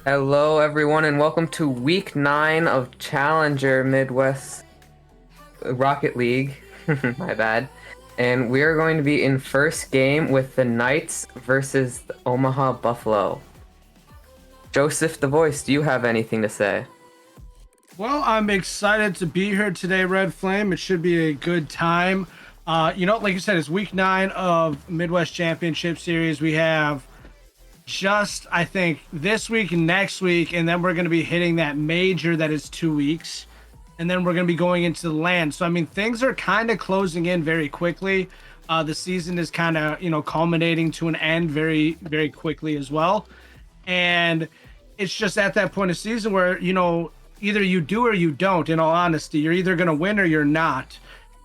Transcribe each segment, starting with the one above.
Hello, everyone, and welcome to week 9 of Challenger Midwest Rocket League. My bad. And we are going to be in first game with the Knights versus the Omaha Buffalo. Joseph the Voice, do you have anything to say? Well, I'm excited to be here today, Red Flame. It should be a good time. Like you said, it's week 9 of Midwest Championship Series. We have just, I think, this week and next week, and then we're going to be hitting that major that is 2 weeks. And then we're going to be going into the land. So, I mean, things are kind of closing in very quickly. The season is kind of, culminating to an end very, very quickly as well. And it's just at that point of season where, either you do or you don't, in all honesty. You're either going to win or you're not.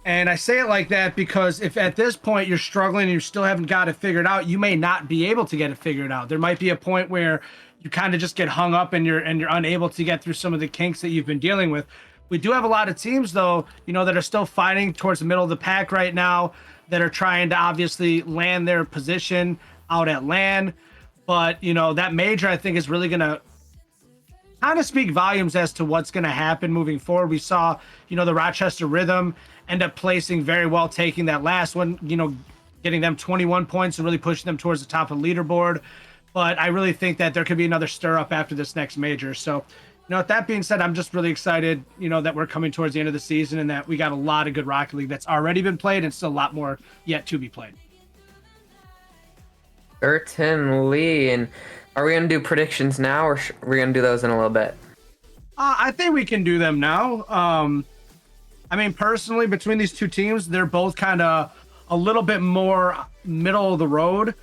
And I say it like that because if at this point you're struggling and you still haven't got it figured out, you may not be able to get it figured out. There might be a point where you kind of just get hung up and you're unable to get through some of the kinks that you've been dealing with. We do have a lot of teams though, that are still fighting towards the middle of the pack right now, that are trying to obviously land their position out at land. But that major I think is really gonna kind of speak volumes as to what's going to happen moving forward. We saw, the Rochester Rhythm end up placing very well, taking that last one, getting them 21 points and really pushing them towards the top of the leaderboard. But I really think that there could be another stir up after this next major. So, with that being said, I'm just really excited, that we're coming towards the end of the season and that we got a lot of good Rocket League that's already been played and still a lot more yet to be played. Certainly. And are we going to do predictions now, or are we going to do those in a little bit? I think we can do them now. I mean, personally, between these two teams, they're both kind of a little bit more middle of the road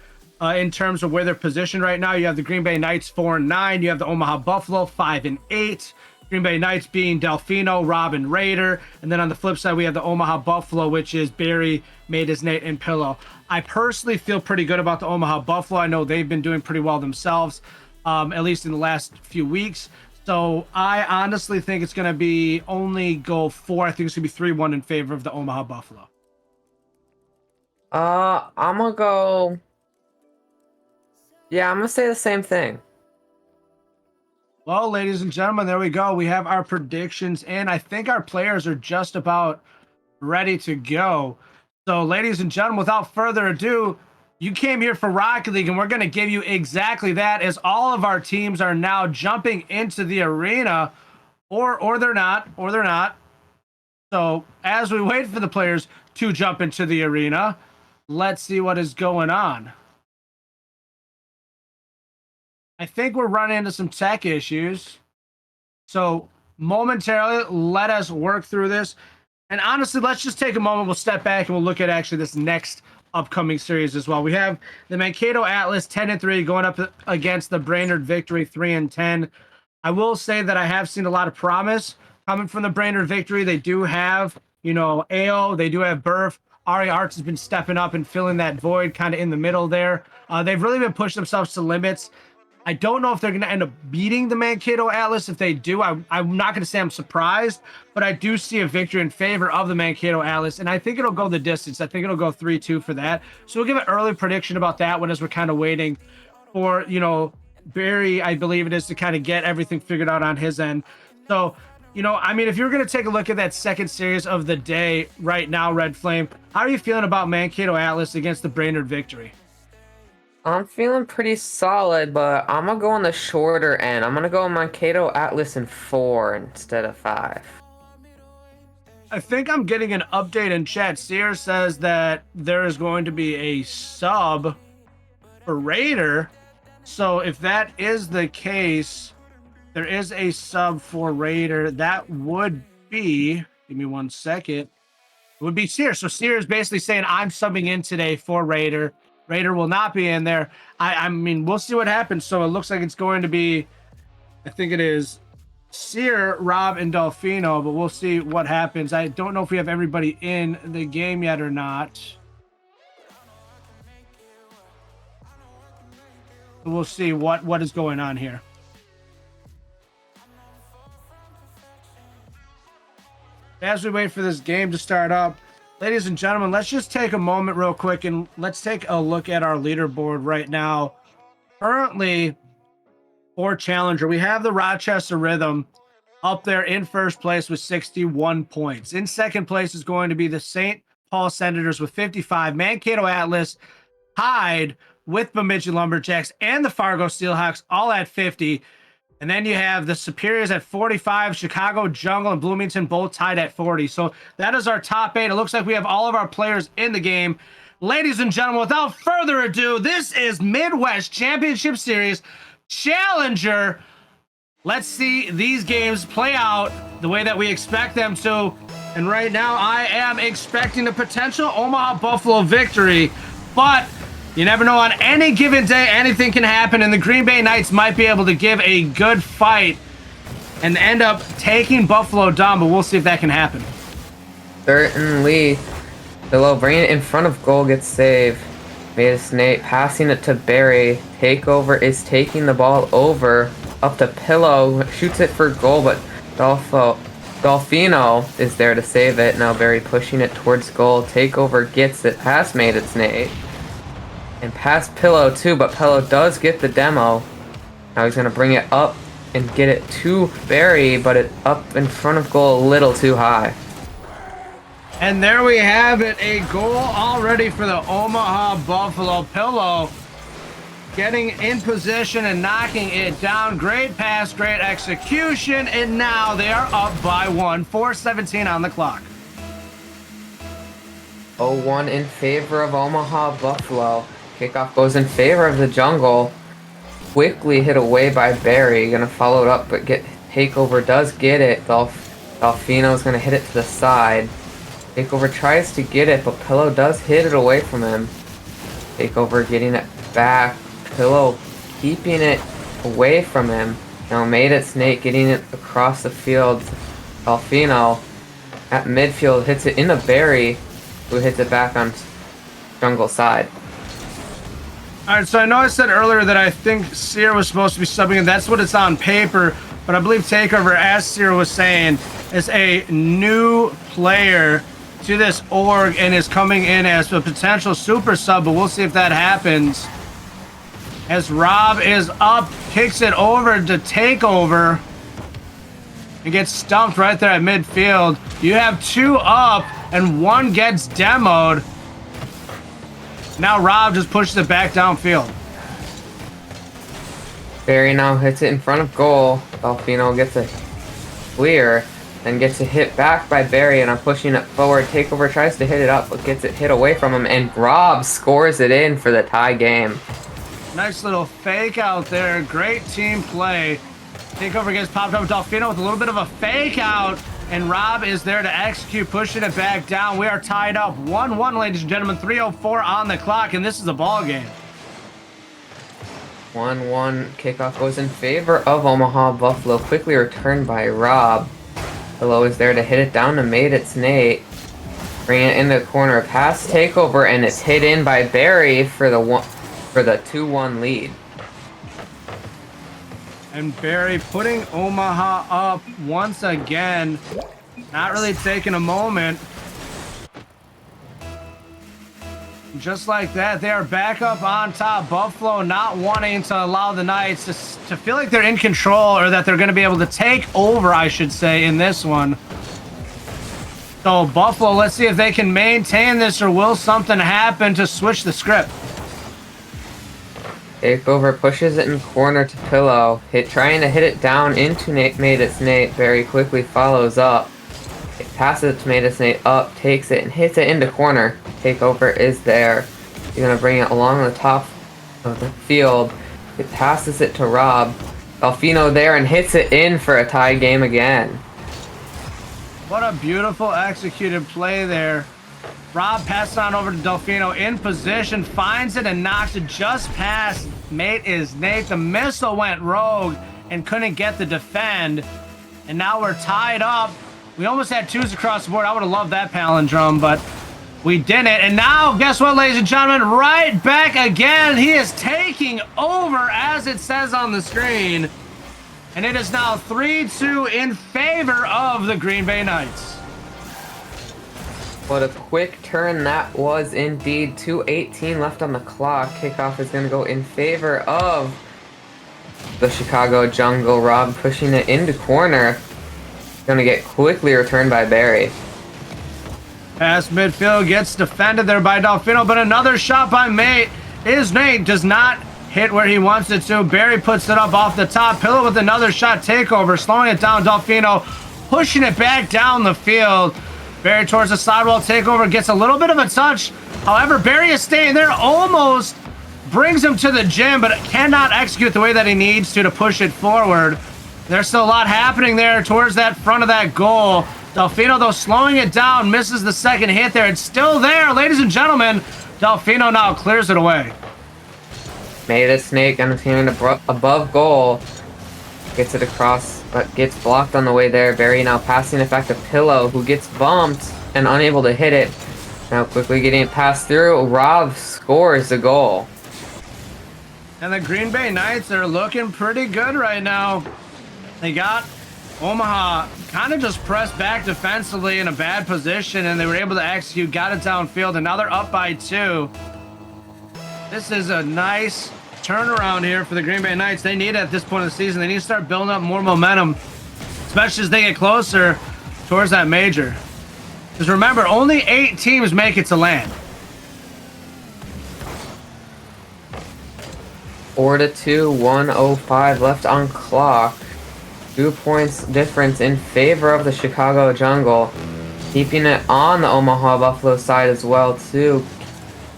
in terms of where they're positioned right now. You have the Green Bay Knights 4-9. You have the Omaha Buffalo 5-8. Green Bay Knights being Delfino, Rob, and Raider. And then on the flip side, we have the Omaha Buffalo, which is Barry, Matus, Nate, and Pillow. I personally feel pretty good about the Omaha Buffalo. I know they've been doing pretty well themselves, at least in the last few weeks. So I honestly think it's going to be only go 4. I think it's going to be 3-1 in favor of the Omaha Buffalo. I'm gonna go. Yeah, I'm gonna say the same thing. Well, ladies and gentlemen, there we go. We have our predictions, and I think our players are just about ready to go. So, ladies and gentlemen, without further ado, you came here for Rocket League, and we're going to give you exactly that, as all of our teams are now jumping into the arena, or they're not, or they're not. So, as we wait for the players to jump into the arena, let's see what is going on. I think we're running into some tech issues. So momentarily, let us work through this. And honestly, let's just take a moment. We'll step back and we'll look at actually this next upcoming series as well. We have the Mankato Atlas 10-3 going up against the Brainerd Victory 3-10. I will say that I have seen a lot of promise coming from the Brainerd Victory. They do have, AO, they do have Burf. Ari Arts has been stepping up and filling that void kind of in the middle there. They've really been pushing themselves to limits. I don't know if they're going to end up beating the Mankato Atlas. If they do, I'm not going to say I'm surprised, but I do see a victory in favor of the Mankato Atlas, and I think it'll go the distance. I think it'll go 3-2 for that. So we'll give an early prediction about that one as we're kind of waiting for, Barry, I believe it is, to kind of get everything figured out on his end. So, I mean, if you're going to take a look at that second series of the day right now, Red Flame, how are you feeling about Mankato Atlas against the Brainerd Victory? I'm feeling pretty solid, but I'm gonna go on the shorter end. I'm gonna go Mankato Atlas in 4 instead of 5. I think I'm getting an update in chat. Sear says that there is going to be a sub for Raider. So if that is the case, there is a sub for Raider. That would be, give me 1 second. It would be Sear. So Sear is basically saying I'm subbing in today for Raider. Raider will not be in there. I mean, we'll see what happens. So it looks like it's going to be, I think it is Sear, Rob, and Delfino, but we'll see what happens. I don't know if we have everybody in the game yet or not. We'll see what is going on here. As we wait for this game to start up, ladies and gentlemen, let's just take a moment real quick and let's take a look at our leaderboard right now. Currently, for Challenger, we have the Rochester Rhythm up there in first place with 61 points. In second place is going to be the St. Paul Senators with 55. Mankato Atlas tied with Bemidji Lumberjacks and the Fargo Steelhawks all at 50. And then you have the Superiors at 45, Chicago Jungle and Bloomington both tied at 40. So that is our top 8. It looks like we have all of our players in the game. Ladies and gentlemen, without further ado, this is Midwest Championship Series Challenger. Let's see these games play out the way that we expect them to. And right now, I am expecting a potential Omaha Buffalo victory. But you never know, on any given day, anything can happen. And the Green Bay Knights might be able to give a good fight and end up taking Buffalo down. But we'll see if that can happen. Certainly. Pillow bringing it in front of goal gets saved. Made a snake, passing it to Barry. Takeover is taking the ball over. Up to Pillow, shoots it for goal, but Dolfino is there to save it. Now Barry pushing it towards goal. Takeover gets it past Made It Snake. And past Pillow too, but Pillow does get the demo. Now he's going to bring it up and get it to Barry, but it up in front of goal a little too high. And there we have it, a goal already for the Omaha Buffalo. Pillow getting in position and knocking it down. Great pass, great execution, and now they are up by 1. 4:17 on the clock. 0-1 in favor of Omaha Buffalo. Kickoff goes in favor of the Jungle. Quickly hit away by Barry. Gonna follow it up, but Takeover does get it. Dolfino's gonna hit it to the side. Takeover tries to get it, but Pillow does hit it away from him. Takeover getting it back. Pillow keeping it away from him. Now Made It Snake getting it across the field. Dolfino at midfield hits it into Barry, who hits it back on Jungle side. All right, so I know I said earlier that I think Sear was supposed to be subbing, and that's what it's on paper. But I believe Takeover, as Sear was saying, is a new player to this org and is coming in as a potential super sub, but we'll see if that happens. As Rob is up, kicks it over to Takeover and gets stumped right there at midfield. You have 2 up and 1 gets demoed. Now Rob just pushes it back downfield. Barry now hits it in front of goal. Dolfino gets a clear and gets a hit back by Barry, and I'm pushing it forward. Takeover tries to hit it up, but gets it hit away from him, and Rob scores it in for the tie game. Nice little fake out there. Great team play. Takeover gets popped up with Dolfino with a little bit of a fake out, and Rob is there to execute, pushing it back down. We are tied up 1-1, ladies and gentlemen. 3:04 on the clock, and this is a ball game. 1-1 kickoff goes in favor of Omaha Buffalo. Quickly returned by Rob. Pillow is there to hit it down to Made It Snake. Bring it in the corner, pass Takeover, and it's hit in by Barry for the 2-1 lead. And Barry putting Omaha up once again. Not really taking a moment. Just like that, they are back up on top. Buffalo not wanting to allow the Knights to feel like they're in control, or that they're going to be able to take over, I should say, in this one. So Buffalo, let's see if they can maintain this, or will something happen to switch the script. Takeover pushes it in corner to Pillow. Trying to hit it down into Made It Snake. Very quickly follows up. It passes it to Made It Snake up, takes it, and hits it into corner. Takeover is there. He's going to bring it along the top of the field. It passes it to Rob. Dolfino there and hits it in for a tie game again. What a beautiful executed play there. Rob passes on over to Dolfino in position, finds it and knocks it just past Mate is Nate. The missile went rogue and couldn't get the defend. And now we're tied up. We almost had 2s across the board. I would have loved that palindrome, but we didn't. And now, guess what, ladies and gentlemen? Right back again. He is taking over, as it says on the screen. And it is now 3-2 in favor of the Green Bay Knights. What a quick turn that was indeed. 2:18 left on the clock. Kickoff is going to go in favor of the Chicago jungle. Rob pushing it into corner. Gonna get quickly returned by Barry. Pass midfield gets defended there by Delfino, but another shot by Nate. Nate does not hit where he wants it to. Barry puts it up off the top. Pillow with another shot takeover, slowing it down. Delfino pushing it back down the field. Barry towards the sidewall takeover, gets a little bit of a touch. However, Barry is staying there, almost brings him to the gym, but cannot execute the way that he needs to push it forward. There's still a lot happening there towards that front of that goal. Delfino, though, slowing it down, misses the second hit there. It's still there, ladies and gentlemen. Delfino now clears it away. Made a snake on the team above goal. Gets it across, but gets blocked on the way there. Barry now passing it back to Pillow, who gets bumped and unable to hit it. Now quickly getting it passed through. Rob scores the goal. And the Green Bay Knights are looking pretty good right now. They got Omaha kind of just pressed back defensively in a bad position, and they were able to execute, got it downfield, and now they're up by 2. This is a nice turnaround here for the Green Bay Knights. They need it at this point of the season. They need to start building up more momentum, especially as they get closer towards that major. Because remember, only 8 teams make it to land. 4-2, 1:05 left on clock. 2 points difference in favor of the Chicago Jungle. Keeping it on the Omaha Buffalo side as well, too.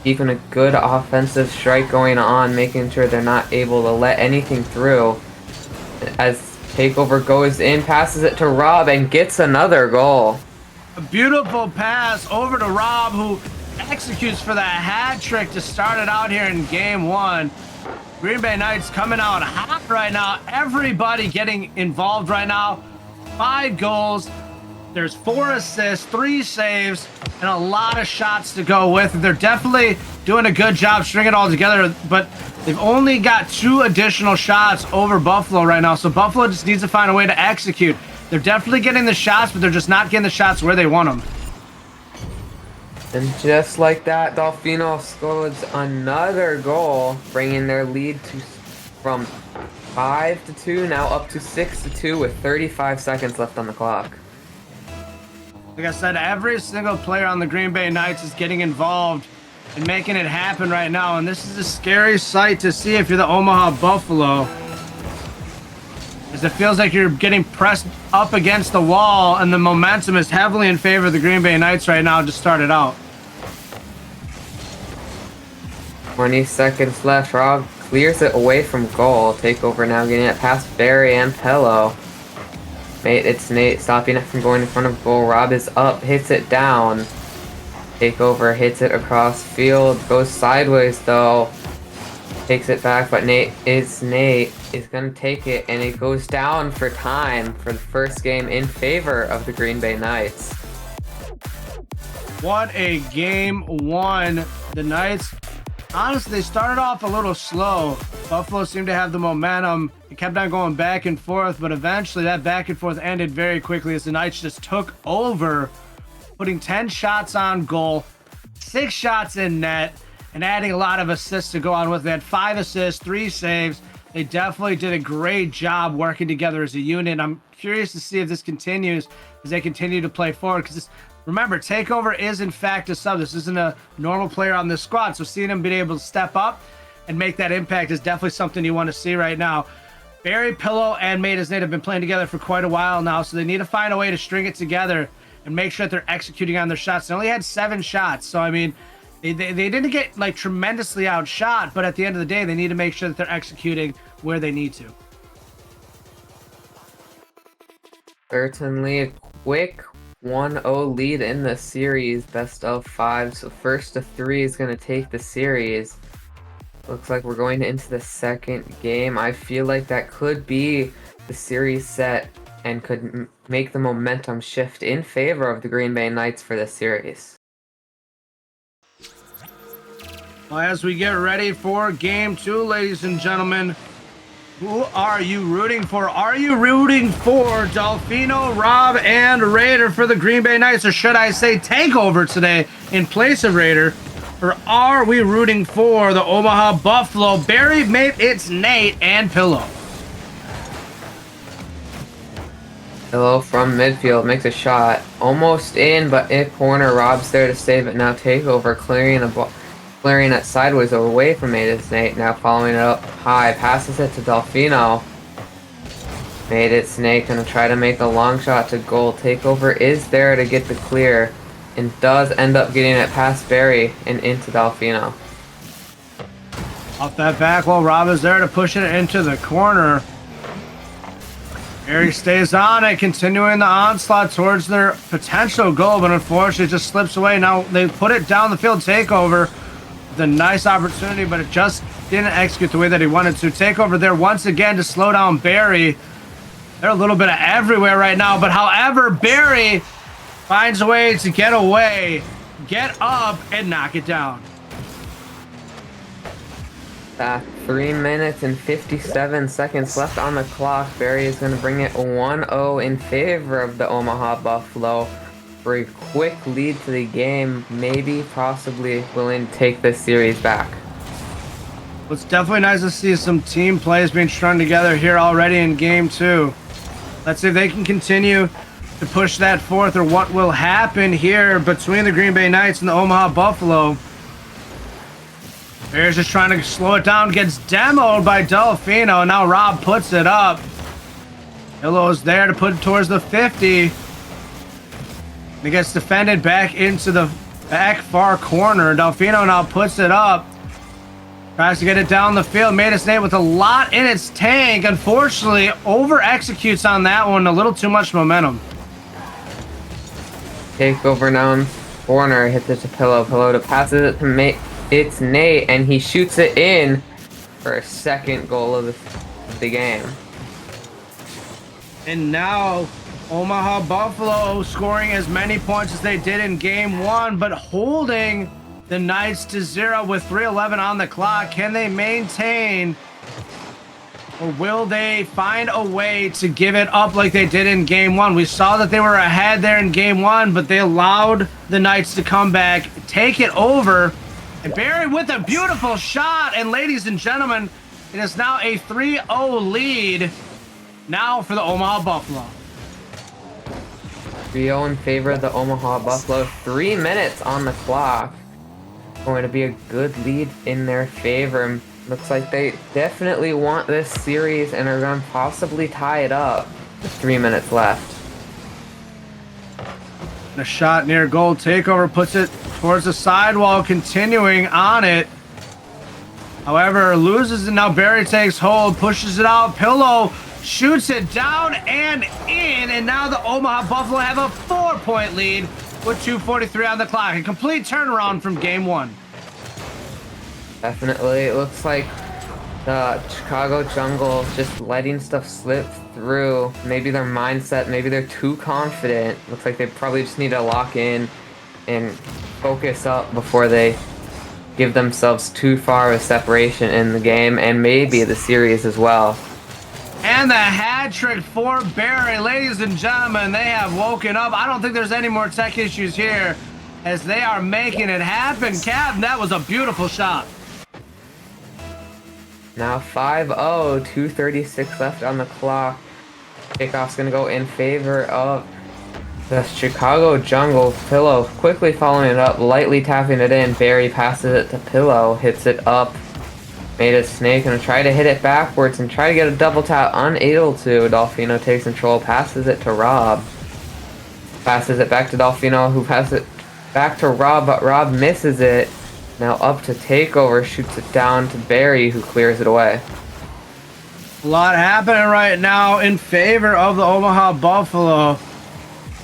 Keeping a good offensive strike going on, making sure they're not able to let anything through. As takeover goes in, passes it to Rob and gets another goal. A beautiful pass over to Rob, who executes for that hat trick to start it out here in game 1. Green Bay Knights coming out hot right now. Everybody getting involved right now. 5 goals. There's 4 assists, 3 saves, and a lot of shots to go with. They're definitely doing a good job stringing it all together, but they've only got 2 additional shots over Buffalo right now, so Buffalo just needs to find a way to execute. They're definitely getting the shots, but they're just not getting the shots where they want them. And just like that, Delfino scores another goal, bringing their lead to from 5-2 now up to 6-2 with 35 seconds left on the clock. Like I said, every single player on the Green Bay Knights is getting involved and making it happen right now. And this is a scary sight to see if you're the Omaha Buffalo, as it feels like you're getting pressed up against the wall, and the momentum is heavily in favor of the Green Bay Knights right now to start it out. 20 seconds left. Rob clears it away from goal. Takeover now getting it past Barry and Pello. It's Nate stopping it from going in front of goal. Rob is up, hits it down. Takeover hits it across field, goes sideways though. Takes it back, but Nate is gonna take it, and it goes down for time for the first game in favor of the Green Bay Knights. What a game 1. The Knights, honestly, they started off a little slow. Buffalo seemed to have the momentum. It kept on going back and forth, but eventually that back and forth ended very quickly as the Knights just took over, putting 10 shots on goal, 6 shots in net, and adding a lot of assists to go on with it. They had 5 assists, 3 saves. They definitely did a great job working together as a unit. I'm curious to see if this continues as they continue to play forward, because remember, Takeover is in fact a sub. This isn't a normal player on this squad, so seeing him be able to step up and make that impact is definitely something you want to see right now. Barry, Pillow, and Made As Nate have been playing together for quite a while now, so they need to find a way to string it together and make sure that they're executing on their shots. They only had 7 shots, so I mean, they didn't get like tremendously outshot, but at the end of the day, they need to make sure that they're executing where they need to. Certainly a quick 1-0 lead in the series, best of 5. So first to 3 is going to take the series. Looks like we're going into the second game. I feel like that could be the series set and could make the momentum shift in favor of the Green Bay Knights for this series. Well, as we get ready for game 2, ladies and gentlemen, who are you rooting for? Are you rooting for Delfino, Rob, and Raider for the Green Bay Knights? Or should I say Takeover today in place of Raider? Or are we rooting for the Omaha Buffalo? Barry, Mate, it's Nate, and Pillow. Hello from midfield makes a shot. Almost in, but in corner. Rob's there to save it. Now takeover, clearing the ball. Clearing it sideways away from Maid's Nate. Now following it up high. Passes it to Delfino. Made it Snake gonna try to make a long shot to goal. Takeover is there to get the clear and does end up getting it past Barry and into Delfino. Off that back wall, Rob is there to push it into the corner. Barry stays on it, continuing the onslaught towards their potential goal, but unfortunately it just slips away. Now they put it down the field. Takeover, the nice opportunity, but it just didn't execute the way that he wanted to. Takeover there once again to slow down Barry. They're a little bit of everywhere right now, but however, Barry finds a way to get away, get up, and knock it down. 3 minutes and 57 seconds left on the clock. Barry is going to bring it 1-0 in favor of the Omaha Buffalo for a quick lead to the game, maybe possibly willing to take this series back. It's definitely nice to see some team plays being strung together here already in game 2. Let's see if they can continue to push that forth, or what will happen here between the Green Bay Knights and the Omaha Buffalo. Bears just trying to slow it down, gets demoed by Delfino. Now Rob puts it up. Hillo's there to put it towards the 50. It gets defended back into the back far corner. Delfino now puts it up. Tries to get it down the field. Maid's Nate with a lot in its tank. Unfortunately, over executes on that one. A little too much momentum. Takeover now in corner. Hits it to Pillow. Pillow to passes it to It's Nate, and he shoots it in for a second goal of the game. And now Omaha Buffalo scoring as many points as they did in game 1, but holding the Knights to 0 with 3:11 on the clock. Can they maintain, or will they find a way to give it up like they did in game 1? We saw that they were ahead there in game 1, but they allowed the Knights to come back, take it over, and Barry with a beautiful shot. And ladies and gentlemen, it is now a 3-0 lead now for the Omaha Buffalo. 3-0 in favor of the Omaha Buffalo. 3 minutes on the clock. Going to be a good lead in their favor. Looks like they definitely want this series and are going to possibly tie it up with 3 minutes left. A shot near goal. Takeover puts it towards the sidewall, continuing on it. However, loses it. Now Barry takes hold, pushes it out. Pillow shoots it down and in, and now the Omaha Buffalo have a 4-point lead with 2:43 on the clock. A complete turnaround from game 1. Definitely. It looks like the Chicago Jungle just letting stuff slip through. Maybe their mindset, maybe they're too confident. Looks like they probably just need to lock in and focus up before they give themselves too far of a separation in the game and maybe the series as well. And the hat trick for Barry. Ladies and gentlemen, they have woken up. I don't think there's any more tech issues here as they are making it happen. Captain, that was a beautiful shot. Now 5-0, 2:36 left on the clock. Kickoff's going to go in favor of the Chicago Jungle. Pillow quickly following it up, lightly tapping it in. Barry passes it to Pillow, hits it up. Made a Snake and try to hit it backwards and try to get a double tap. Unable to. Delfino takes control, passes it to Rob. Passes it back to Delfino, who passes it back to Rob, but Rob misses it. Now up to Takeover, shoots it down to Barry, who clears it away. A lot happening right now in favor of the Omaha Buffalo.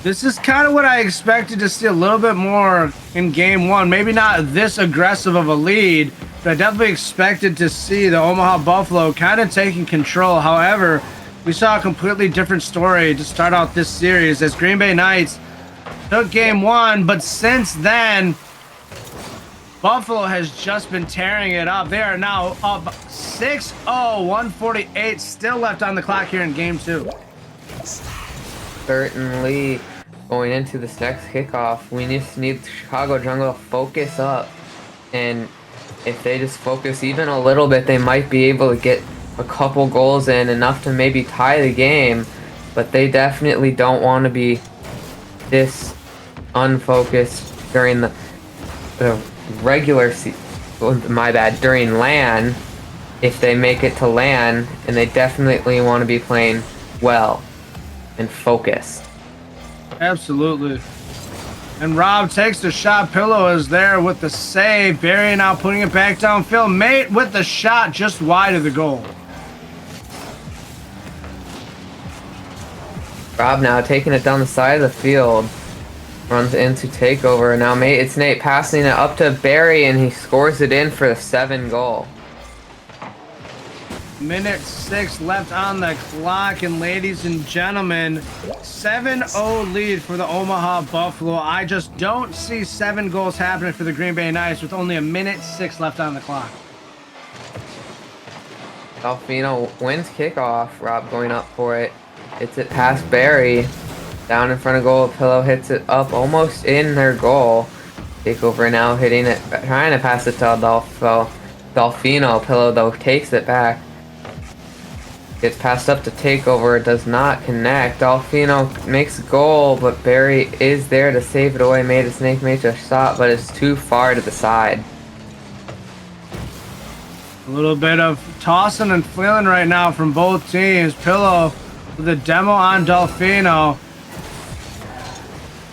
This is kind of what I expected to see a little bit more in game 1. Maybe not this aggressive of a lead, but I definitely expected to see the Omaha Buffalo kind of taking control. However, we saw a completely different story to start out this series as Green Bay Knights took game 1, but since then, Buffalo has just been tearing it up. They are now up 6-0, 148 still left on the clock here in game 2. Certainly. Going into this next kickoff, we just need Chicago Jungle to focus up, and if they just focus even a little bit, they might be able to get a couple goals in, enough to maybe tie the game. but they definitely don't want to be this unfocused during the regular my bad, during LAN, if they make it to LAN, and they definitely want to be playing well and focused. Absolutely. And Rob takes the shot. Pillow is there with the save. Barry now putting it back downfield. Mate with the shot just wide of the goal. Rob now taking it down the side of the field. Runs into takeover. Now it's Nate passing it up to Barry, and he scores it in for the 7 goal. Minute 6 left on the clock, and ladies and gentlemen, 7-0 lead for the Omaha Buffalo. I just don't see 7 goals happening for the Green Bay Knights with only a minute 6 left on the clock. Delfino wins kickoff. Rob going up for it. Hits it past Barry. Down in front of goal. Pillow hits it up almost in their goal. Takeover now hitting it, trying to pass it to Delfino. Pillow though takes it back. Gets passed up to takeover. Does not connect. Delfino makes a goal, but Barry is there to save it away. Made a snake make a shot, but it's too far to the side. A little bit of tossing and flailing right now from both teams. Pillow with a demo on Delfino.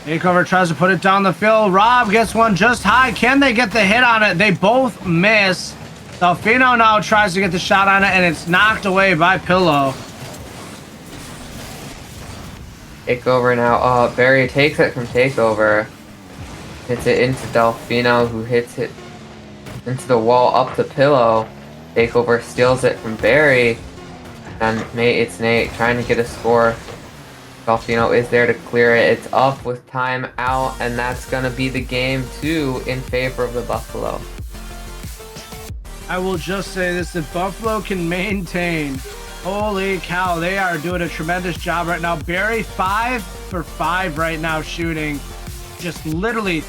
Takeover tries to put it down the field. Rob gets one just high. Can they get the hit on it? They both miss. Delfino now tries to get the shot on it, and it's knocked away by Pillow. Takeover now. Barry takes it from takeover. Hits it into Delfino, who hits it into the wall up to Pillow. Takeover steals it from Barry. And it's Nate trying to get a score. Delfino is there to clear it. It's up with time out, and that's going to be the game 2 in favor of the Buffalo. I will just say this, if Buffalo can maintain, holy cow, they are doing a tremendous job right now. Barry 5 for 5 right now shooting, just literally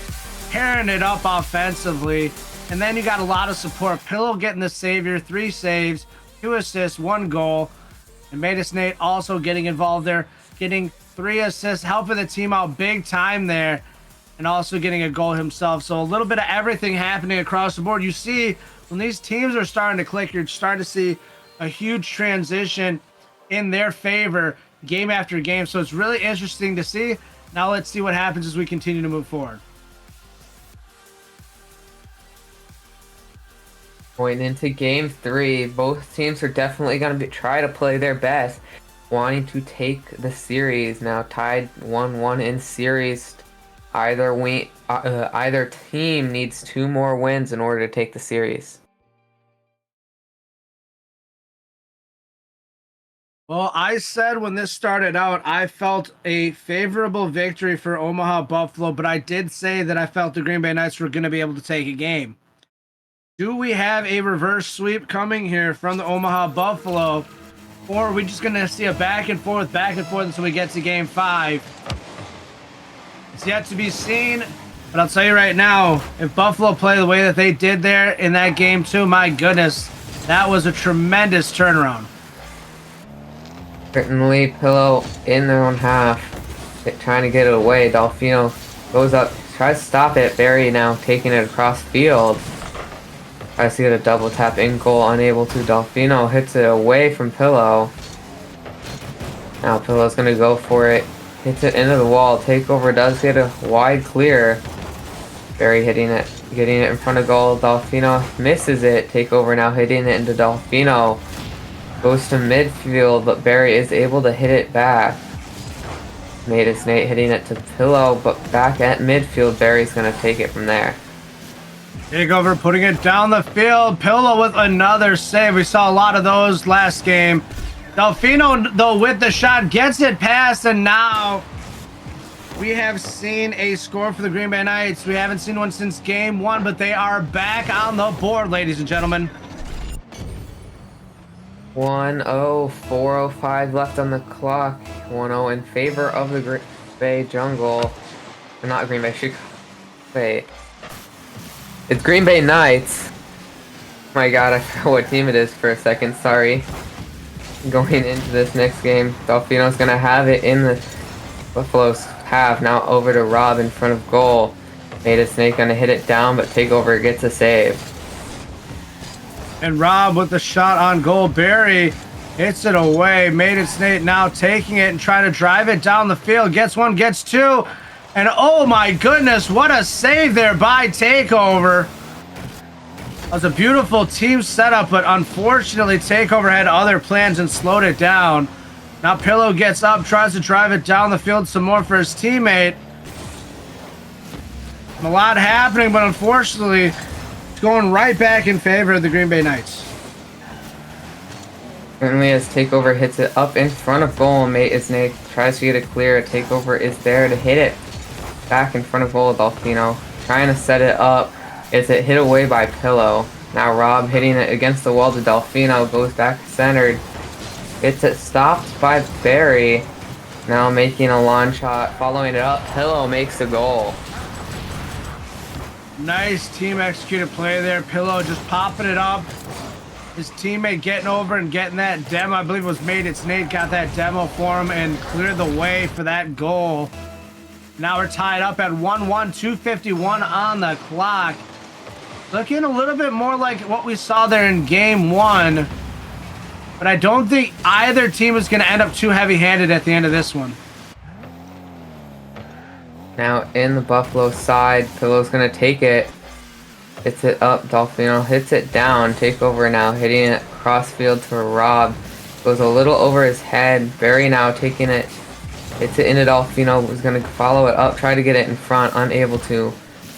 tearing it up offensively. And then you got a lot of support. Pillow getting the savior, 3 saves, 2 assists, 1 goal. And Matus Nate also getting involved there, getting 3 assists, helping the team out big time there, and also getting a goal himself. So a little bit of everything happening across the board. You see, when these teams are starting to click, you're starting to see a huge transition in their favor game after game. So it's really interesting to see. Now let's see what happens as we continue to move forward. Going into game 3, both teams are definitely going to try to play their best, wanting to take the series. Now tied 1-1 in series. Either team needs 2 more wins in order to take the series. Well, I said when this started out, I felt a favorable victory for Omaha Buffalo, but I did say that I felt the Green Bay Knights were going to be able to take a game. Do we have a reverse sweep coming here from the Omaha Buffalo, or are we just going to see a back and forth until we get to game 5? It's yet to be seen, but I'll tell you right now, if Buffalo play the way that they did there in that game 2, my goodness, that was a tremendous turnaround. Certainly, Pillow in their own half, trying to get it away. Delfino goes up, tries to stop it. Barry now taking it across field. Tries to get a double tap in goal, unable to. Delfino hits it away from Pillow. Now Pillow's gonna go for it. Hits it into the wall. Takeover does get a wide clear. Barry hitting it, getting it in front of goal. Delfino misses it. Takeover now hitting it into Delfino. Goes to midfield, but Barry is able to hit it back. Matus Nate hitting it to Pillow, but back at midfield, Barry's going to take it from there. Takeover putting it down the field. Pillow with another save. We saw a lot of those last game. Delfino, though, with the shot, gets it past, and now we have seen a score for the Green Bay Knights. We haven't seen one since game 1, but they are back on the board, ladies and gentlemen. 1-0, 4:05 left on the clock. 1-0 in favor of the Green Bay Jungle. Or not Green Bay, Chicago. Wait. It's Green Bay Knights. My god, I forgot what team it is for a second, sorry. going into this next game. Delfino's gonna have it in the Buffalo's half. Now over to Rob in front of goal. Made a Snake gonna hit it down, but Takeover gets a save. And Rob with the shot on goal. Barry hits it away. Made it Snake now taking it and trying to drive it down the field. Gets one, gets two. And oh my goodness, what a save there by Takeover. That was a beautiful team setup, but unfortunately Takeover had other plans and slowed it down. Now Pillow gets up, tries to drive it down the field some more for his teammate. A lot happening, but unfortunately it's going right back in favor of the Green Bay Knights. Currently, as Takeover hits it up in front of goal, Mate is Snake tries to get it clear. Takeover is there to hit it back in front of goal. Delfino trying to set it up. Is it hit away by Pillow? Now Rob hitting it against the wall to Delfino, goes back centered. Gets it stopped by Barry. Now making a lawn shot, following it up. Pillow makes the goal. Nice team executed play there. Pillow just popping it up. His teammate getting over and getting that demo. I believe it was Made It Snake got that demo for him and cleared the way for that goal. Now we're tied up at 1-1, 2:51 on the clock. Looking a little bit more like what we saw there in game one. But I don't think either team is going to end up too heavy-handed at the end of this one. Now in the Buffalo side, Pillow's going to take it. Hits it up, Delfino hits it down. Takeover now hitting it cross field to Rob. Goes a little over his head. Barry now taking it. Hits it into Delfino. Was going to follow it up, try to get it in front. Unable to.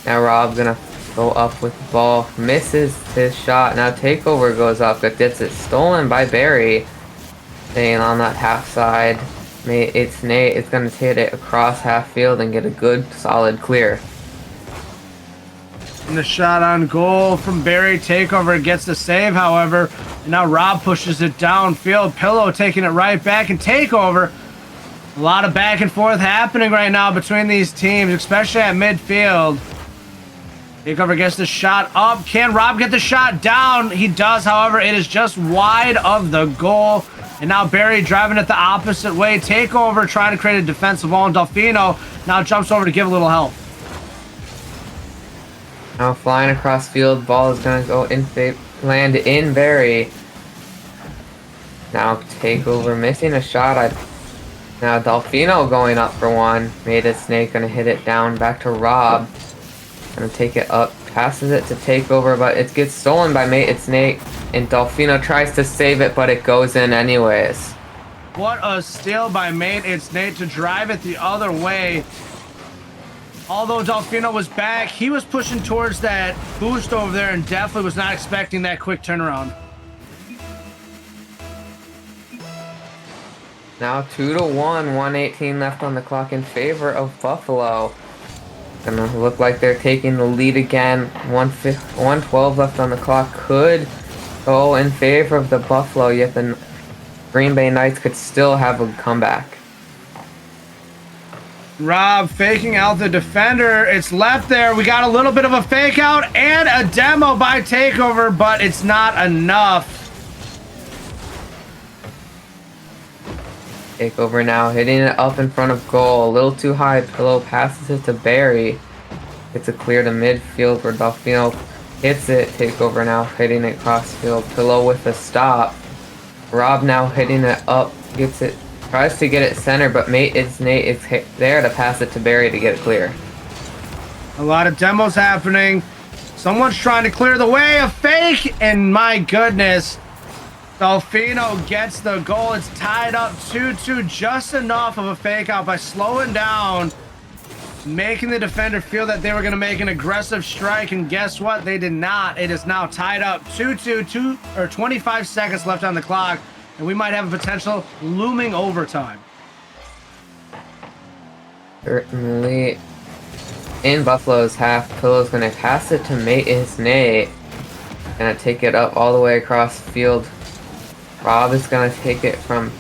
Now Rob's going to go up with the ball. Misses his shot. Now Takeover goes up. But gets it stolen by Barry. Staying on that half side. It's Nate. It's going to hit it across half field and get a good solid clear. And the shot on goal from Barry. Takeover gets the save, however. And now Rob pushes it downfield. Pillow taking it right back, and Takeover. A lot of back and forth happening right now between these teams, especially at midfield. Takeover gets the shot up. Can Rob get the shot down? He does, however. It is just wide of the goal. And now Barry driving it the opposite way. Takeover trying to create a defensive wall. And Delfino now jumps over to give a little help. Now flying across field, ball is going to go in, land in Barry. Now Takeover missing a shot. Now Delfino going up for one. Made a Snake, going to hit it down back to Rob. Going to take it up, passes it to Takeover, but it gets stolen by Mate It Snake. And Delfino tries to save it, but it goes in anyways. What a steal by Mate It Snake to drive it the other way. Although Delfino was back, he was pushing towards that boost over there and definitely was not expecting that quick turnaround. Now 2-1, 1:18 left on the clock in favor of Buffalo. Gonna look like they're taking the lead again. 1:12 left on the clock. Could go in favor of the Buffalo, yet the Green Bay Knights could still have a comeback. Rob faking out the defender. It's left there. We got a little bit of a fake out and a demo by Takeover, but it's not enough. Takeover now hitting it up in front of goal. A little too high. Pillow passes it to Barry. It's a clear to midfield where Delfino hits it. Takeover now hitting it cross field. Pillow with a stop. Rob now hitting it up. Gets it. Tries to get it center, but Nate is there to pass it to Barry to get it clear. A lot of demos happening. Someone's trying to clear the way. A fake, and my goodness. Delfino gets the goal. It's tied up 2-2. Just enough of a fake out by slowing down, making the defender feel that they were going to make an aggressive strike, and guess what? They did not. It is now tied up 2-2, 25 seconds left on the clock, and we might have a potential looming overtime. Certainly. In Buffalo's half, Pillow's going to pass it to Mate Is Nate. Gonna take it up all the way across the field. Rob is going to take it from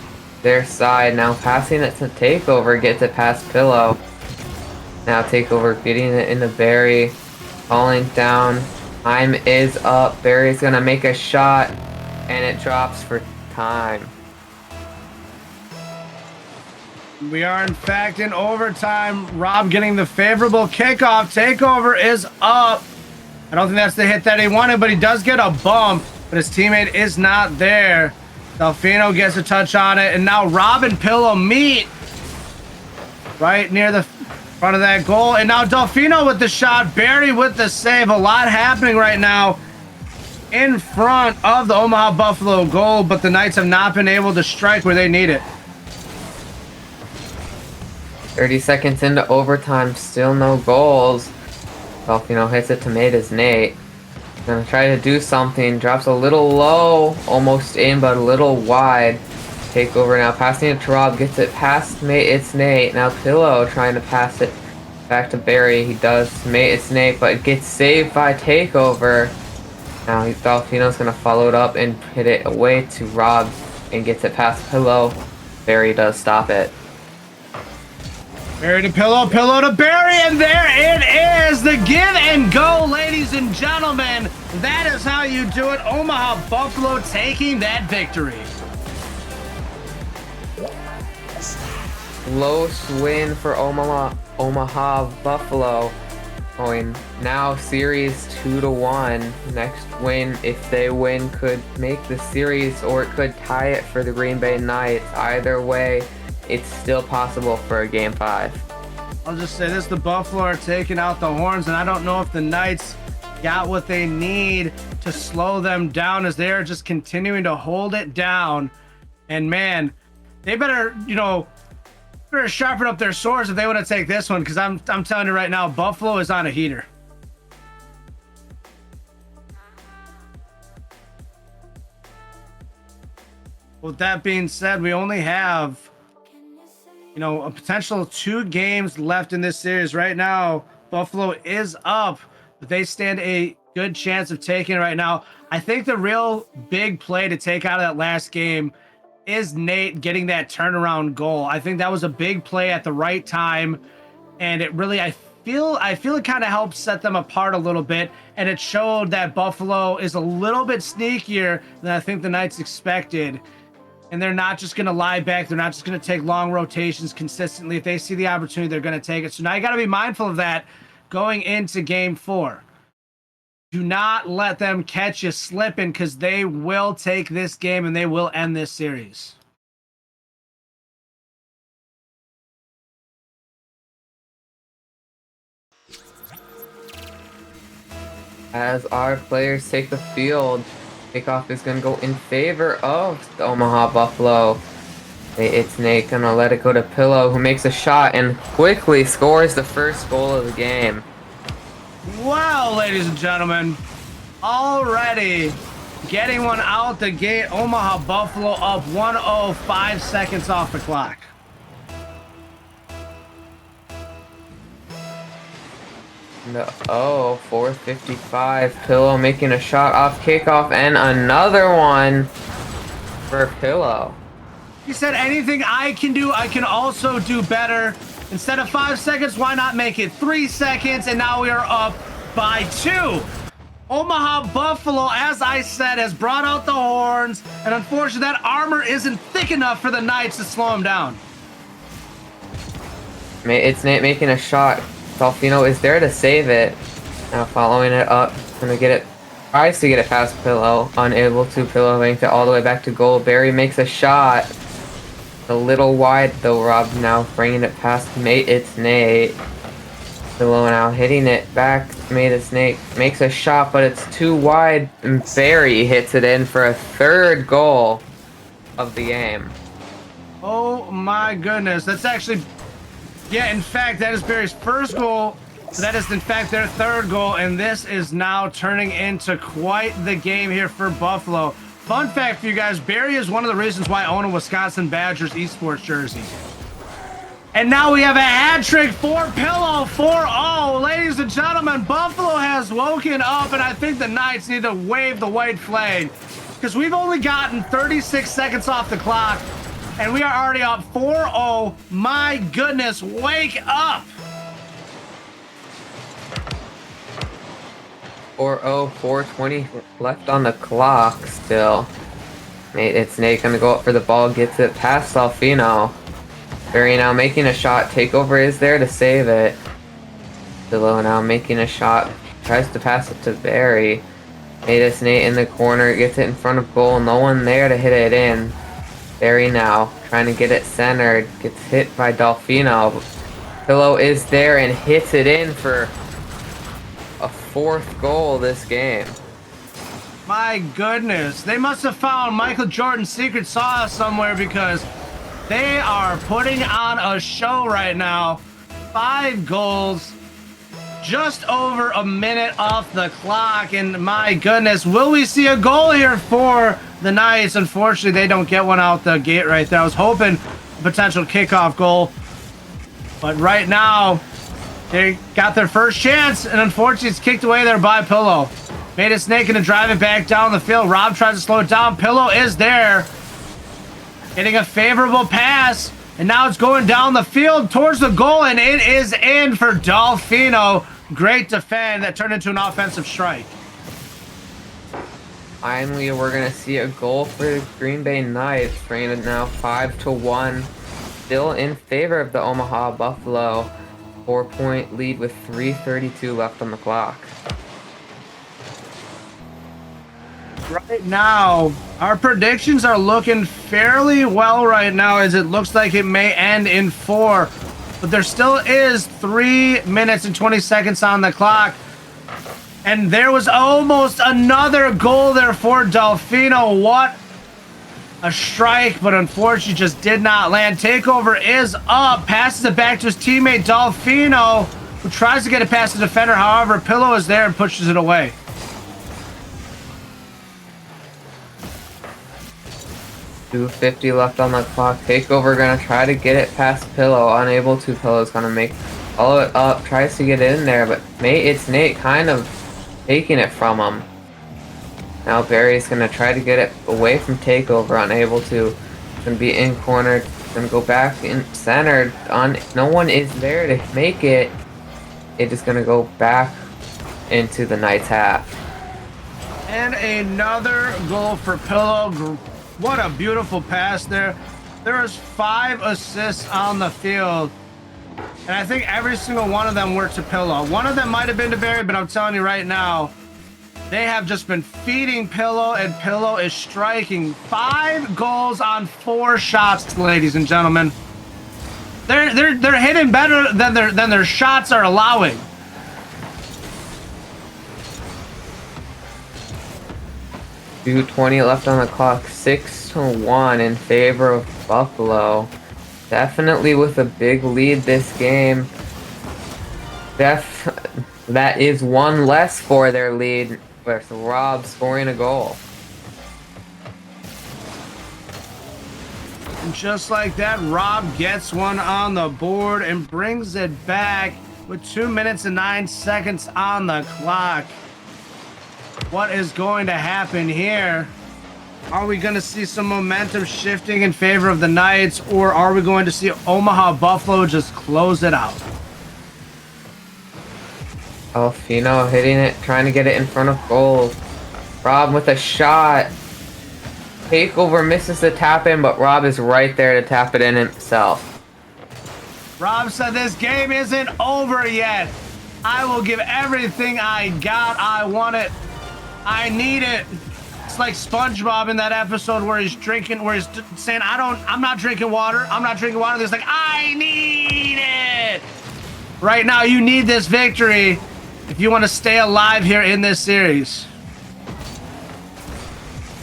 their side. Now passing it to Takeover. Gets it past Pillow. Now Takeover getting it into Barry. Falling down. Time is up. Barry's going to make a shot. And it drops for time. We are, in fact, in overtime. Rob getting the favorable kickoff. Takeover is up. I don't think that's the hit that he wanted, but he does get a bump, but his teammate is not there. Delfino gets a touch on it, and now Rob and Pillow meet right near the front of that goal. And now Delfino with the shot, Barry with the save. A lot happening right now in front of the Omaha Buffalo goal, but the Knights have not been able to strike where they need it. 30 seconds into overtime, still no goals. Delfino hits it to Maida's Nate. Gonna try to do something, drops a little low, almost in, but a little wide. Takeover now, passing it to Rob, gets it past Mate, it's Nate. Now Pillow trying to pass it back to Barry. He does, Mate, it's Nate, but it gets saved by Takeover. Now Delfino's gonna follow it up and hit it away to Rob and gets it past Pillow. Barry does stop it. Barry to Pillow, Pillow to Barry, and there it is, the give and go, ladies and gentlemen. That is how you do it. Omaha Buffalo taking that victory. Close win for Omaha Buffalo. Going now series 2-1. Next win, if they win, could make the series, or it could tie it for the Green Bay Knights. Either way, it's still possible for a Game 5. I'll just say this, the Buffalo are taking out the horns, and I don't know if the Knights got what they need to slow them down, as they are just continuing to hold it down. And man, they better, better sharpen up their swords if they want to take this one, because I'm telling you right now, Buffalo is on a heater. With that being said, we only have a potential 2 games left in this series. Right now, Buffalo is up, but they stand a good chance of taking it right now. I think the real big play to take out of that last game is Nate getting that turnaround goal. I think that was a big play at the right time, and it really, I feel it kind of helped set them apart a little bit, and it showed that Buffalo is a little bit sneakier than I think the Knights expected. And they're not just going to lie back. They're not just going to take long rotations consistently. If they see the opportunity, they're going to take it. So now you got to be mindful of that going into Game 4. Do not let them catch you slipping, because they will take this game and they will end this series. As our players take the field, kickoff is going to go in favor of the Omaha Buffalo. It's Nate gonna let it go to Pillow, who makes a shot and quickly scores the first goal of the game. Wow, ladies and gentlemen, already getting one out the gate. Omaha Buffalo up 1-0, 5 seconds off the clock. No, 4:55. Pillow making a shot off kickoff, and another one for Pillow. He said, anything I can do, I can also do better. Instead of 5 seconds, why not make it 3 seconds? And now we are up by 2. Omaha Buffalo, as I said, has brought out the horns, and unfortunately that armor isn't thick enough for the Knights to slow him down. It's Nate making a shot. Delfino is there to save it. Now following it up, gonna get it, tries to get it past Pillow, unable to. Pillow makes it all the way back to goal. Barry makes a shot, a little wide though. Rob now bringing it past Mate, it's Nate. Pillow now hitting it back. Mate, it's Nate, makes a shot, but it's too wide, and Barry hits it in for a 3rd goal of the game. Oh my goodness, that's actually... Yeah, in fact, that is Barry's 1st goal. So that is, in fact, their 3rd goal. And this is now turning into quite the game here for Buffalo. Fun fact for you guys, Barry is one of the reasons why I own a Wisconsin Badgers esports jersey. And now we have a hat trick for Pillow, 4-0. Ladies and gentlemen, Buffalo has woken up, and I think the Knights need to wave the white flag, because we've only gotten 36 seconds off the clock. And we are already up 4-0. My goodness, wake up! 4-0, 4:20 left on the clock still. It's Nate gonna go up for the ball, gets it past Delfino. Barry now making a shot. Takeover is there to save it. Pillow now making a shot. Tries to pass it to Barry. Natus Nate in the corner. Gets it in front of goal. No one there to hit it in. Barry now trying to get it centered. Gets hit by Delfino. Pillow is there and hits it in for a 4th goal this game. My goodness. They must have found Michael Jordan's secret sauce somewhere because they are putting on a show right now. 5 goals. Just over a minute off the clock, and my goodness, will we see a goal here for the Knights? Unfortunately, they don't get one out the gate right there. I was hoping a potential kickoff goal, but right now, they got their first chance, and unfortunately, it's kicked away there by Pillow. Made a snake and to drive it back down the field. Rob tries to slow it down. Pillow is there, getting a favorable pass, and now it's going down the field towards the goal, and it is in for Delfino. Great defend that turned into an offensive strike. Finally, we're going to see a goal for the Green Bay Knights, rated now 5-1. Still in favor of the Omaha Buffalo. 4-point lead with 3:32 left on the clock. Right now, our predictions are looking fairly well right now, as it looks like it may end in 4. But there still is 3 minutes and 20 seconds on the clock. And there was almost another goal there for Delfino. What a strike, but unfortunately just did not land. Takeover is up, passes it back to his teammate Delfino, who tries to get it past the defender. However, Pillow is there and pushes it away. .250 left on the clock. Takeover gonna try to get it past Pillow. Unable to. Pillow's gonna follow it up. Tries to get it in there, but it's Nate kind of taking it from him. Now Barry's gonna try to get it away from Takeover. Unable to. Gonna be in corner. Gonna go back in centered. No one is there to make it. It is gonna go back into the Knights' half. And another goal for Pillow. What a beautiful pass there. There was 5 assists on the field, and I think every single one of them were to Pillow. One of them might have been to Barry, but I'm telling you right now, they have just been feeding Pillow, and Pillow is striking. 5 goals on 4 shots, ladies and gentlemen. They're hitting better than their shots are allowing. .220 left on the clock. 6-1 in favor of Buffalo. Definitely with a big lead this game. That is one less for their lead, with Rob scoring a goal. And just like that, Rob gets one on the board and brings it back with 2 minutes and 9 seconds on the clock. What is going to happen here? Are we going to see some momentum shifting in favor of the Knights, or are we going to see Omaha Buffalo just close it out? Delfino hitting it, trying to get it in front of goal. Rob with a shot. Takeover misses the tap in, but Rob is right there to tap it in himself. Rob said this game isn't over yet. I will give everything I got. I want it. I need it. It's like SpongeBob in that episode where he's saying, I'm not drinking water. I'm not drinking water. He's like, I need it. Right now, you need this victory if you want to stay alive here in this series.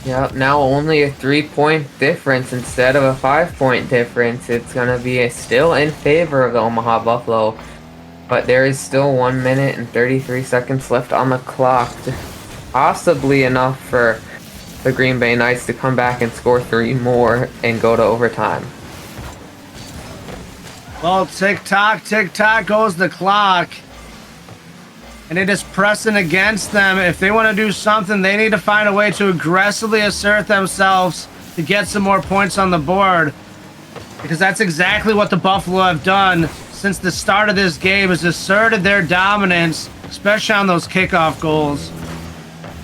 Yep, now only a 3-point difference instead of a 5-point difference. It's going to be still in favor of the Omaha Buffalo, but there is still 1 minute and 33 seconds left on the clock. Possibly enough for the Green Bay Knights to come back and score 3 more and go to overtime. Well, tick tock goes the clock. And it is pressing against them. If they want to do something, they need to find a way to aggressively assert themselves to get some more points on the board. Because that's exactly what the Buffalo have done since the start of this game, is asserted their dominance, especially on those kickoff goals.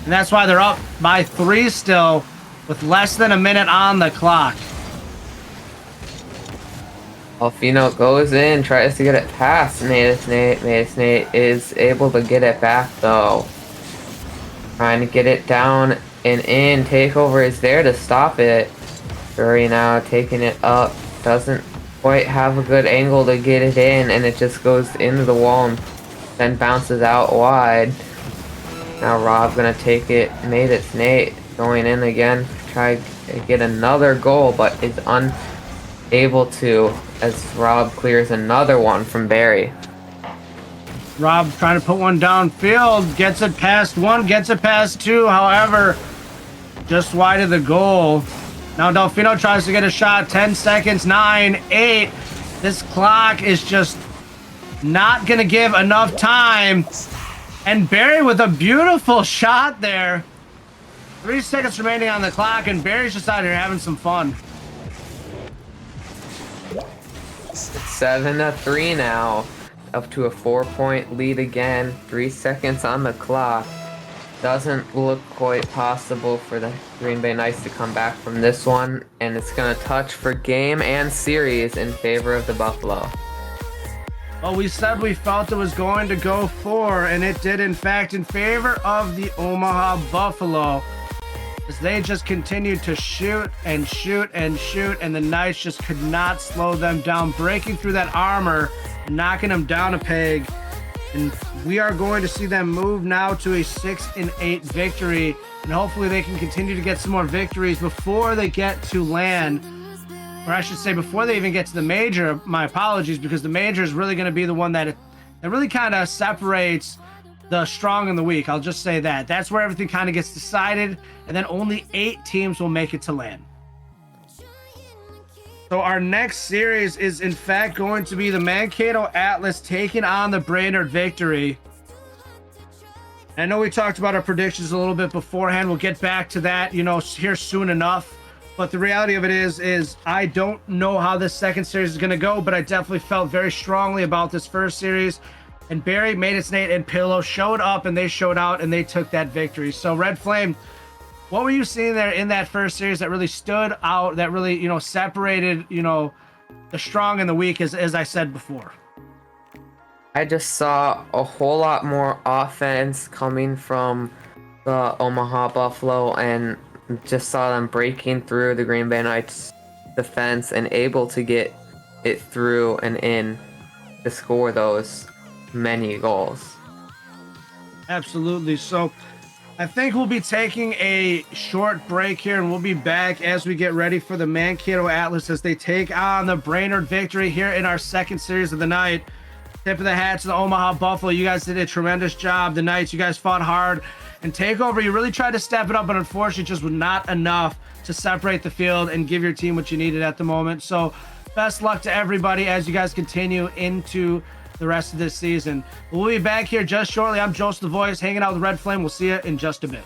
And that's why they're up by 3 still, with less than a minute on the clock. Alfino goes in, tries to get it past Natus Nate. Natus Nate is able to get it back though. Trying to get it down and in. Takeover is there to stop it. Fury now taking it up. Doesn't quite have a good angle to get it in, and it just goes into the wall and then bounces out wide. Now Rob gonna take it. Natus Nate going in again. Try to get another goal, but is unable to as Rob clears another one from Barry. Rob trying to put one downfield, gets it past one, gets it past two, however, just wide of the goal. Now Delfino tries to get a shot, 10 seconds, 9, 8. This clock is just not going to give enough time. And Barry with a beautiful shot there. 3 seconds remaining on the clock, and Barry's just out here having some fun. It's 7-3 now. Up to a 4-point lead again. 3 seconds on the clock. Doesn't look quite possible for the Green Bay Knights to come back from this one. And it's going to touch for game and series in favor of the Buffalo. Well, we said we felt it was going to go 4, and it did, in fact, in favor of the Omaha Buffalo. As they just continued to shoot and shoot and shoot, and the Knights just could not slow them down, breaking through that armor, knocking them down a peg. And we are going to see them move now to a 6-8 victory, and hopefully they can continue to get some more victories before they get to land, or I should say before they even get to the major. My apologies, because the major is really going to be the one that really kind of separates the strong and the weak. I'll just say that. That's where everything kind of gets decided, and then only 8 teams will make it to land. So our next series is in fact going to be the Mankato Atlas taking on the Brainerd Victory. I know we talked about our predictions a little bit beforehand. We'll get back to that, here soon enough. But the reality of it is I don't know how this second series is going to go, but I definitely felt very strongly about this first series. And Barry, Natus Nate, and Pillow showed up, and they showed out, and they took that victory. So Red Flame, what were you seeing there in that first series that really stood out, that really, separated, the strong and the weak, as I said before? I just saw a whole lot more offense coming from the Omaha Buffalo, and just saw them breaking through the Green Bay Knights defense and able to get it through and in to score those many goals. Absolutely. So I think we'll be taking a short break here, and we'll be back as we get ready for the Mankato Atlas as they take on the Brainerd Victory here in our second series of the night. Tip of the hat to the Omaha Buffalo. You guys did a tremendous job. The Knights, you guys fought hard. And Takeover, you really tried to step it up, but unfortunately just was not enough to separate the field and give your team what you needed at the moment. So best luck to everybody as you guys continue into the rest of this season. We'll be back here just shortly. I'm Joseph the Voice, hanging out with Red Flame. We'll see you in just a bit.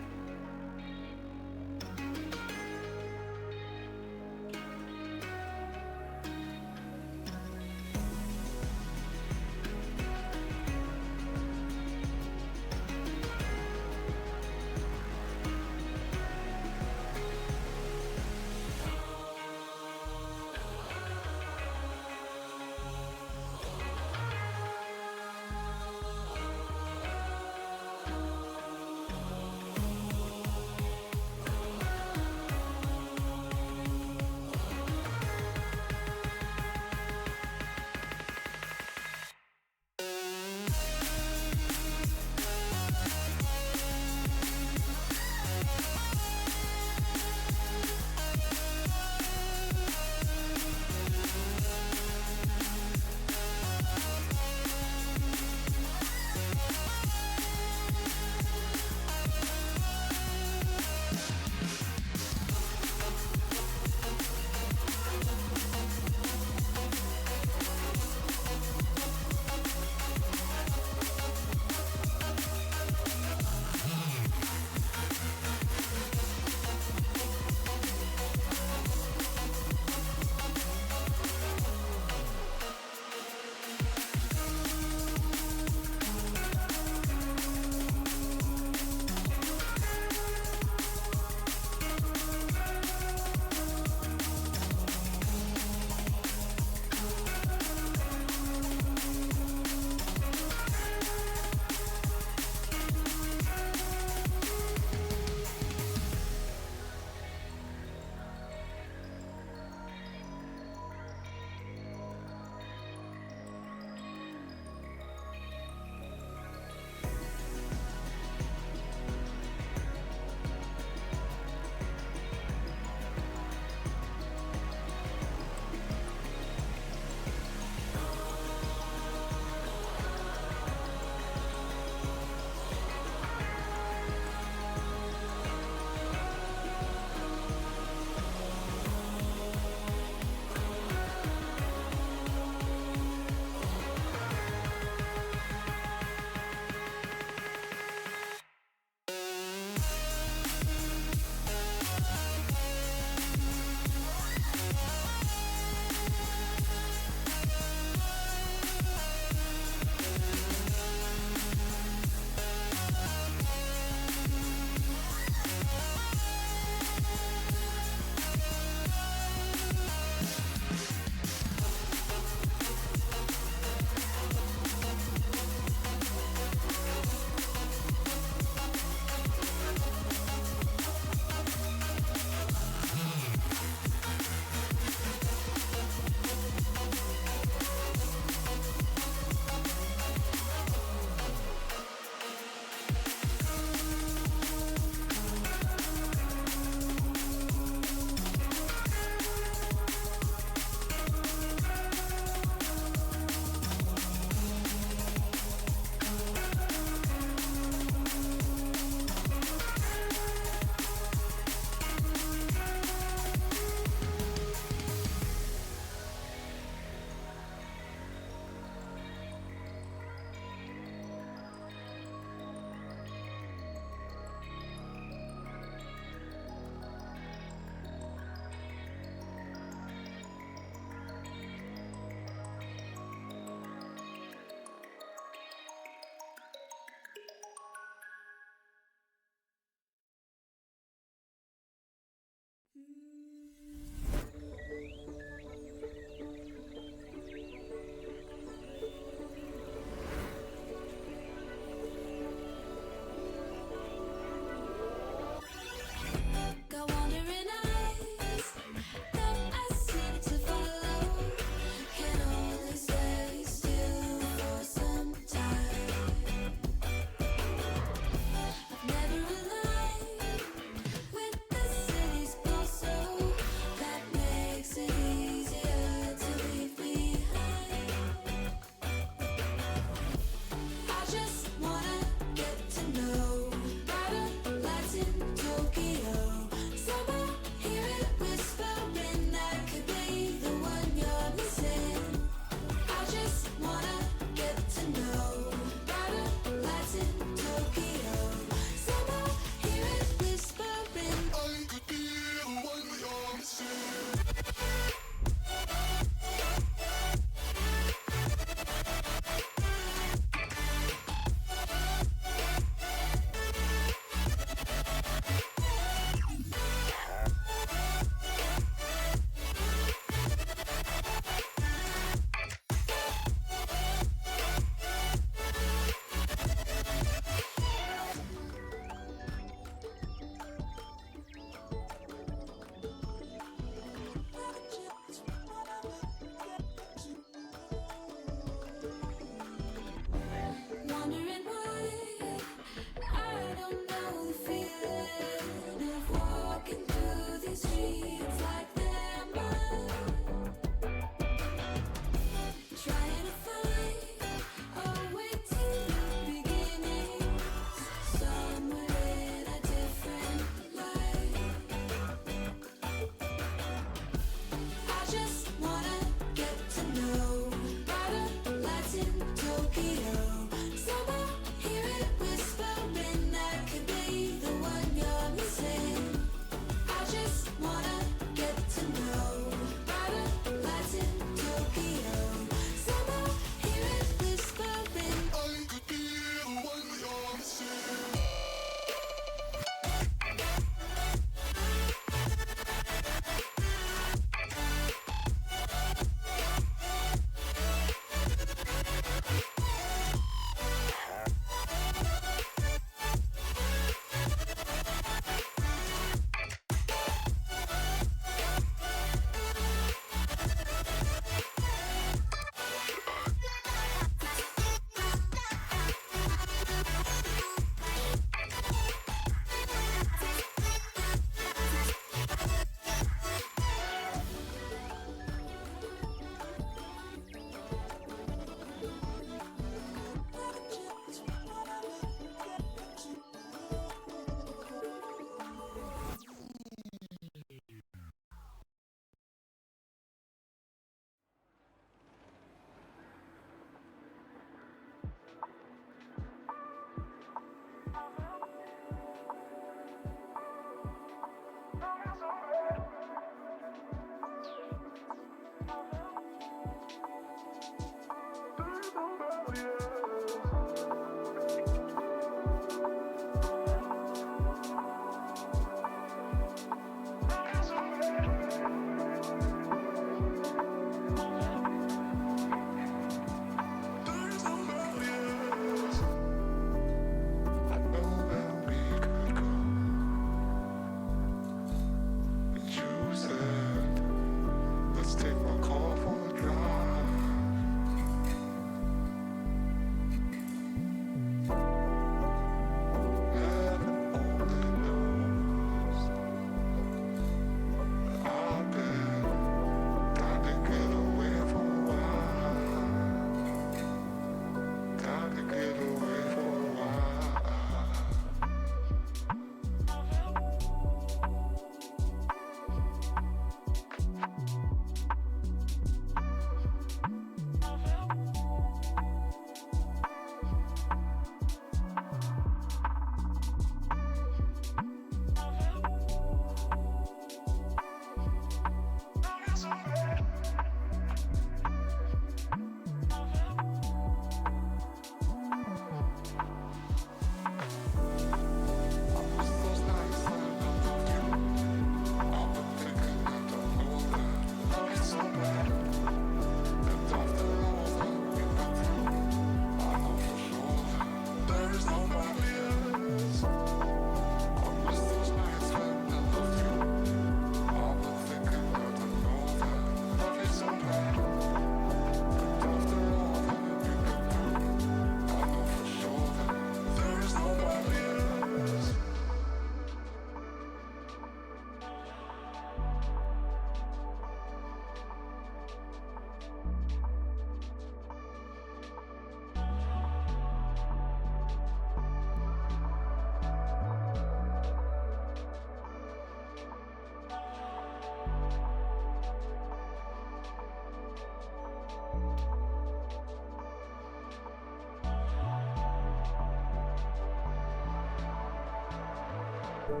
Some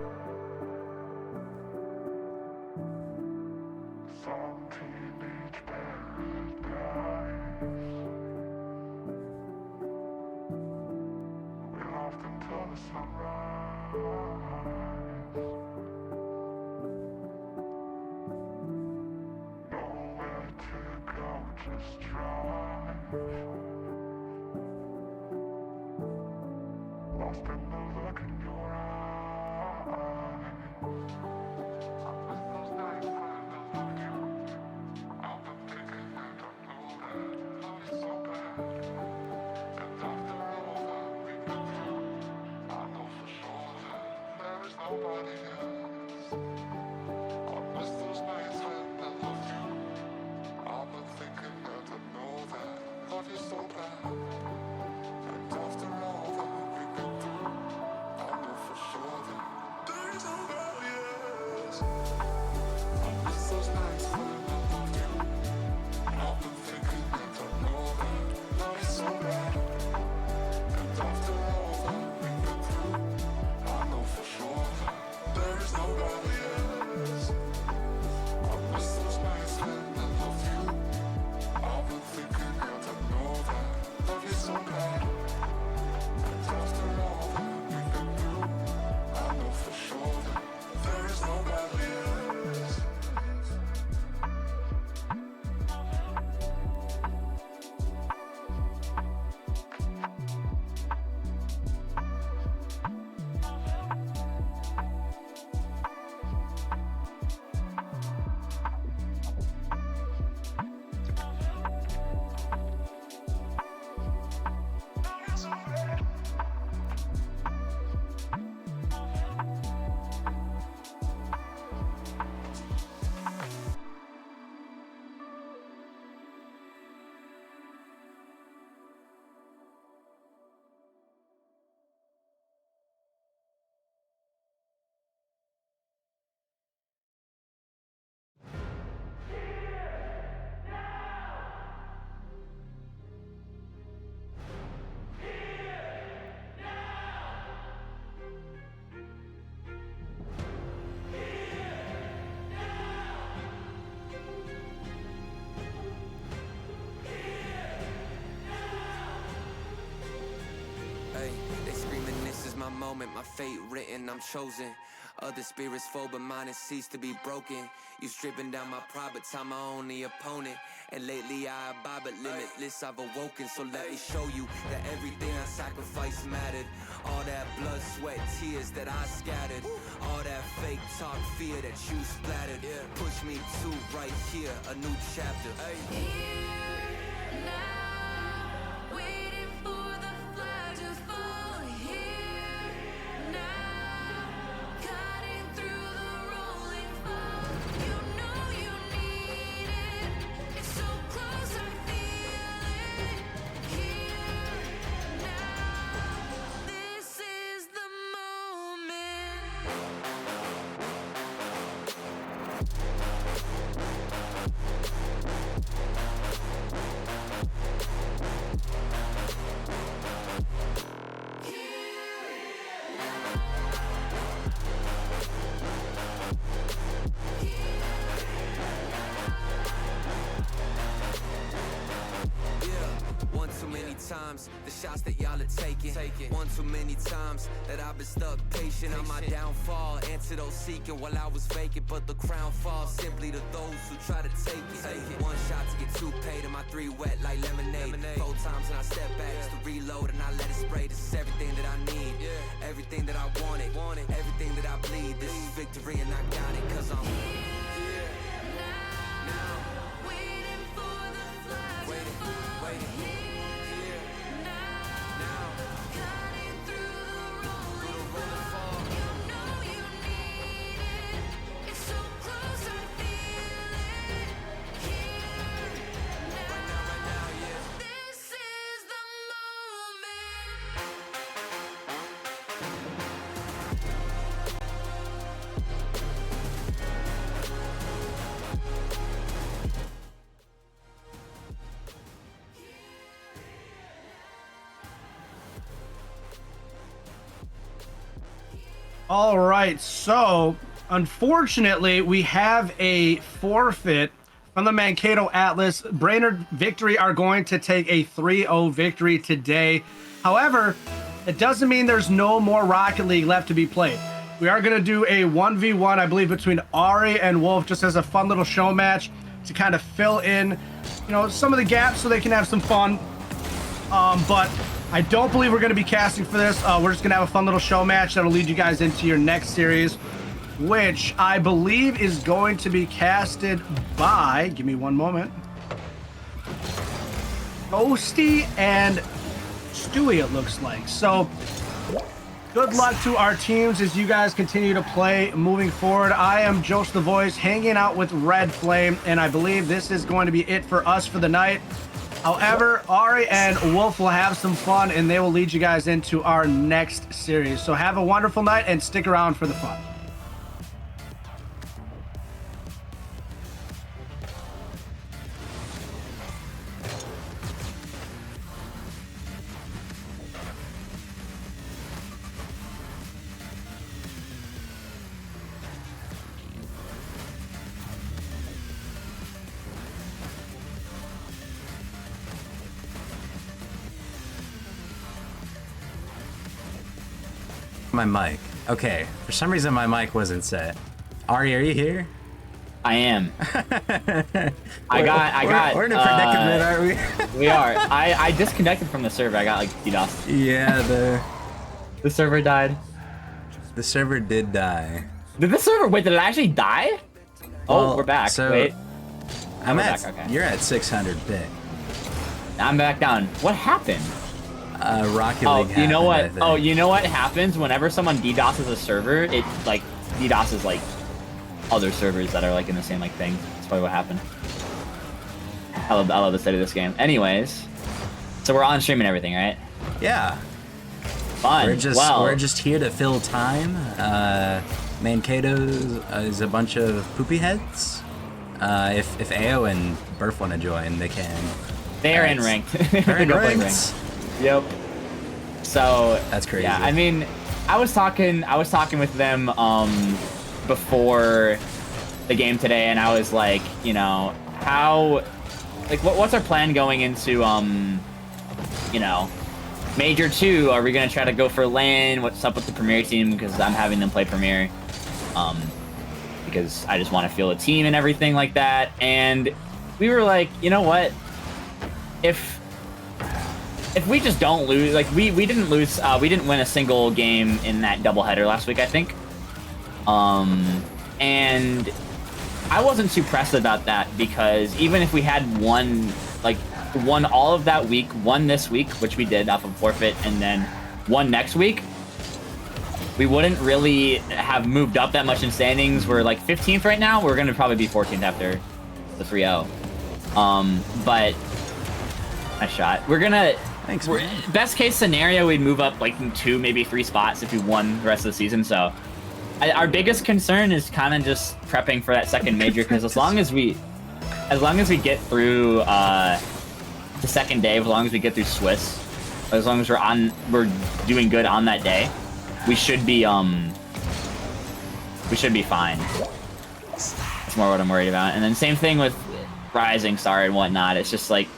teenage paradise. We laughed until the sunrise. Nowhere to go, just drive. Lost in the look in your eyes. I miss those nights when I loved you. I've been thinking and I know that love is so bad. And after all that we've been through, I know for sure that there is nobody else. I miss those nights when I loved you. I've been thinking and I know that love is so bad. And after all that we've been through, I know for sure that there is nobody else. I miss those nights when I loved you. I've been thinking and I know that love is so bad. And after all that we've been through, I know for sure that there is nobody else. I miss those nights when I loved you. I've been thinking and I know that love is so bad. And after all that we've been through, I know for sure that there is nobody else. Hey, they screaming this is my moment, my fate written, I'm chosen. Other spirits fall, but mine has ceased to be broken. You stripping down my pride, but time my only opponent. And lately I abide, but limitless I've awoken. So let me show you that everything I sacrificed mattered. All that blood, sweat, tears that I scattered. All that fake talk, fear that you splattered. Push me to right here, a new chapter. Here now, waiting for the flag to fall. Here now, cutting through the rolling fog. You know you need it. It's so close, I feel it. Here now, this is the moment. One too many times, the shots that y'all are taking. One too many times that I've been stuck patient on my downfall. Antidote seeking while I was vacant, but the crown falls simply to those who try to take it. One shot to get two paid, and my three wet like lemonade. 4 times and I step back just to reload and I let it spray. This is everything that I need, everything that I wanted, everything that I bleed. This is victory and I got it, cause I'm Here now, waiting for the flag to fall. Here now, cutting through the rolling fog. You know you need it. It's so close, I feel it. Here now, this is the moment. All right, so unfortunately, we have a forfeit from the Mankato Atlas. Brainerd Victory are going to take a 3-0 victory today. However, it doesn't mean there's no more Rocket League left to be played. We are going to do a 1v1, I believe, between Ari and Wolf, just as a fun little show match to kind of fill in, some of the gaps so they can have some fun. But I don't believe we're going to be casting for this. We're just going to have a fun little show match that'll lead you guys into your next series, which I believe is going to be casted by, give me one moment, Ghosty and Stewie, it looks like. So good luck to our teams as you guys continue to play moving forward. I am Josh the Voice, hanging out with Red Flame, and I believe this is going to be it for us for the night. However, Ari and Wolf will have some fun, and they will lead you guys into our next series. So have a wonderful night, and stick around for the fun. My mic. Okay, for some reason my mic wasn't set. Ari, are you here? I am. We're in a predicament, aren't we? We are. I disconnected from the server. I got like DDoS. Yeah, The server died. the server did die. Did the server? Wait, did it actually die? Oh, Well, we're back. so- Wait, I'm we're at. back, okay. You're at 600 bit. I'm back down. What happened? Rocket Oh, League. you know happened, what? I think. Oh, you know what happens whenever someone DDoSes a server? It like DDoSes like other servers that are like in the same like thing. That's probably what happened. I love the state of this game. Anyways, so we're on stream and everything, right? Yeah. Fun. We're just here to fill time. Mankato is a bunch of poopy heads. If AO and Burf want to join, they can. They're in Nice. ranked. They're in Go play ranks. Yep. So That's crazy. Yeah, I mean, I was talking with them before the game today, and I was like, what's our plan going into Major 2? Are we gonna try to go for LAN? What's up with the Premier team? Because I'm having them play Premier, because I just want to feel the team and everything like that. And we were like, you know what? If we just don't lose, like we didn't lose, we didn't win a single game in that doubleheader last week, I think. And I wasn't too pressed about that, because even if we had won all of that week, won this week, which we did off of forfeit, and then won next week, we wouldn't really have moved up that much in standings. We're like 15th right now. We're gonna probably be 14th after the 3-0. But nice shot. Thanks, man. Best case scenario, we'd move up like 2, maybe 3 spots if we won the rest of the season. So our biggest concern is kind of just prepping for that second major, because as long as we get through the second day, as long as we get through Swiss, as long as we're doing good on that day, we should be fine. That's more what I'm worried about. And then same thing with Rising Star and whatnot. It's just like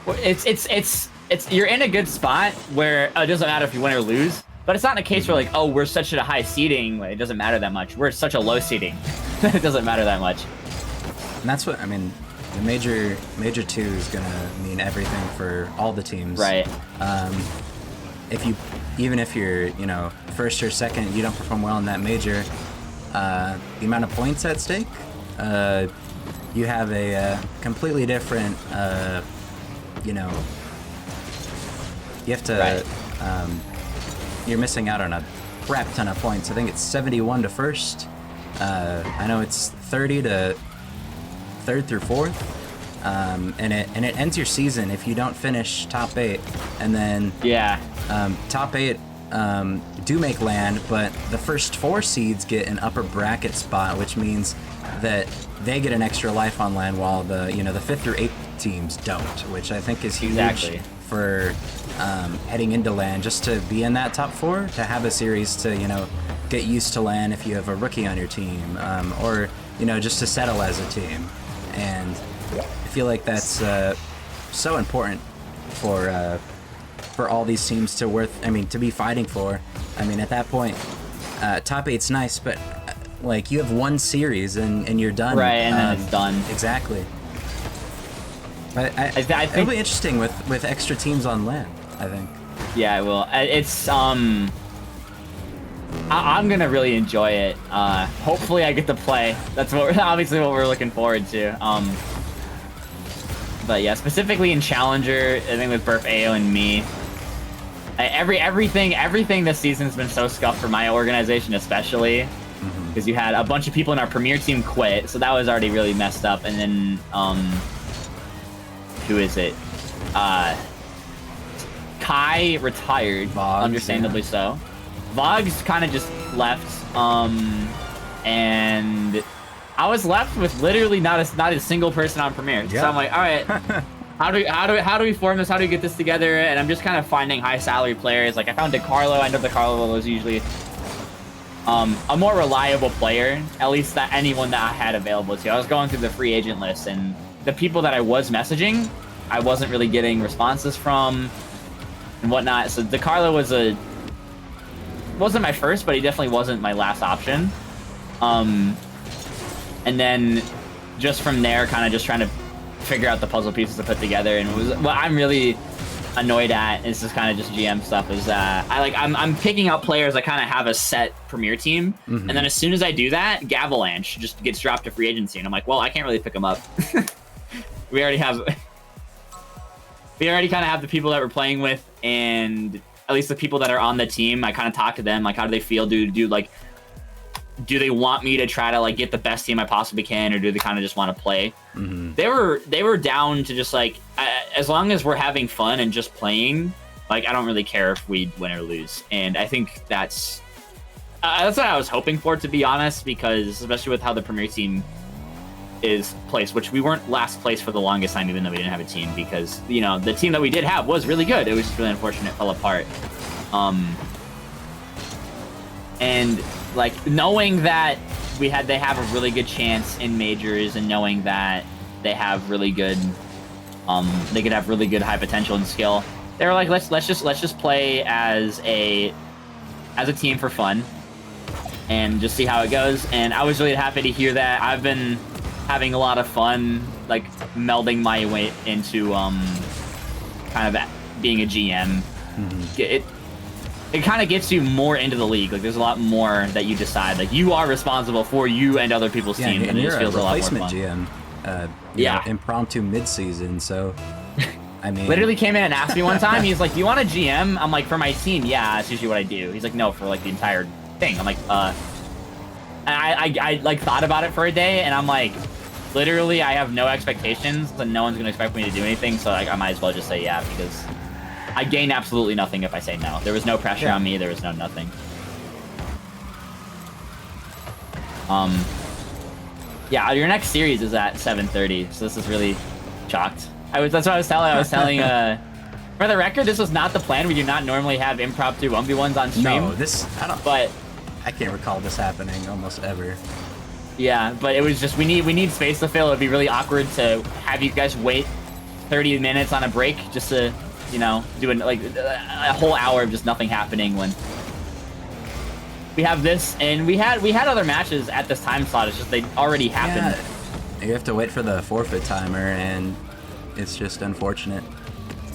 it's you're in a good spot where it doesn't matter if you win or lose, but it's not a case where like, oh, we're such a high seeding, it doesn't matter that much. We're such a low seeding, it doesn't matter that much. And that's what I mean. The major 2 is gonna mean everything for all the teams. Right. Even if you're first or second, you don't perform well in that major, the amount of points at stake, you have a completely different you have to Right. You're missing out on a crap ton of points. I think it's 71 to first. I know it's 30 to third through fourth. And it ends your season if you don't finish top 8, and then Yeah. top 8 do make land, but the first 4 seeds get an upper bracket spot, which means that they get an extra life on land, while the 5th through 8th teams don't, which I think is huge Exactly. for heading into land, just to be in that top 4, to have a series to get used to LAN if you have a rookie on your team, or just to settle as a team. And I feel like that's so important for all these teams to be fighting for. I mean, at that point, top 8's nice, but like you have one series and you're done. Right, and then it's done. Exactly. I think it'll be interesting with extra teams on LAN, I think. Yeah, it will. It's I'm gonna really enjoy it. Hopefully, I get to play. That's obviously what we're looking forward to. But yeah, specifically in Challenger, I think with Burp, AO, and me, everything this season's been so scuffed for my organization, especially because you had a bunch of people in our premier team quit, so that was already really messed up. And then who is it? Kai retired, Vogs, understandably so. Vogs kind of just left, and I was left with literally not a single person on Premiere. Yep. So I'm like, all right, how do we form this? How do we get this together? And I'm just kind of finding high salary players. Like I found DeCarlo. I know DeCarlo was usually a more reliable player, at least that anyone that I had available to. I was going through the free agent list, and the people that I was messaging, I wasn't really getting responses from and whatnot. So DeCarlo wasn't my first, but he definitely wasn't my last option. And then just from there, kind of just trying to figure out the puzzle pieces to put together. And what I'm really annoyed at is just kind of just GM stuff. Is I'm picking out players that kind of have a set premier team, and then as soon as I do that, Gavalanche just gets dropped to free agency, and I'm like, well, I can't really pick them up. we already kind of have the people that we're playing with, and at least the people that are on the team, I kind of talk to them, like, how do they feel? Do they want me to try to like get the best team I possibly can, or do they kind of just want to play? They were down to just like, as long as we're having fun and just playing, like I don't really care if we win or lose. And I think that's what I was hoping for, to be honest, because especially with how the premier team is placed, which we weren't last place for the longest time, even though we didn't have a team, because the team that we did have was really good. It was just really unfortunate it fell apart. And like knowing that they have a really good chance in majors, and knowing that they have really good they could have really good high potential and skill, they were like, let's just play as a team for fun and just see how it goes. And I was really happy to hear that. I've been having a lot of fun like melding my way into kind of being a GM. It kind of gets you more into the league. Like there's a lot more that you decide. Like you are responsible for you and other people's teams, and it just feels a lot more fun. GM. Impromptu mid-season. So, I mean, literally came in and asked me one time. He's like, "Do you want a GM?" I'm like, "For my team, yeah, that's usually what I do." He's like, "No, for like the entire thing." I'm like, And I like thought about it for a day, and I'm like, literally, I have no expectations, and no one's gonna expect me to do anything. So like, I might as well just say yeah, because I gain absolutely nothing if I say no. There was no pressure on me. There was no nothing. Yeah, your next series is at 7:30, so this is really shocked. That's what I was telling. For the record, this was not the plan. We do not normally have impromptu 1v1s on stream. No, But I can't recall this happening almost ever. Yeah, but it was just we need space to fill. It'd be really awkward to have you guys wait 30 minutes on a break just to doing like a whole hour of just nothing happening when we have this. And we had other matches at this time slot. It's just they already happened. Yeah, you have to wait for the forfeit timer, and it's just unfortunate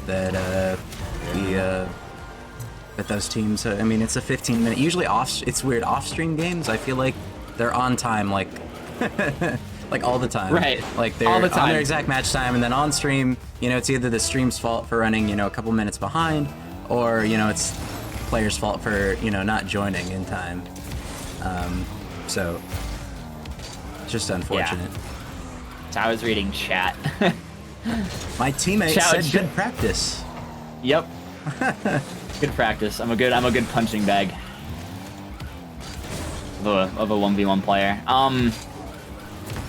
that that those teams. I mean, it's a 15-minute. Usually it's weird off-stream games. I feel like they're on time, like like all the time. Right. Like they're on their exact match time, and then on stream, it's either the stream's fault for running, a couple minutes behind, or, it's players' fault for, not joining in time. So, it's just unfortunate. Yeah. So I was reading chat. My teammate said good practice. Yep. Good practice. I'm a good punching bag of a 1v1 player.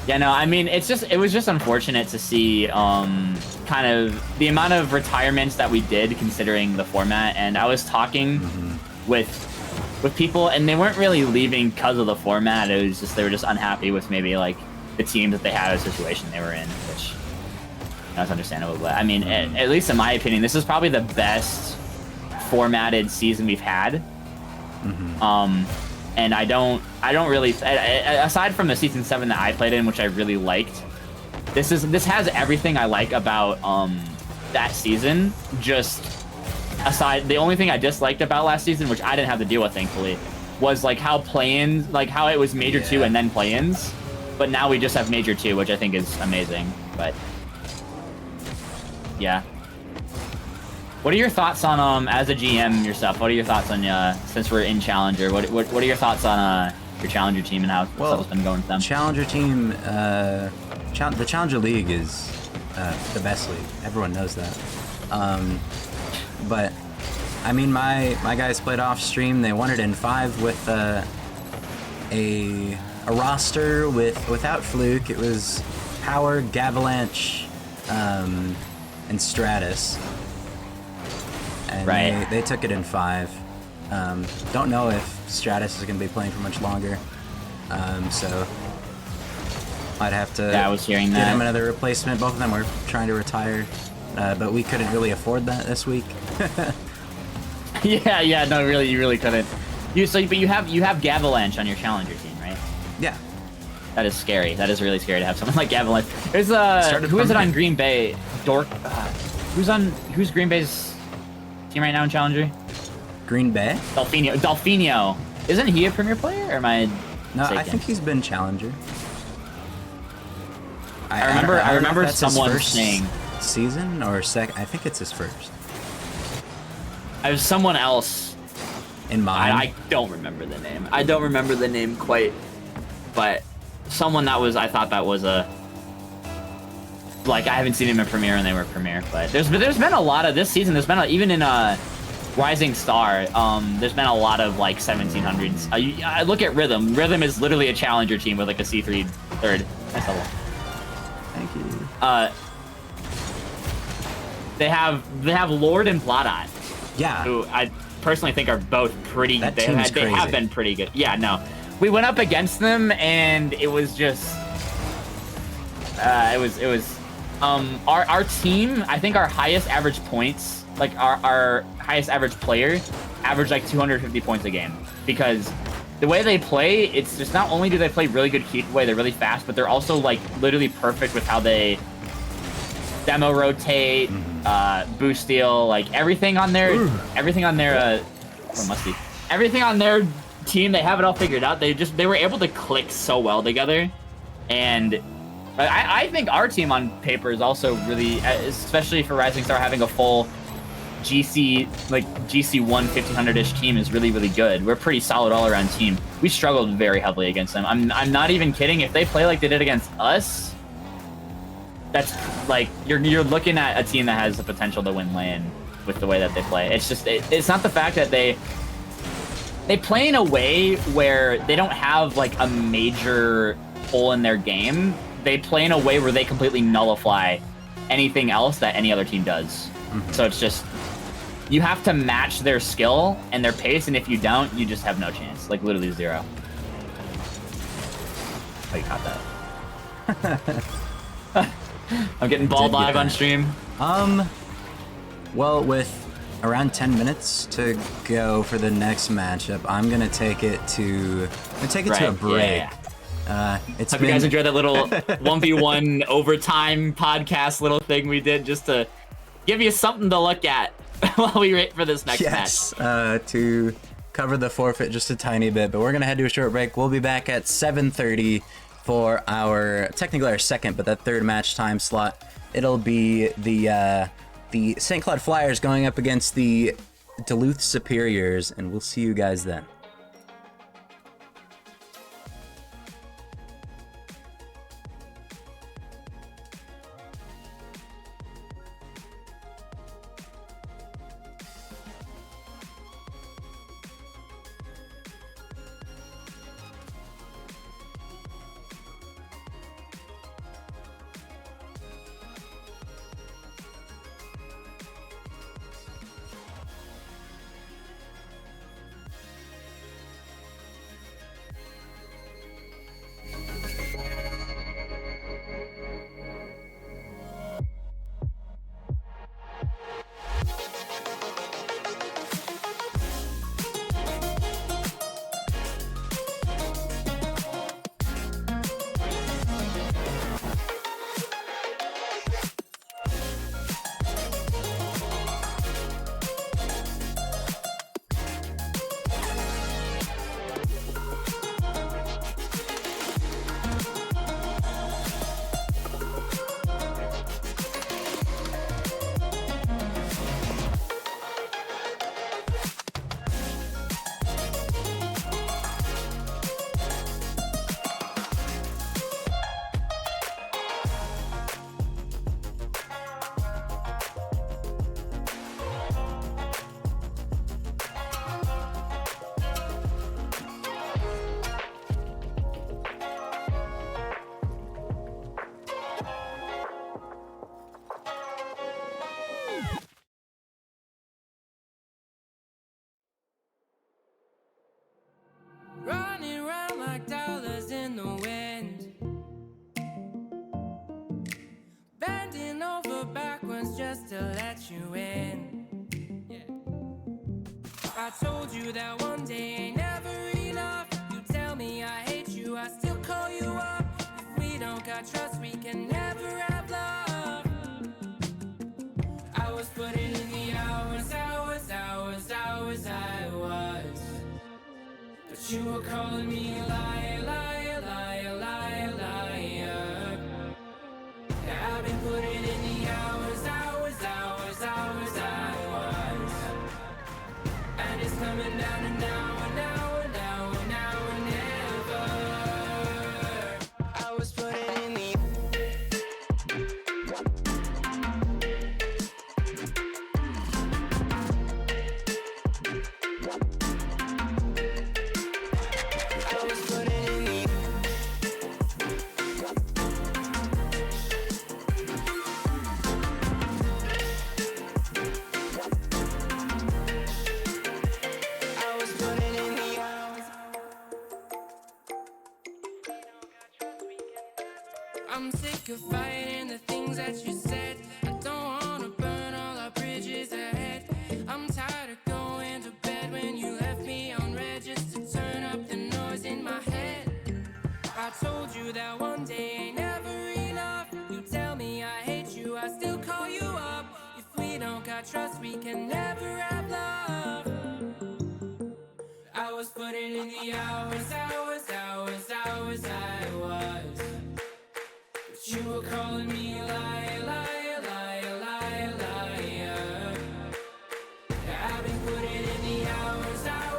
Yeah, no, I mean, it was just unfortunate to see kind of the amount of retirements that we did considering the format. And I was talking with with people, and they weren't really leaving because of the format. It was just they were just unhappy with maybe like the team that they had, a situation they were in, which that's understandable. But I mean, at least in my opinion, this is probably the best formatted season we've had. And I don't really, aside from the season 7 that I played in, which I really liked, this has everything I like about that season. Just aside, the only thing I disliked about last season, which I didn't have to deal with thankfully, was like how play-ins, like how it was Major 2 and then play-ins, but now we just have Major 2, which I think is amazing. But yeah. What are your thoughts on as a GM yourself? What are your thoughts on since we're in Challenger? What are your thoughts on your Challenger team and how stuff's been going with them? Challenger team, the Challenger League is the best league. Everyone knows that. But I mean, my guys played off stream. They won it in 5 with a roster without Fluke. It was Power, Gavalanche, and Stratus. And they took it in 5. Don't know if Stratus is going to be playing for much longer. So I'd have to I was hearing get him another replacement. Both of them were trying to retire, but we couldn't really afford that this week. Yeah, no, really, you really couldn't. But you have Gavalanche on your Challenger team, right? Yeah. That is scary. That is really scary to have someone like Gavalanche. There's who is it on Green Bay? Who's Green Bay's team right now in Challenger? Green Bay? Delfinio. Isn't he a Premier player, or am I No, mistaken? I think he's been Challenger. I remember someone saying season or second. I think it's his first. I was someone else in mind. I don't remember the name. I don't remember the name quite, but someone I thought that was a, like, I haven't seen him in Premier and they were Premier, but there's been a lot of this season. There's been even in Rising Star. There's been a lot of like 1700s. I look at Rhythm. Rhythm is literally a Challenger team with like a C3 third. Nice level. Thank you. They have Lord and Blodot. Yeah. Who I personally think are both pretty. They have been pretty good. Yeah, no. We went up against them and it was just it was our team, I think our highest average points, like our highest average player averaged like 250 points a game, because the way they play, it's just not only do they play really good keep away, they're really fast, but they're also like literally perfect with how they demo rotate, boost steal, like everything on their everything on their team, they have it all figured out. They were able to click so well together, and I think our team on paper is also really, especially for Rising Star, having a full GC 1500-ish team is really, really good. We're a pretty solid all-around team. We struggled very heavily against them. I'm not even kidding. If they play like they did against us, that's like you're looking at a team that has the potential to win LAN with the way that they play. It's just it's not the fact that they play in a way where they don't have like a major hole in their game. They play in a way where they completely nullify anything else that any other team does. So it's just, you have to match their skill and their pace, and if you don't, you just have no chance. Like literally zero. Oh, you caught that. I'm getting balled live on stream. Well, with around 10 minutes to go for the next matchup, I'm gonna take it to a break. Yeah. Hope you guys enjoyed that little 1v1 overtime podcast little thing we did, just to give you something to look at while we wait for this next match. To cover the forfeit just a tiny bit, but we're gonna head to a short break. We'll be back at 7:30 for technically our second, but that third match time slot. It'll be the St. Cloud Flyers going up against the Duluth Superiors, and we'll see you guys then. was just to let you in. I told you that one day ain't never enough. You tell me I hate you, I still call you up. If we don't got trust, we can never have love. I was putting in the hours, I was. But you were calling me a liar, liar, liar, liar, liar. Yeah, I've been putting in the hours, I was. And it's coming down to now and now and now and now and never. I was putting in the I'm sick of fighting the things that you said. I don't wanna burn all our bridges ahead. I'm tired of going to bed when you left me on red just to turn up the noise in my head. I told you that one day ain't never enough. You tell me I hate you, I still call you up. If we don't got trust, we can never have love. I was putting in the hours, I was. But you were calling me a liar, liar, liar, liar, liar. Yeah, I've been putting in the hours, I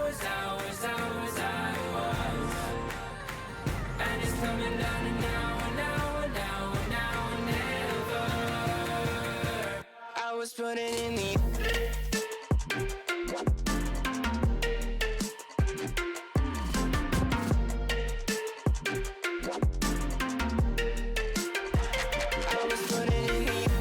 was. And it's coming down to now and now and now and now and never. I was putting in the I was putting in the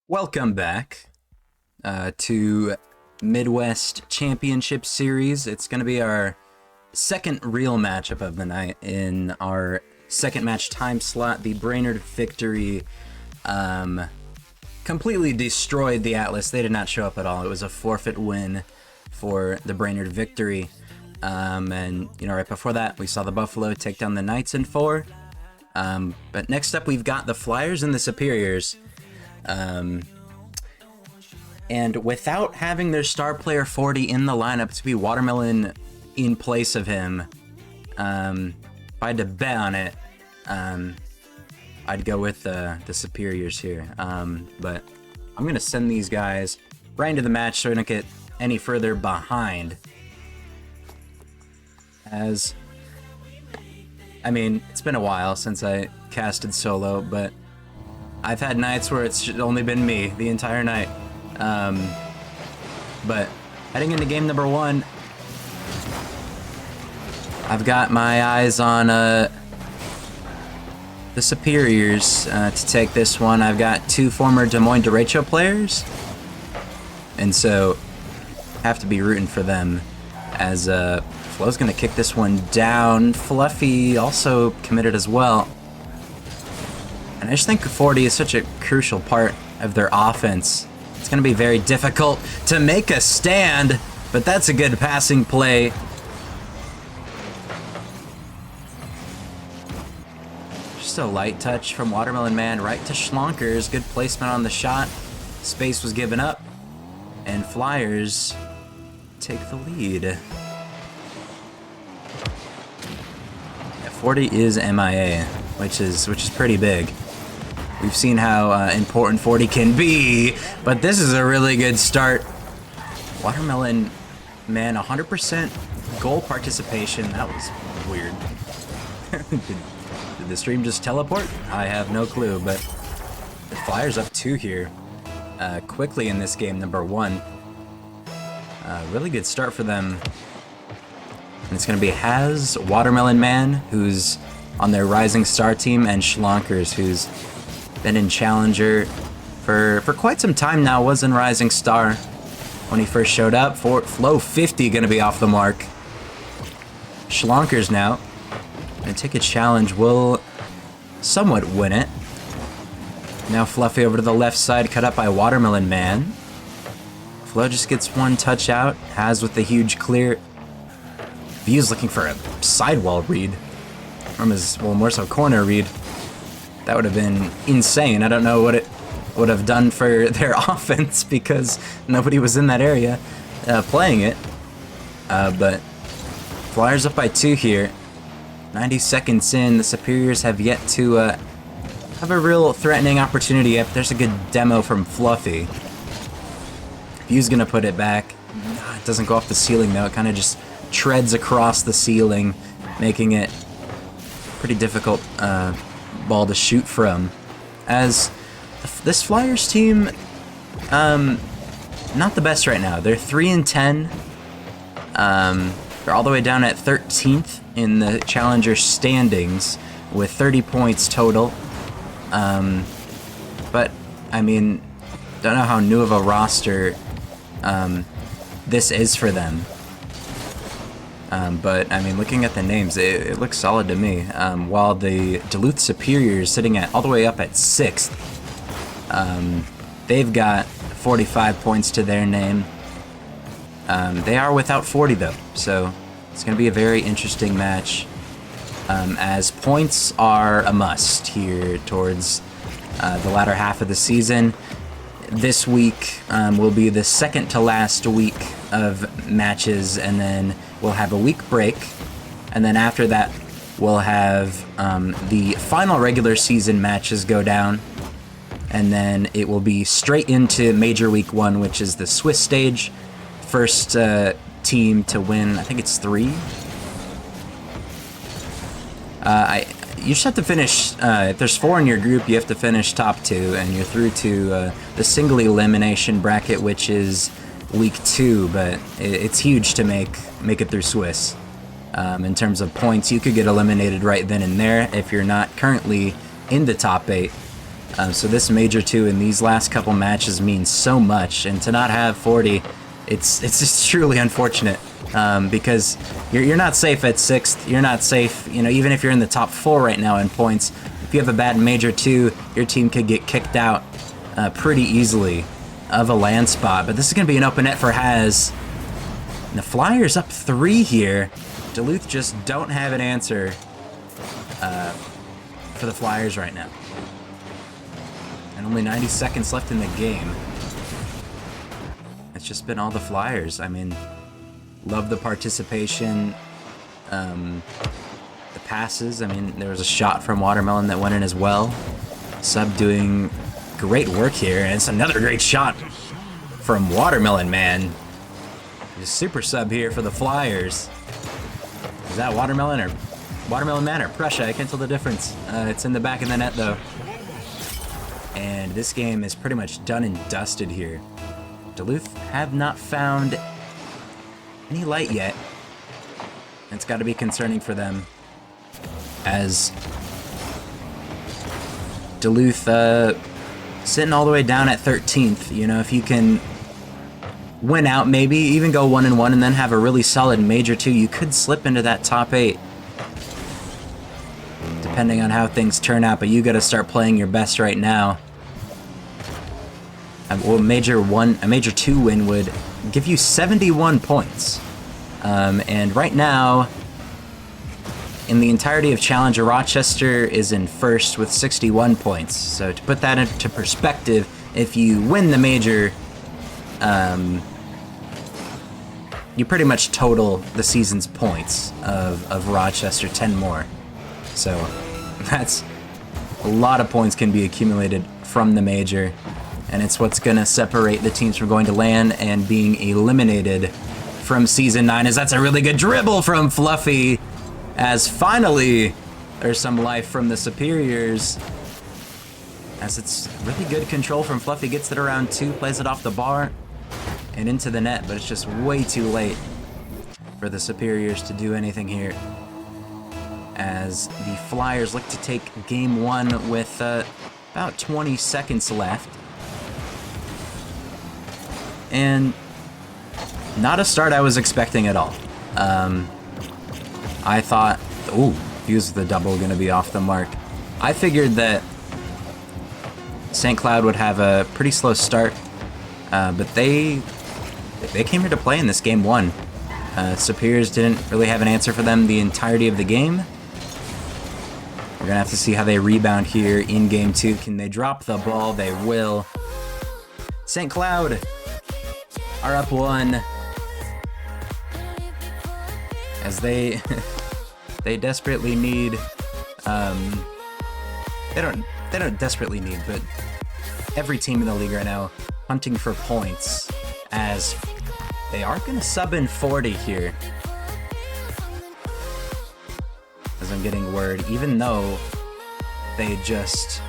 Welcome back to Midwest Championship Series. It's going to be our second real matchup of the night in our second match time slot. The Brainerd Victory completely destroyed the Atlas. They did not show up at all. It was a forfeit win for the Brainerd Victory. And, you know, right before that, we saw the Buffalo take down the Knights in 4. But next up, we've got the Flyers and the Superiors. And without having their star player 40 in the lineup to be Watermelon in place of him, if I had to bet on it, I'd go with the Superiors here. But I'm going to send these guys right into the match so we don't get any further behind. As, I mean, it's been a while since I casted solo, but I've had nights where it's only been me the entire night. But heading into game number 1, I've got my eyes on the Superiors to take this one. I've got 2 former Des Moines Derecho players, and so have to be rooting for them as Flo's going to kick this one down. Fluffy also committed as well. And I just think 40 is such a crucial part of their offense. It's going to be very difficult to make a stand, but that's a good passing play. Just a light touch from Watermelon Man right to Schlonkers. Good placement on the shot. Space was given up, and Flyers take the lead. Yeah, 40 is MIA, which is pretty big. We've seen how important 40 can be, but this is a really good start. Watermelon Man, 100% goal participation. That was weird. Did the stream just teleport? I have no clue, but the Flyers up 2 here quickly in this game, number 1. Really good start for them. And it's going to be Haz, Watermelon Man, who's on their Rising Star team, and Schlonkers, who's been in Challenger for quite some time now. Was in Rising Star when he first showed up. Flow 50 going to be off the mark. Schlonkers now going to take a challenge, will somewhat win it. Now Fluffy over to the left side, cut up by Watermelon Man. Flo just gets one touch out. Haz with the huge clear. View's looking for a sidewall read from his, well, more so corner read. That would have been insane. I don't know what it would have done for their offense because nobody was in that area playing it. But Flyers up by 2 here. 90 seconds in, the Superiors have yet to have a real threatening opportunity yet. There's a good demo from Fluffy. View's gonna put it back. It doesn't go off the ceiling though. It kind of just treads across the ceiling, making it pretty difficult ball to shoot from. As this Flyers team, not the best right now. They're 3-10. They're all the way down at 13th in the Challenger standings with 30 points total. But I mean, don't know how new of a roster this is for them. But I mean, looking at the names, it looks solid to me. While the Duluth Superiors sitting at all the way up at 6th, they've got 45 points to their name. They are without 40 though, so it's going to be a very interesting match. As points are a must here towards the latter half of the season. This week will be the second to last week of matches, and then we'll have a week break, and then after that we'll have the final regular season matches go down, and then it will be straight into Major Week 1, which is the Swiss stage. First team to win, I think it's 3. You just have to finish, if there's 4 in your group, you have to finish top 2, and you're through to the single elimination bracket, which is week 2, but it's huge to make it through Swiss. In terms of points, you could get eliminated right then and there if you're not currently in the top 8. So this Major 2 in these last couple matches means so much, and to not have 40, it's just truly unfortunate. Because you're not safe at 6th, you're not safe, you know, even if you're in the top 4 right now in points. If you have a bad Major 2, your team could get kicked out pretty easily of a land spot. But this is going to be an open net for Haz. And the Flyers up 3 here. Duluth just don't have an answer for the Flyers right now. And only 90 seconds left in the game. It's just been all the Flyers. I mean, love the participation, the passes. I mean, there was a shot from Watermelon that went in as well. Sub doing great work here, and it's another great shot from Watermelon Man. Just super sub here for the Flyers. Is that Watermelon or Watermelon Man or Prussia? I can't tell the difference. It's in the back of the net though. And this game is pretty much done and dusted here. Duluth have not found any light yet. It's got to be concerning for them, as Duluth sitting all the way down at 13th. You know, if you can win out, maybe even go 1-1 and then have a really solid Major 2, you could slip into that top 8, depending on how things turn out. But you got to start playing your best right now. Well, a Major 2 win would give you 71 points. And right now, in the entirety of Challenger, Rochester is in first with 61 points. So to put that into perspective, if you win the Major, you pretty much total the season's points of Rochester, 10 more. So that's a lot of points can be accumulated from the Major. And it's what's going to separate the teams from going to LAN and being eliminated from Season 9. As that's a really good dribble from Fluffy, as finally there's some life from the Superiors. As it's really good control from Fluffy, gets it around 2, plays it off the bar and into the net, but it's just way too late for the Superiors to do anything here. As the Flyers look to take Game 1 with about 20 seconds left. And not a start I was expecting at all. I thought, ooh, use the double gonna be off the mark. I figured that St. Cloud would have a pretty slow start, but they came here to play in this Game 1. Superiors didn't really have an answer for them the entirety of the game. We're gonna have to see how they rebound here in Game 2. Can they drop the ball? They will. St. Cloud are up 1, as they desperately need, they don't desperately need, but every team in the league right now hunting for points, as they are gonna sub in 40 here, as I'm getting word, even though they just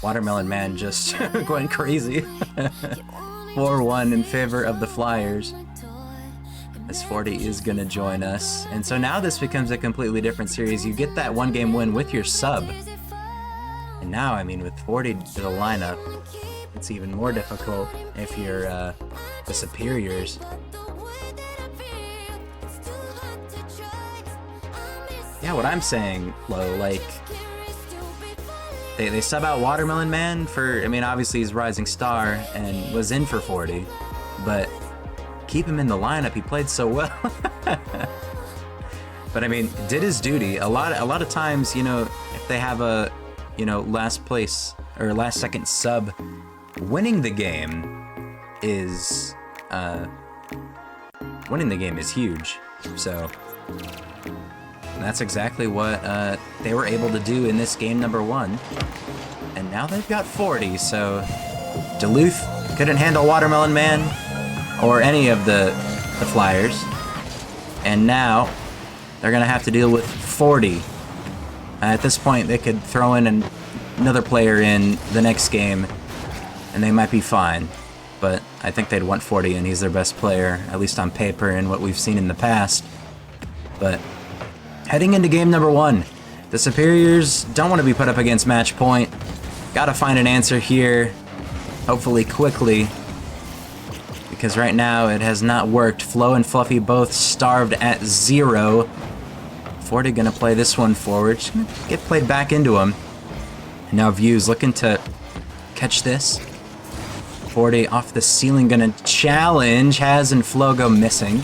Watermelon Man just going crazy. 4-1 in favor of the Flyers, as 40 is going to join us. And so now this becomes a completely different series. You get that 1-game win with your sub. And now, I mean, with 40 to the lineup, it's even more difficult if you're the Superiors. Yeah, what I'm saying, Lo, like, they sub out Watermelon Man for, I mean, obviously he's Rising Star and was in for 40, but keep him in the lineup. He played so well. But I mean, did his duty. A lot of times, you know, if they have a, you know, last place or last second sub, winning the game is huge. So that's exactly what they were able to do in this game number 1. And now they've got 40, so Duluth couldn't handle Watermelon Man or any of the Flyers. And now they're going to have to deal with 40. At this point, they could throw in another player in the next game, and they might be fine. But I think they'd want 40, and he's their best player, at least on paper and what we've seen in the past. But heading into game number 1, The Superiors don't want to be put up against match point. Gotta find an answer here, hopefully quickly, because right now it has not worked. Flo and Fluffy both starved at 0. 40 gonna play this one forward. She's gonna get played back into him. And now Views looking to catch this. 40 off the ceiling, gonna challenge. Has and Flo go missing.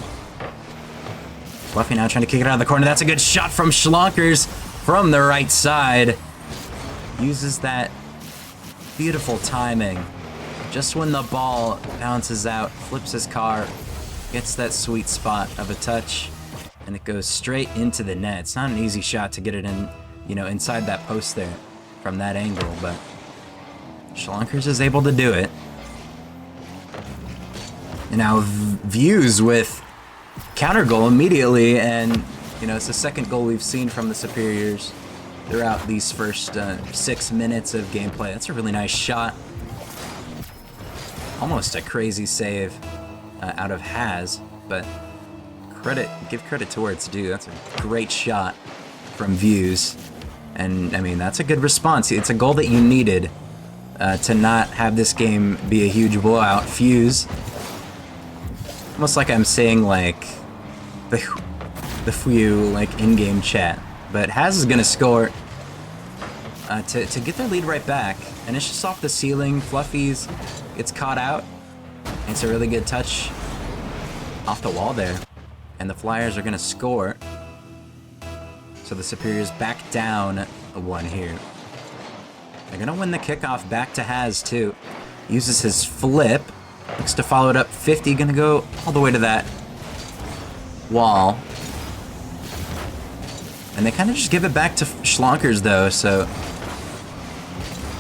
Fluffy now trying to kick it out of the corner. That's a good shot from Schlonkers from the right side. Uses that beautiful timing. Just when the ball bounces out, flips his car, gets that sweet spot of a touch, and it goes straight into the net. It's not an easy shot to get it in, you know, inside that post there from that angle, but Schlonkers is able to do it. And now Views with counter goal immediately, and you know, it's the second goal we've seen from the Superiors throughout these first 6 minutes of gameplay. That's a really nice shot. Almost a crazy save out of Haz, but give credit to where it's due. That's a great shot from Views, and I mean, that's a good response. It's a goal that you needed to not have this game be a huge blowout. Fuse, almost like I'm saying like the few like in-game chat, but Haz is gonna score to get their lead right back, and it's just off the ceiling. Fluffy's gets caught out. It's a really good touch off the wall there, and the Flyers are gonna score. So the Superiors back down 1 here. They're gonna win the kickoff. Back to Haz too. Uses his flip. Looks to follow it up. 50 gonna go all the way to that wall. And they kind of just give it back to Schlonkers though, so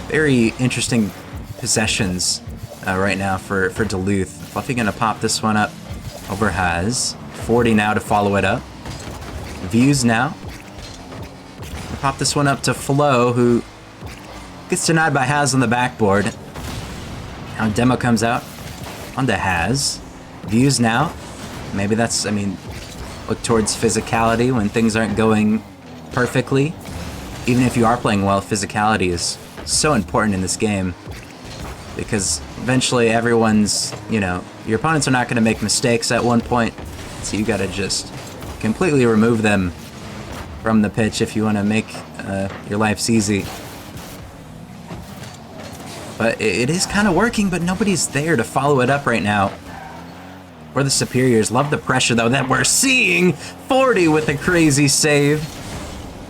very interesting possessions right now for Duluth. Fluffy gonna pop this one up over Haz. 40 now to follow it up. Views now. Pop this one up to Flo, who gets denied by Haz on the backboard. Now Demo comes out onto Haz. Views now. Maybe that's, I mean, look towards physicality when things aren't going perfectly. Even if you are playing well, physicality is so important in this game, because eventually everyone's, you know, your opponents are not going to make mistakes at one point, so you got to just completely remove them from the pitch if you want to make your lives easy. But it is kind of working, but nobody's there to follow it up right now. For the Superiors, love the pressure though that we're seeing. 40 with a crazy save.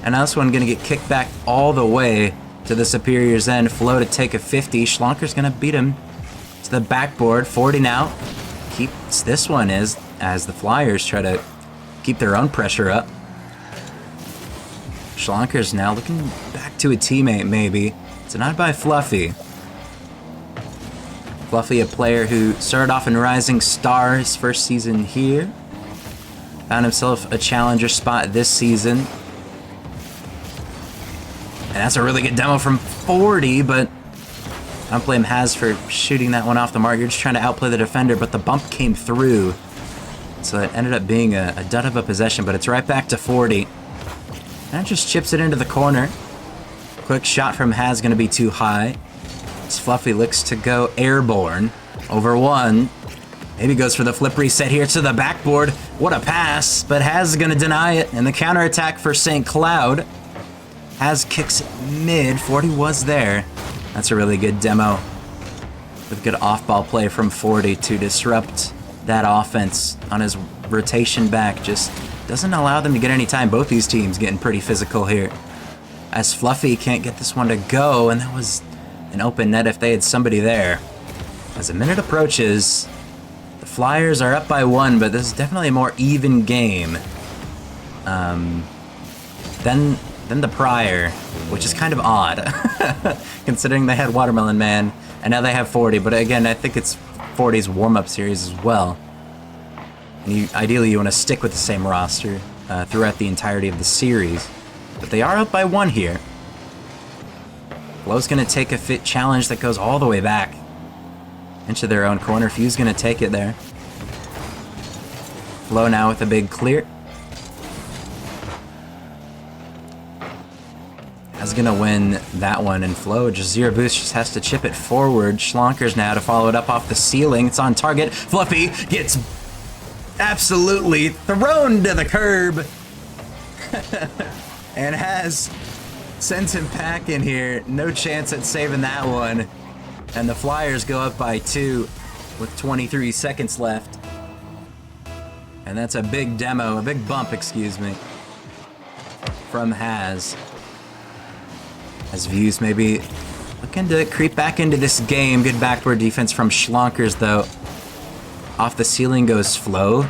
And now this one gonna get kicked back all the way to the Superiors' end. Flo to take a 50. Schlonker's gonna beat him to the backboard. 40 now. Keeps this one as the Flyers try to keep their own pressure up. Schlonker's now looking back to a teammate maybe. Denied by Fluffy. Fluffy, a player who started off in Rising Star his first season here. Found himself a challenger spot this season. And that's a really good demo from 40, but I don't blame Haz for shooting that one off the mark. You're just trying to outplay the defender, but the bump came through. So it ended up being a dud of a possession, but it's right back to 40. And it just chips it into the corner. Quick shot from Haz gonna be too high. Fluffy looks to go airborne over 1. Maybe goes for the flip reset here to the backboard. What a pass, but Haz is going to deny it. And the counterattack for St. Cloud. Haz kicks it mid. 40 was there. That's a really good demo. With good off-ball play from 40 to disrupt that offense on his rotation back. Just doesn't allow them to get any time. Both these teams getting pretty physical here. As Fluffy can't get this one to go, and that was an open net if they had somebody there. As a minute approaches, the Flyers are up by 1, but this is definitely a more even game than the prior, which is kind of odd, considering they had Watermelon Man, and now they have 40, but again, I think it's 40's warm-up series as well. And ideally, you want to stick with the same roster throughout the entirety of the series, but they are up by 1 here. Flo's gonna take a fit challenge that goes all the way back into their own corner. Few's gonna take it there. Flo now with a big clear. Has gonna win that one, and Flo just zero boost, just has to chip it forward. Schlonkers now to follow it up off the ceiling. It's on target. Fluffy gets absolutely thrown to the curb. And has sends him packing here. No chance at saving that one. And the Flyers go up by 2 with 23 seconds left. And that's a big bump, excuse me, from Haz. As Views maybe looking to creep back into this game. Good backboard defense from Schlonkers, though. Off the ceiling goes Flo.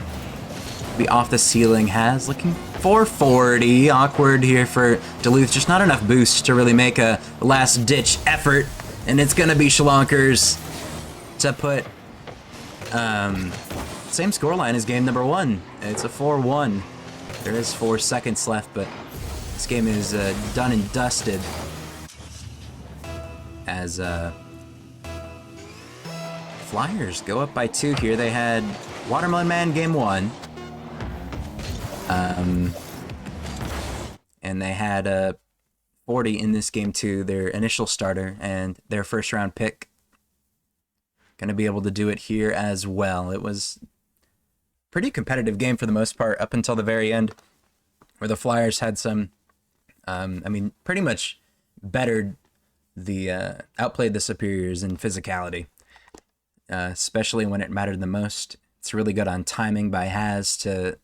Be off the ceiling. Haz looking for 40. Awkward here for Duluth. Just not enough boost to really make a last-ditch effort. And it's going to be Schlonkers to put same scoreline as game number 1. It's a 4-1. There is 4 seconds left, but this game is done and dusted. As Flyers go up by 2 here. They had Watermelon Man game 1. And they had 40 in this game 2, their initial starter, and their first round pick. Gonna be able to do it here as well. It was pretty competitive game for the most part up until the very end, where the Flyers had some, pretty much bettered outplayed the Superiors in physicality, especially when it mattered the most. It's really good on timing by Haz to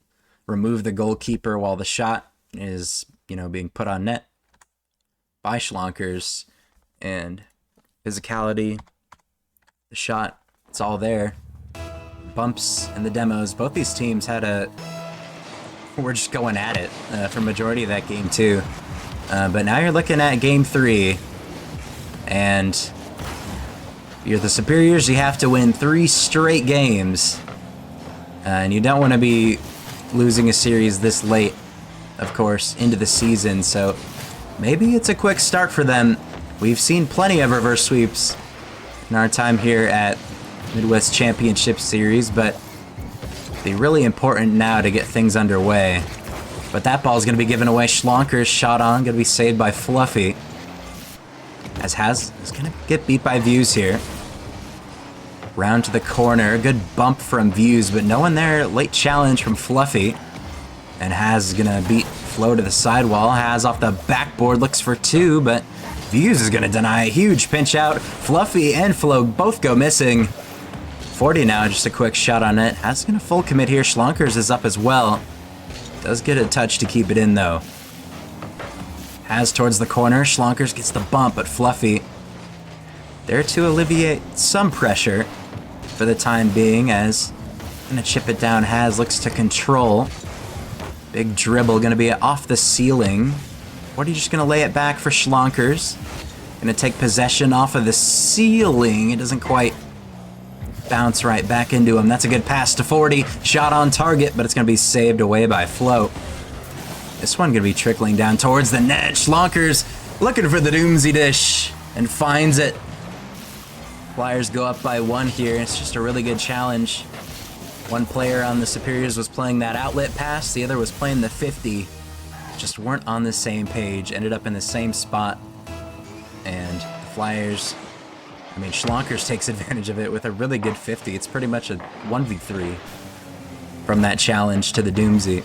remove the goalkeeper while the shot is, being put on net by Schlonkers, and physicality, the shot, it's all there. Bumps and the demos, both these teams were just going at it for majority of that game too. But now you're looking at game 3, and you're the Superiors. You have to win 3 straight games, and you don't want to be losing a series this late, of course, into the season. So maybe it's a quick start for them. We've seen plenty of reverse sweeps in our time here at Midwest Championship Series, but it'd be really important now to get things underway. But that ball's going to be given away. Schlonkers shot on, going to be saved by Fluffy. As Haz is going to get beat by Views here. Round to the corner. Good bump from Views, but no one there. Late challenge from Fluffy. And Haz is going to beat Flo to the sidewall. Haz off the backboard, looks for 2, but Views is going to deny a huge pinch out. Fluffy and Flo both go missing. 40 now, just a quick shot on it. Haz is going to full commit here. Schlonkers is up as well. Does get a touch to keep it in, though. Haz towards the corner. Schlonkers gets the bump, but Fluffy there to alleviate some pressure for the time being, as gonna chip it down. Haz looks to control. Big dribble, gonna be off the ceiling. Or are you just gonna lay it back for Schlonkers? Gonna take possession off of the ceiling. It doesn't quite bounce right back into him. That's a good pass to 40. Shot on target, but it's gonna be saved away by Flo. This one gonna be trickling down towards the net. Schlonkers looking for the doomsy dish and finds it. Flyers go up by 1 here. It's just a really good challenge. One player on the Superiors was playing that outlet pass. The other was playing the 50. Just weren't on the same page. Ended up in the same spot. And the Flyers, Schlonkers takes advantage of it with a really good 50. It's pretty much a 1v3 from that challenge to the doomsy.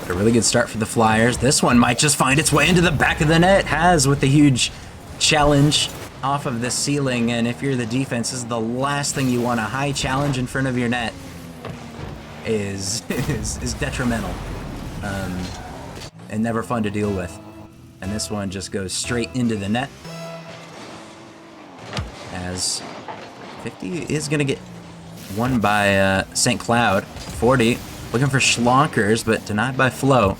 But a really good start for the Flyers. This one might just find its way into the back of the net. Haz with the huge challenge off of the ceiling, and if you're the defense, this is the last thing you want. A high challenge in front of your net is detrimental and never fun to deal with. And this one just goes straight into the net, as 50 is going to get won by St. Cloud. 40 looking for Schlonkers, but denied by Flo.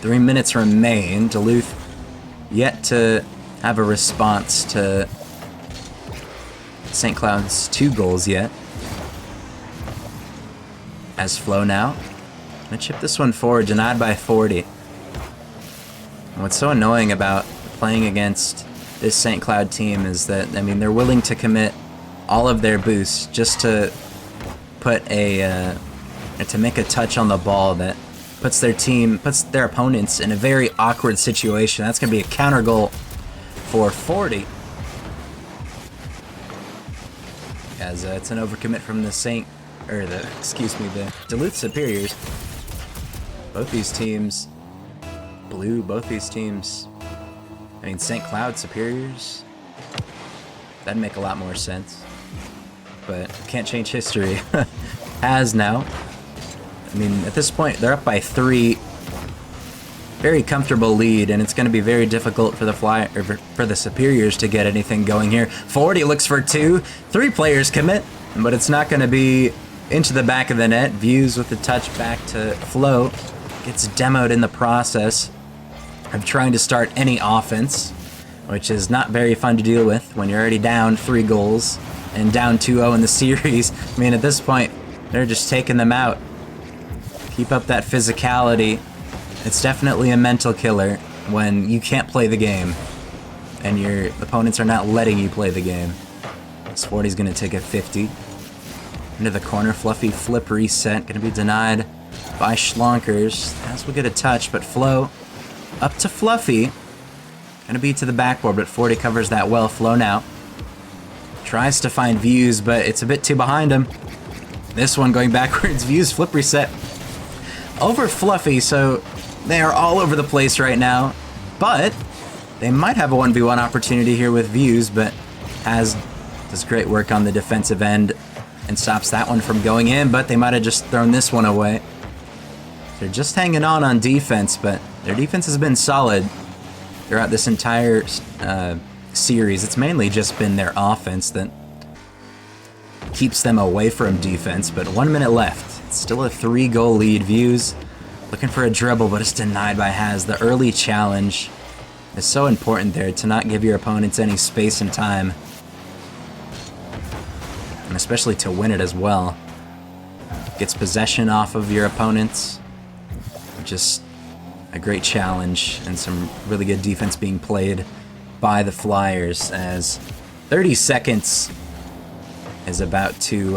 3 minutes remain. Duluth yet to have a response to St. Cloud's 2 goals yet. As Flo now gonna chip this one forward, denied by 40. And what's so annoying about playing against this St. Cloud team is that, they're willing to commit all of their boosts just to put to make a touch on the ball that puts their opponents in a very awkward situation. That's going to be a counter goal for 40. As it's an overcommit from the the Duluth Superiors. Both these teams, I mean, St. Cloud Superiors, that'd make a lot more sense. But can't change history. Has now. I mean, at this point, they're up by 3. Very comfortable lead, and it's going to be very difficult for the Superiors to get anything going here. 40 looks for 2. 3 players commit, but it's not going to be into the back of the net. Views with the touch back to Flo. Gets demoed in the process of trying to start any offense, which is not very fun to deal with when you're already down 3 goals and down 2-0 in the series. I mean, at this point, they're just taking them out. Keep up that physicality. It's definitely a mental killer when you can't play the game and your opponents are not letting you play the game. This 40's gonna take a 50. Into the corner, Fluffy flip reset, gonna be denied by Schlonkers. As we get a touch, but Flo up to Fluffy. Gonna be to the backboard, but 40 covers that well. Flo now tries to find Views, but it's a bit too behind him. This one going backwards, Views flip reset over Fluffy, so they are all over the place right now, but they might have a 1v1 opportunity here with Views, but does great work on the defensive end and stops that one from going in, but they might have just thrown this one away. They're just hanging on defense, but their defense has been solid throughout this entire series. It's mainly just been their offense that keeps them away from defense, but 1 minute left. It's still a 3-goal lead. Views looking for a dribble, but it's denied by Haz. The early challenge is so important there to not give your opponents any space and time, and especially to win it as well. Gets possession off of your opponents. Just a great challenge and some really good defense being played by the Flyers as 30 seconds is about to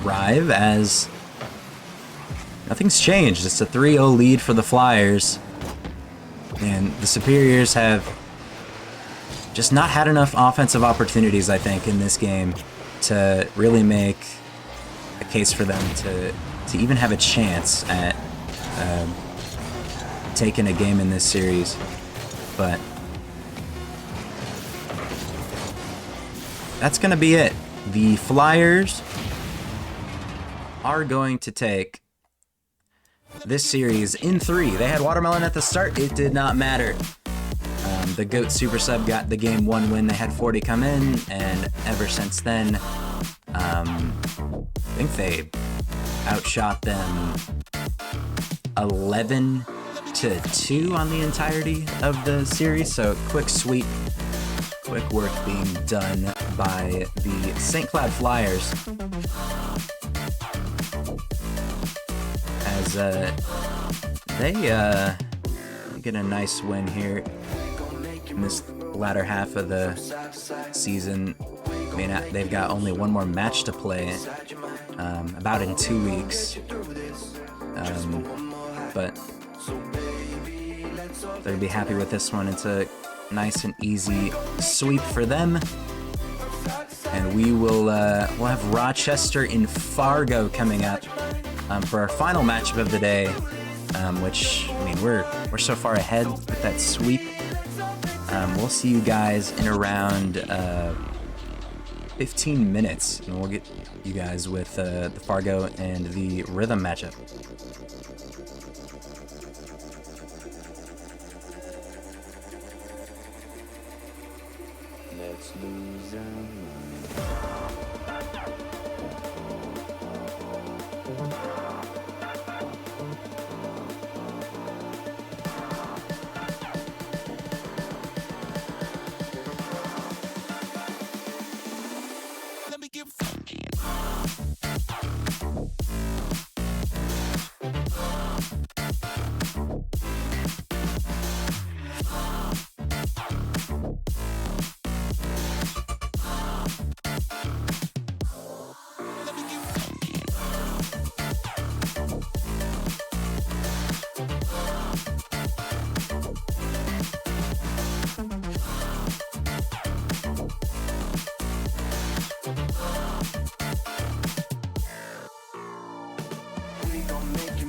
arrive as nothing's changed. It's a 3-0 lead for the Flyers, and the Superiors have just not had enough offensive opportunities, I think, in this game to really make a case for them to even have a chance at taking a game in this series. But that's going to be it. The Flyers are going to take this series in 3. They had Watermelon at the start. It did not matter. The GOAT Super Sub got the game 1 win. They had 40 come in, and ever since then, I think they outshot them 11-2 on the entirety of the series. So quick sweep, quick work being done by the St. Cloud Flyers as they get a nice win here in this latter half of the season. I mean, they've got only one more match to play, about in 2 weeks. But they'll be happy with this one. It's a nice and easy sweep for them. And we'll have Rochester in Fargo coming up for our final matchup of the day. Which, I mean, we're so far ahead with that sweep. We'll see you guys in around 15 minutes, and we'll get you guys with the Fargo and the Rhythm matchup. Let's lose our Let me get funky. Let me get funky.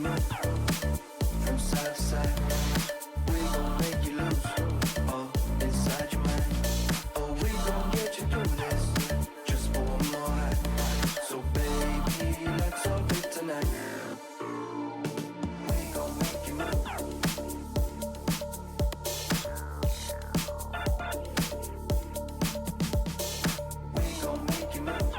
move from side to side. We gon' make you lose all inside your mind. Oh, we gon' get you through this just for one more high. So baby, let's all it tonight. We gon' make you move. We gon' make you move.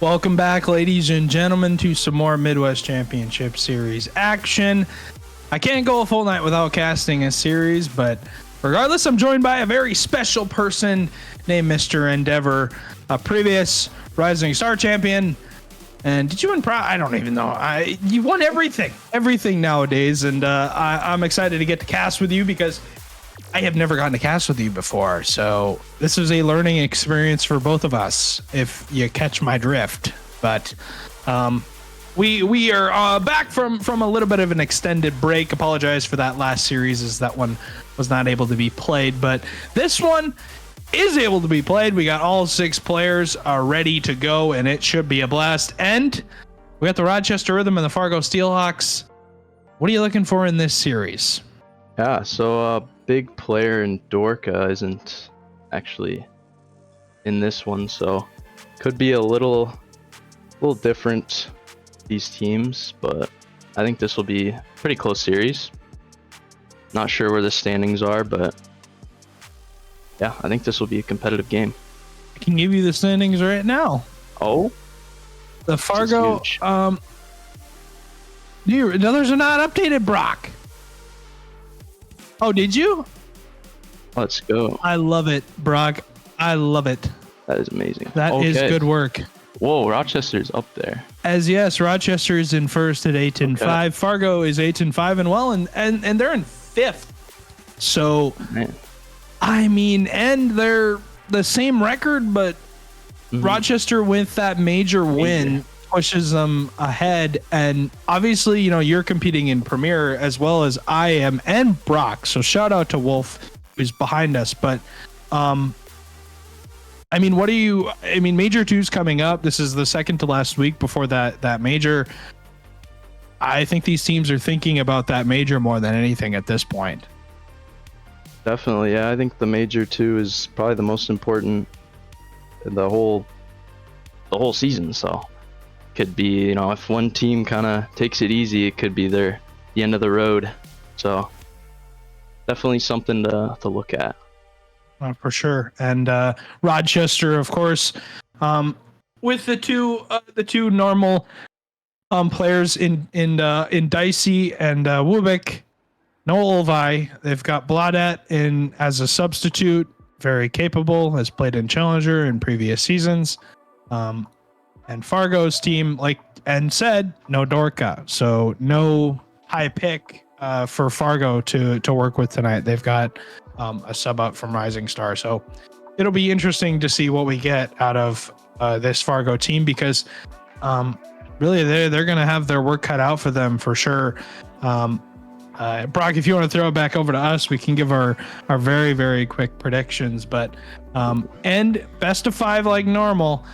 Welcome back, ladies and gentlemen, to some more Midwest Championship Series action. I can't go a full night without casting a series, but regardless, I'm joined by a very special person named Mr. Endeavor, a previous Rising Star champion. And did you win? I don't even know. You won everything nowadays, and I'm excited to get to cast with you because I have never gotten to cast with you before. So this is a learning experience for both of us, if you catch my drift. But we are back from a little bit of an extended break. Apologize for that last series, as that one was not able to be played, but this one is able to be played. We got all 6 players are ready to go, and it should be a blast. And we got the Rochester Rhythm and the Fargo Steelhawks. What are you looking for in this series? Yeah, so a big player in Dorka isn't actually in this one, so could be a little different, these teams, but I think this will be a pretty close series. Not sure where the standings are, but yeah, I think this will be a competitive game. I can give you the standings right now. Oh, The Fargo, no, those are not updated, Brock. Oh, did you? let's go. I love it, Brock. I love it. That is amazing. That is good work. Whoa, Rochester's up there. As yes, Rochester is in first at 8-5. Fargo is 8-5 and well, and they're in 5th. So, Man. I mean, and they're the same record, but Rochester with that major win pushes them ahead. And obviously, you're competing in Premier as well as I am, and Brock. So shout out to Wolf, who's behind us. But I mean, Major 2's coming up. This is the second to last week before that major. I think these teams are thinking about that major more than anything at this point. Definitely, yeah. I think the Major 2 is probably the most important in the whole season. So could be, if one team kind of takes it easy, it could be the end of the road. So definitely something to look at. For sure. And Rochester, of course, with the two normal players in Dicey and Wubik, no Olvi. They've got Bladet in as a substitute, very capable, has played in Challenger in previous seasons. And Fargo's team, like and said, no Dorka, so no high pick for Fargo to work with tonight. They've got a sub up from Rising Star, so it'll be interesting to see what we get out of this Fargo team, because really they're going to have their work cut out for them for sure. Brock, if you want to throw it back over to us, we can give our very, very quick predictions, but and best of 5 like normal.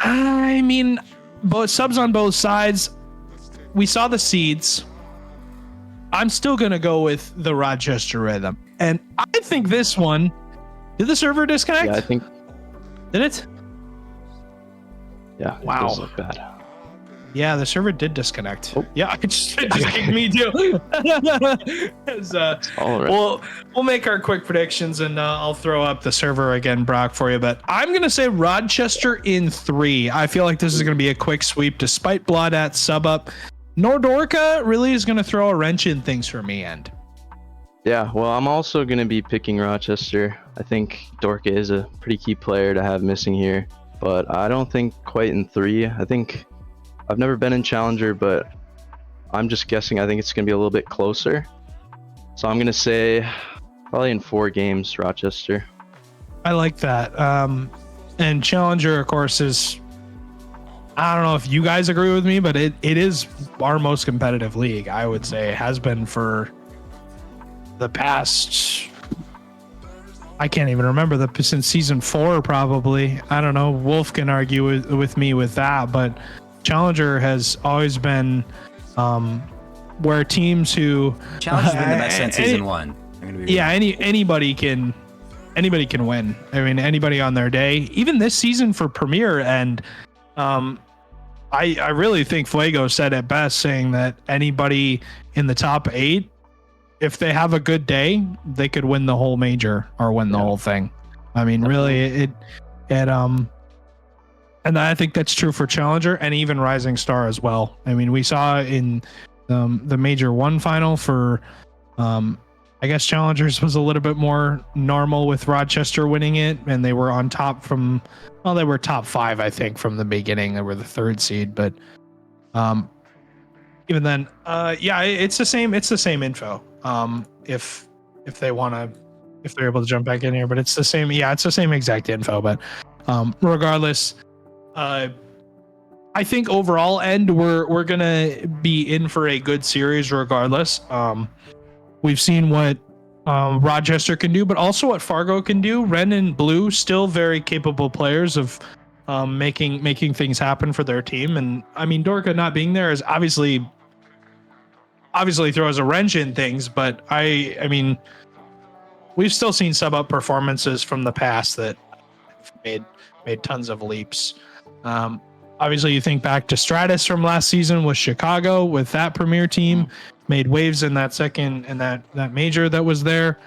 I mean, both subs on both sides. We saw the seeds. I'm still going to go with the Rochester Rhythm. And I think this one, did the server disconnect? Yeah, I think. Did it? Yeah. It Wow. does look bad. Yeah, the server did disconnect. Oh. Yeah, it just kicked me too. All right. We'll make our quick predictions, and I'll throw up the server again, Brock, for you. But I'm going to say Rochester in 3. I feel like this is going to be a quick sweep, despite Bladat sub up. Nordorka really is going to throw a wrench in things for me, and Yeah, well, I'm also going to be picking Rochester. I think Dorka is a pretty key player to have missing here, but I don't think quite in 3. I think I've never been in Challenger, but I'm just guessing. I think it's going to be a little bit closer. So I'm going to say probably in 4 games, Rochester. I like that. And Challenger, of course, is, I don't know if you guys agree with me, but it is our most competitive league, I would say. It has been for the past, I can't even remember, since season 4 probably. I don't know. Wolf can argue with me with that, but Challenger has always been where teams who Challenger's been the best since season 1. Yeah, anybody can win. I mean, anybody on their day, even this season for Premier. And I really think Fuego said it best, saying that anybody in the top 8, if they have a good day, they could win the whole major or win the whole thing. I mean, really, And I think that's true for Challenger and even Rising Star as well. I mean, we saw in the Major 1 final for, I guess Challengers was a little bit more normal with Rochester winning it, and they were on top from, well, they were top 5, I think, from the beginning. They were the 3rd seed, but even then, yeah, it's the same info. If they want to, if they're able to jump back in here, but it's the same. Yeah, it's the same exact info, but regardless, I think overall end we're gonna be in for a good series regardless. We've seen what Rochester can do, but also what Fargo can do. Ren and Blue still very capable players of making things happen for their team. And I mean, Dorka not being there is obviously throws a wrench in things, but I mean, we've still seen sub up performances from the past that made tons of leaps. Obviously, you think back to Stratus from last season with Chicago, with that premier team, made waves in that second and that major that was there.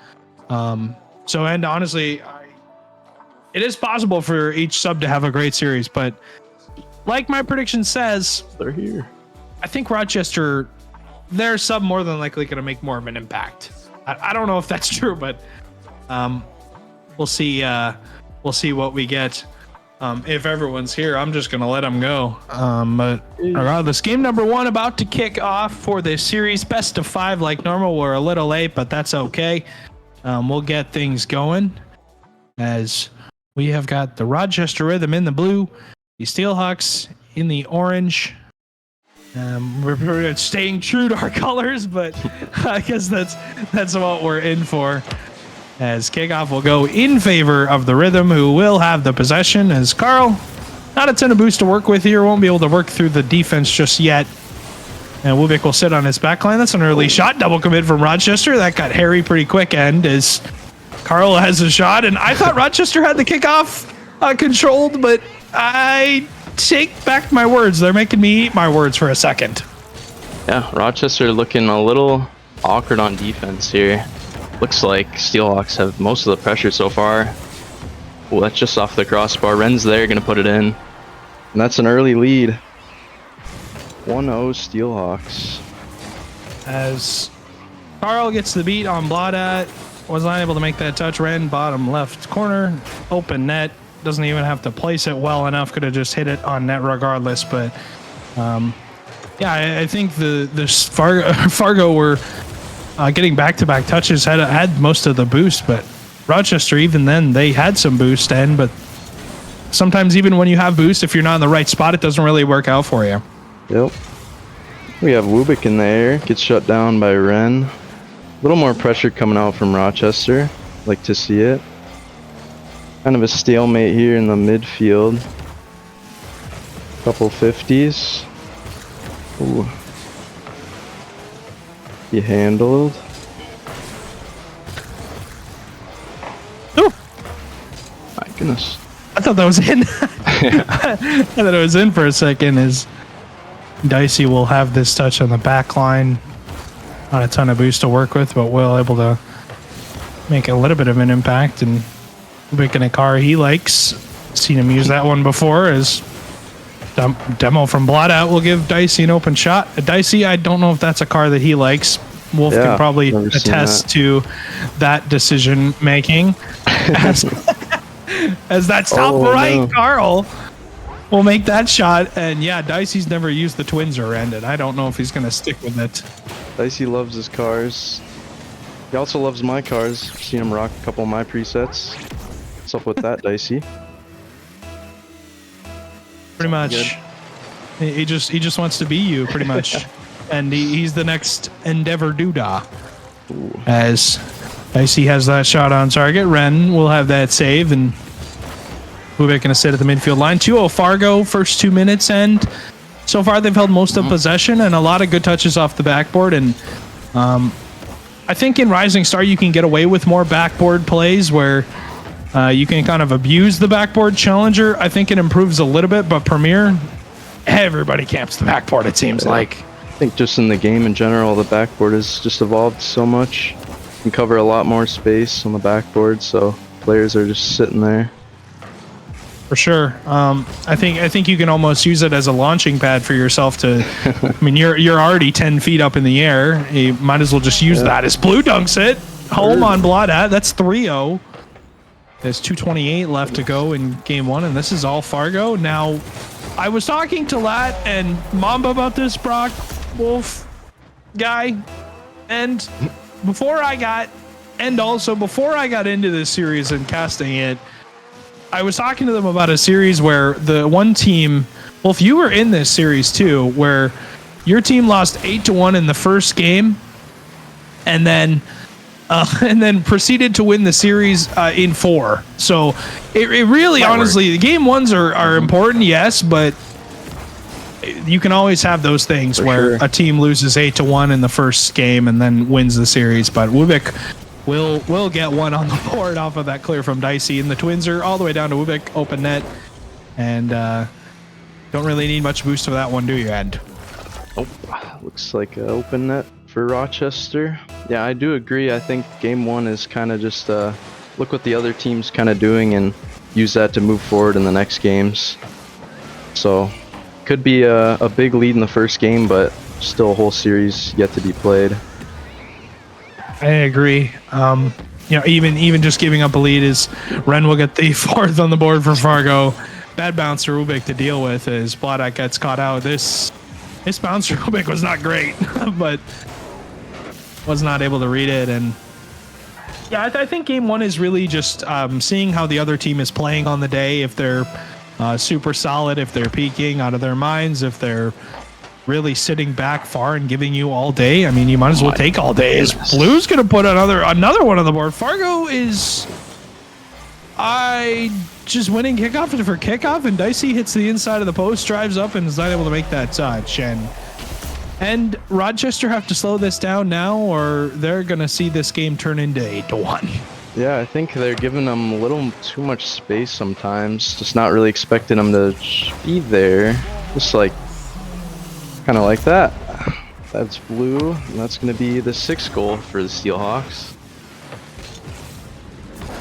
So, and honestly, it is possible for each sub to have a great series, but like my prediction says, They're here. I think Rochester, their sub more than likely going to make more of an impact. I don't know if that's true, but we'll see. We'll see what we get. If everyone's here, I'm just gonna let them go. But regardless, game number 1 about to kick off for this series. Best of 5 like normal. We're a little late, but that's okay. We'll get things going as we have got the Rochester Rhythm in the blue, the Steelhawks in the orange. We're staying true to our colors, but I guess that's what we're in for. As kickoff will go in favor of the Rhythm, who will have the possession, as Carl, not a ton of boost to work with here, won't be able to work through the defense just yet. And Wubik will sit on his backline. That's an early shot, double commit from Rochester. That got hairy pretty quick end as Carl has a shot, and I thought Rochester had the kickoff controlled, but I take back my words. They're making me eat my words for a second. Yeah, Rochester looking a little awkward on defense here. Looks like Steelhawks have most of the pressure so far. Well, that's just off the crossbar. Ren's there, gonna put it in. And that's an early lead. 1-0 Steelhawks. As Carl gets the beat on Bladat, was not able to make that touch. Ren, bottom left corner, open net. Doesn't even have to place it well enough. Could have just hit it on net regardless. But yeah, I think the Fargo were getting back-to-back touches, had most of the boost, but Rochester, even then, they had some boost in, but sometimes even when you have boost, if you're not in the right spot, it doesn't really work out for you. Yep. We have Wubik in the air, gets shut down by Ren. A little more pressure coming out from Rochester. Like to see it. Kind of a stalemate here in the midfield. Couple 50s. Ooh. He handled. Ooh. My goodness. I thought that was in. I thought it was in for a second. As Dicey will have this touch on the back line. Not a ton of boost to work with, but will able to make a little bit of an impact and making a car he likes. Seen him use that one before. As demo from Blotout will give Dicey an open shot. Dicey, I don't know if that's a car that he likes. Wolf can probably attest to that decision making. As that's top right, no. Carl will make that shot. And yeah, Dicey's never used the twins or end, and I don't know if he's going to stick with it. Dicey loves his cars. He also loves my cars. Seen him rock a couple of my presets. What's up with that, Dicey? Pretty much. He just wants to be you, pretty much. And he's the next Endeavor Doodah. Ooh. As Dicey has that shot on target. Ren will have that save, and Wubik going to sit at the midfield line. 2-0 Fargo, first 2 minutes, and so far they've held most of possession and a lot of good touches off the backboard. And I think in Rising Star you can get away with more backboard plays where you can kind of abuse the backboard. Challenger, I think it improves a little bit, but Premier, everybody camps the backboard, it seems like. I think just in the game in general, the backboard has just evolved so much. You can cover a lot more space on the backboard, so players are just sitting there. For sure. I think you can almost use it as a launching pad for yourself to. I mean, you're already 10 feet up in the air. You might as well just use that as Blue dunks it. Home on Bloodat. That's 3-0. There's 2:28 left to go in game one, and this is all Fargo. Now, I was talking to Lat and Mamba about this Brock Wolf guy, and before I got into this series and casting it, I was talking to them about a series where the one team, Wolf, you were in this series too, where your team lost 8-1 in the first game, and then proceeded to win the series in 4. So it really, honestly, the game ones are important, yes, but you can always have those things where a team loses 8-1 in the first game and then wins the series. But Wubik will get one on the board off of that clear from Dicey, and the Twins are all the way down to Wubik, open net, and don't really need much boost for that one, do you, Ed? Oh, looks like an open net for Rochester. Yeah, I do agree. I think game one is kind of just look what the other team's kind of doing and use that to move forward in the next games. So could be a big lead in the first game, but still a whole series yet to be played. I agree. Even just giving up a lead is Ren will get the 4th on the board for Fargo. Bad bounce for Ubik to deal with as Bladak gets caught out. This bounce for Ubik was not great, but was not able to read it. And yeah, I think game one is really just seeing how the other team is playing on the day. If they're super solid, if they're peaking out of their minds, if they're really sitting back far and giving you all day. I mean, you might as well take all day. Is Blue's gonna put another one on the board. Fargo is just winning kickoff for kickoff, and Dicey hits the inside of the post, drives up, and is not able to make that touch. And Rochester have to slow this down now, or they're gonna see this game turn into 8-1. Yeah, I think they're giving them a little too much space sometimes. Just not really expecting them to be there. Just like kind of like that. That's Blue, and that's going to be the 6th goal for the Steelhawks.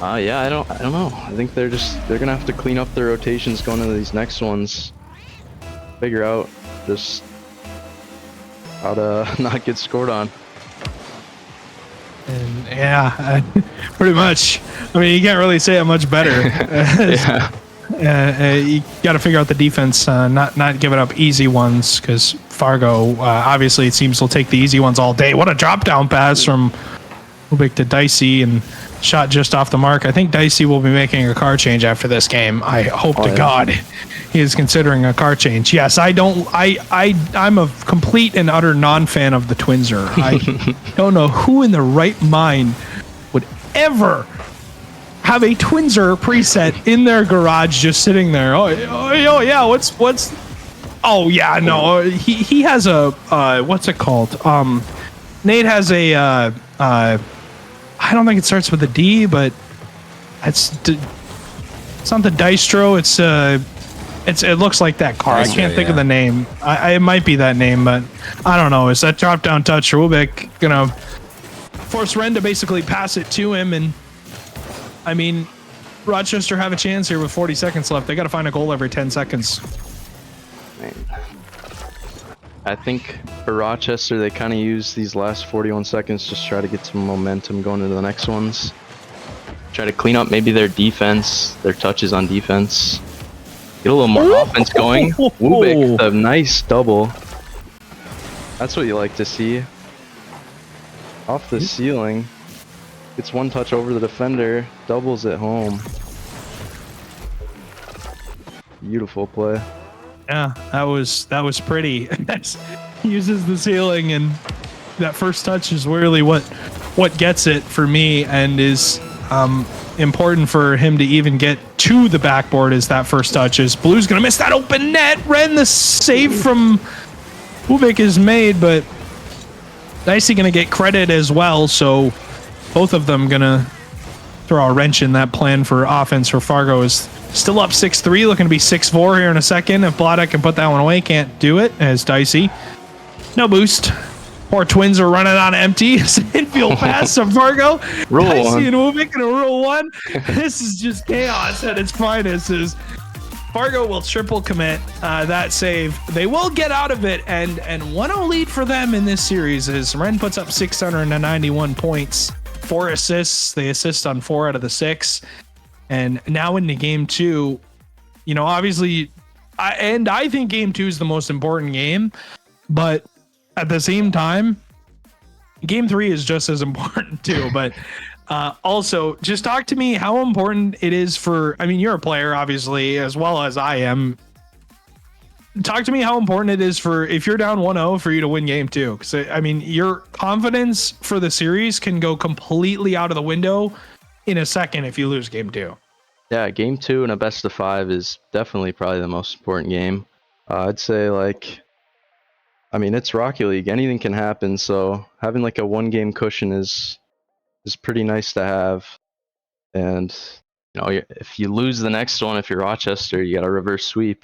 Yeah, I don't know. I think they're going to have to clean up their rotations going into these next ones. Figure out just how to not get scored on. And yeah, pretty much. I mean, you can't really say it much better. Yeah. You got to figure out the defense, not giving up easy ones, because Fargo, obviously, it seems will take the easy ones all day. What a drop down pass from Ubik to Dicey, and shot just off the mark. I think Dicey will be making a car change after this game. I hope to God he is considering a car change. Yes, I'm a complete and utter non-fan of the Twinser. I don't know who in their right mind would ever have a Twinser preset in their garage just sitting there. Oh yeah, what's oh yeah, no, he has a what's it called? Nate has a I don't think it starts with a D, but it's not the Distro. It looks like that car. I can't think of the name. It might be that name, but I don't know. Is that drop down touch? Rubik gonna force Ren to basically pass it to him, and I mean, Rochester have a chance here with 40 seconds left. They got to find a goal every 10 seconds. Man. I think for Rochester, they kind of use these last 41 seconds just try to get some momentum going into the next ones. Try to clean up maybe their defense, their touches on defense. Get a little more offense going. Wubik, the nice double. That's what you like to see. Off the ceiling. Gets one touch over the defender, doubles it home. Beautiful play. Yeah, that was pretty. Uses the ceiling, and that first touch is really what gets it for me, and is important for him to even get to the backboard. Is that first touch? Is Blue's gonna miss that open net? Ren, the save from Ubik is made, but Dicey gonna get credit as well. So both of them gonna throw a wrench in that plan for offense. For Fargo is still up 6-3, looking to be 6-4 here in a second. If Blada can put that one away, can't do it as Dicey. No boost. Poor Twins are running on empty. Infield pass to Fargo. Roll Dicey one. and Ubik in a roll one. This is just chaos at its finest. As Fargo will triple commit that save. They will get out of it, and 1-0 lead for them in this series as Ren puts up 691 points, 4 assists. They assist on 4 out of the 6. And now into game 2, obviously, I think game 2 is the most important game, but at the same time, game 3 is just as important too. But also, just talk to me how important it is you're a player, obviously, as well as I am. Talk to me how important it is for, if you're down 1-0, for you to win game 2. Because, your confidence for the series can go completely out of the window in a second if you lose game 2. Yeah, game 2 in a best of 5 is definitely probably the most important game. I'd say, it's Rocket League. Anything can happen, so having like a 1-game cushion is pretty nice to have. And if you lose the next one, if you're Rochester, you got a reverse sweep.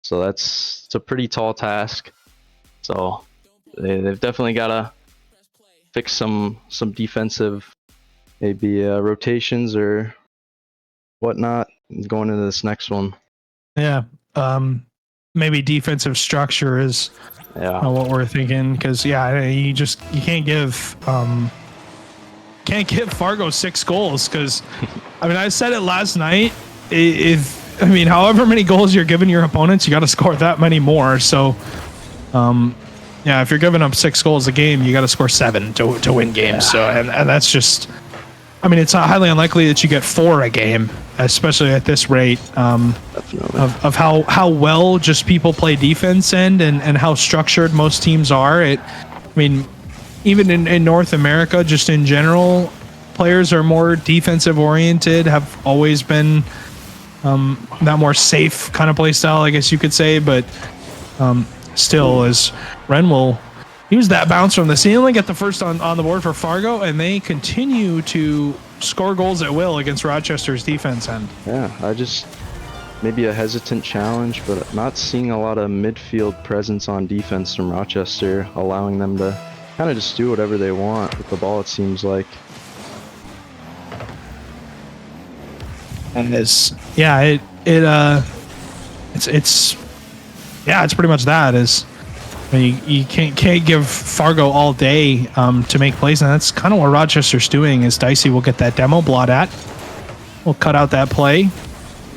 So it's a pretty tall task. So they've definitely got to fix some defensive, maybe rotations or whatnot going into this next one. Yeah. Maybe defensive structure is what we're thinking, because you can't give Fargo 6 goals, because I said it last night, however many goals you're giving your opponents, you got to score that many more. So if you're giving up 6 goals a game, you got to score 7 to win games. So and that's just, it's highly unlikely that you get 4 a game, especially at this rate, of how well just people play defense and how structured most teams are. Even in North America, just in general, players are more defensive oriented, have always been that more safe kind of play style, I guess you could say. But still, as Ren will use that bounce from the ceiling, get the first on the board for Fargo, and they continue to score goals at will against Rochester's defense end. Yeah, maybe a hesitant challenge, but not seeing a lot of midfield presence on defense from Rochester, allowing them to kind of just do whatever they want with the ball, it seems like. And it's pretty much that. You can't give Fargo all day to make plays, and that's kind of what Rochester's doing. Is Dicey will get that demo. Blaudat will cut out that play.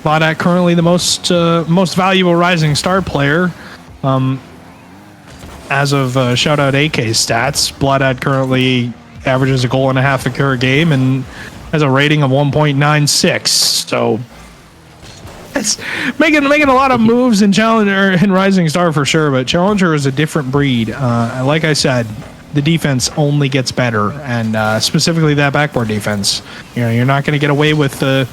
Blaudat currently the most valuable Rising Star player. As of shout out AK's stats, Blaudat currently averages a goal and a half a game and has a rating of 1.96. So it's making a lot of moves in Challenger and Rising Star for sure, but Challenger is a different breed. Like I said, the defense only gets better, and specifically that backboard defense. You're not going to get away with the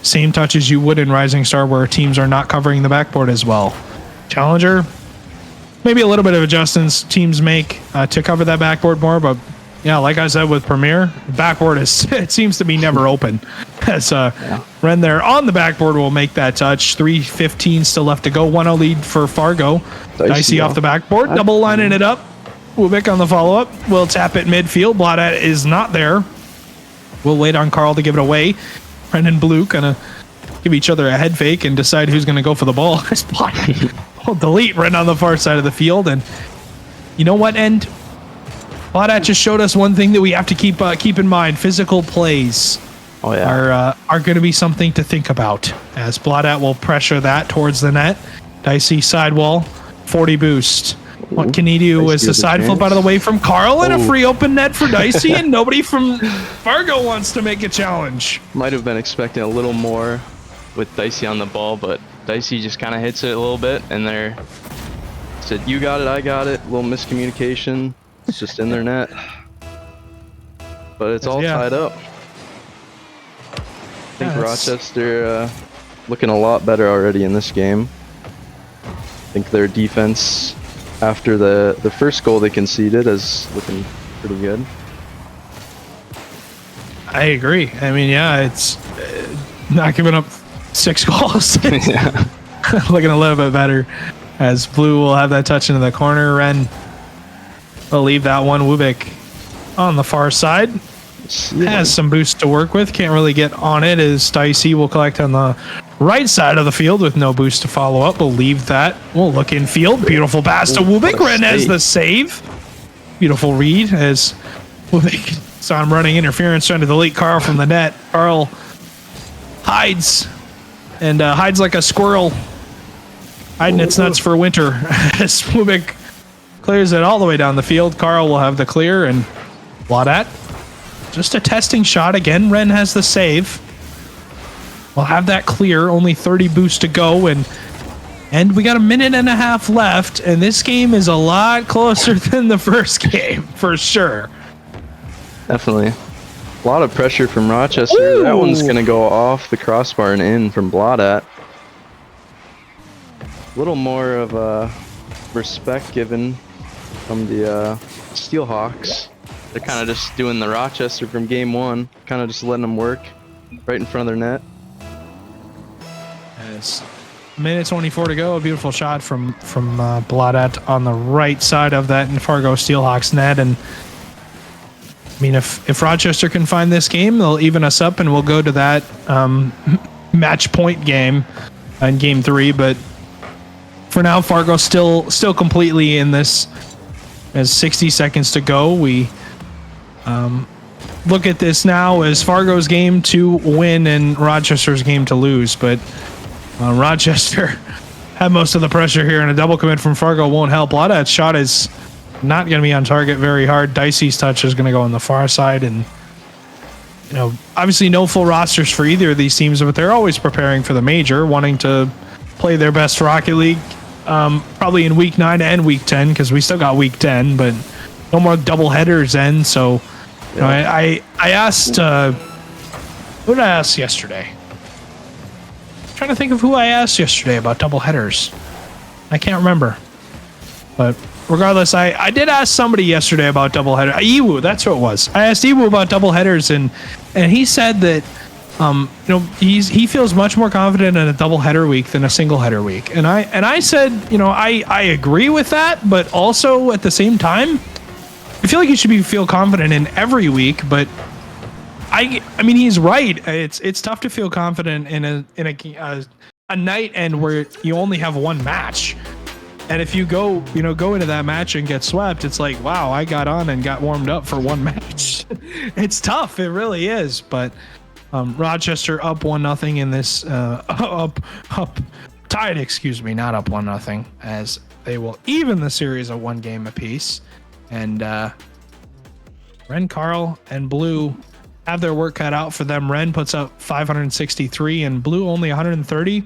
same touches you would in Rising Star, where teams are not covering the backboard as well. Challenger, maybe a little bit of adjustments teams make to cover that backboard more, but yeah, like I said with Premier, backboard it seems to be never open. As Ren there on the backboard will make that touch. 3:15 still left to go. 1-0 lead for Fargo. Dicey off the backboard, double lining it up. Ubik on the follow-up. Will tap it midfield. Blaudat is not there. We'll wait on Carl to give it away. Ren and Blue gonna give each other a head fake and decide who's gonna go for the ball. We'll delete Ren on the far side of the field, and you know what, End? Blaudat just showed us one thing that we have to keep in mind. Physical plays are going to be something to think about, as Blaudat will pressure that towards the net. Dicey sidewall, 40 boost. What can he do is the side flip out of the way from Carl, and a free open net for Dicey, and nobody from Fargo wants to make a challenge. Might have been expecting a little more with Dicey on the ball, but Dicey just kind of hits it a little bit, and there said, "You got it, I got it." A little miscommunication. It's just in their net, but it's all tied up. I think Rochester looking a lot better already in this game. I think their defense after the first goal they conceded is looking pretty good. I agree. It's not giving up 6 goals. Looking a little bit better, as Blue will have that touch into the corner. Ren will leave that one. Wubik on the far side. has some boost to work with. Can't really get on it as Dicey will collect on the right side of the field with no boost to follow up. We'll leave that. We'll look in field. Beautiful pass to Wubik. Ren has the save. Beautiful read as Wubik saw him running interference trying to delete Carl from the net. Carl hides and hides like a squirrel. Hiding its nuts for winter as Wubik clears it all the way down the field. Carl will have the clear and Blaudat. Just a testing shot again. Ren has the save. We'll have that clear. Only 30 boosts to go, and we got a minute and a half left. And this game is a lot closer than the first game for sure. Definitely. A lot of pressure from Rochester. Ooh. That one's gonna go off the crossbar and in from Blaudat. A little more of respect given from the Steelhawks. They're kind of just doing the Rochester from game one, kind of just letting them work right in front of their net. As minute 24 to go, a beautiful shot from Blaudat on the right side of that in Fargo Steelhawks net. And I mean, if Rochester can find this game, they'll even us up, and we'll go to that match point game in game 3. But for now, Fargo still completely in this. As 60 seconds to go, we look at this now as Fargo's game to win and Rochester's game to lose. But Rochester had most of the pressure here, and a double commit from Fargo won't help. Blaudat's shot is not going to be on target very hard. Dicey's touch is going to go on the far side, and obviously no full rosters for either of these teams, but they're always preparing for the major, wanting to play their best Rocket League. Probably in week 9 and week 10, because we still got week 10, but no more double headers then. So I asked who did I ask yesterday? I'm trying to think of who I asked yesterday about double headers. I can't remember, but regardless, I did ask somebody yesterday about double header. Iwu, that's who it was. I asked Iwu about double headers, and he said that he feels much more confident in a double header week than a single header week. And I said, I agree with that, but also at the same time, I feel like you should feel confident in every week. But I mean, he's right. It's tough to feel confident in a night end where you only have one match. And if you go into that match and get swept, it's like, wow, I got on and got warmed up for one match. It's tough. It really is. But Rochester up 1-0 in this tied, not up 1-0, as they will even the series of 1 game apiece. And Ren, Carl, and Blue have their work cut out for them. Ren puts up 563 and Blue only 130. A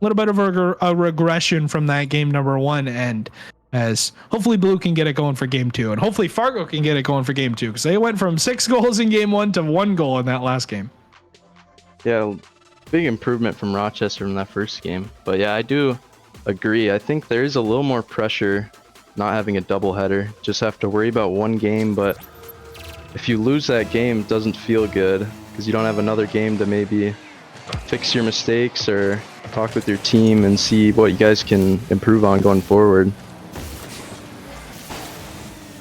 little bit of a regression from that game number 1, and as hopefully Blue can get it going for game 2, and hopefully Fargo can get it going for game 2, because they went from 6 goals in game 1 to 1 goal in that last game. Yeah, big improvement from Rochester in that first game. But yeah, I do agree. I think there is a little more pressure not having a doubleheader. Just have to worry about 1 game, but if you lose that game, it doesn't feel good because you don't have another game to maybe fix your mistakes or talk with your team and see what you guys can improve on going forward.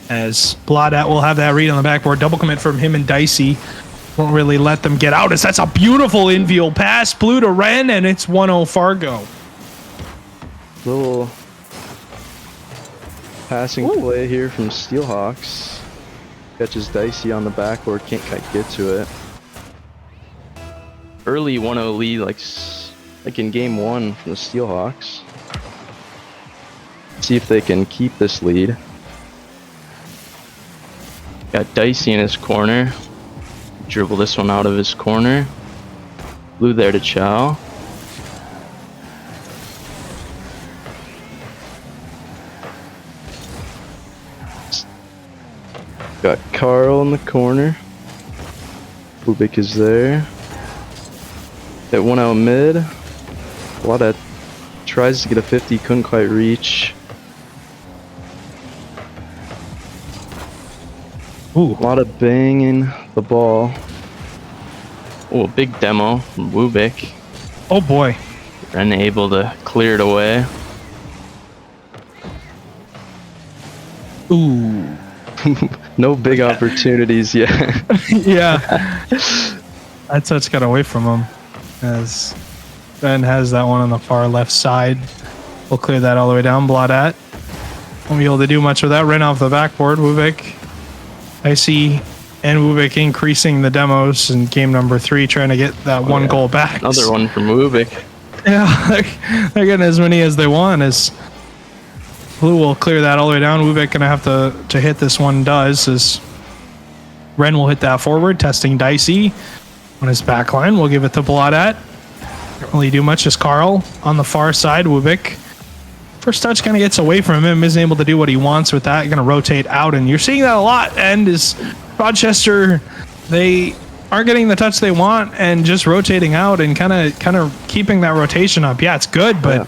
As Blaudat will have that read on the backboard. Double commit from him and Dicey. Won't really let them get out, as that's a beautiful infield pass. Blue to Ren, and it's 1-0 Fargo. Little passing play here from Steelhawks. Catches Dicey on the backboard, can't quite get to it. Early 1-0 lead, like in game 1 from the Steelhawks. See if they can keep this lead. Got Dicey in his corner. Dribble this one out of his corner. Blue there to Chow. Got Carl in the corner. Ubik is there. That one out mid. Blaudat tries to get a 50, couldn't quite reach. Ooh. A lot of banging the ball. Oh, a big demo from Wubik. Oh boy. Ren able to clear it away. Ooh. No big opportunities yet. Yeah. That touch got away from him as Ben has that one on the far left side. We'll clear that all the way down. Bladat won't be able to do much with that. Ran off the backboard. Wubik. Dicey and Wubik increasing the demos in game number 3, trying to get that one goal back. Another one from Ubik. Yeah, they're getting as many as they want. As Blue will clear that all the way down. Wubik gonna have to hit this one. Does as Ren will hit that forward, testing Dicey on his back line. We'll give it to Bladat. Don't really do much. Just Carl on the far side. Wubik. First touch kind of gets away from him. Isn't able to do what he wants with that. Going to rotate out, and you're seeing that a lot. And is Rochester, they aren't getting the touch they want, and just rotating out and kind of keeping that rotation up. Yeah, it's good, but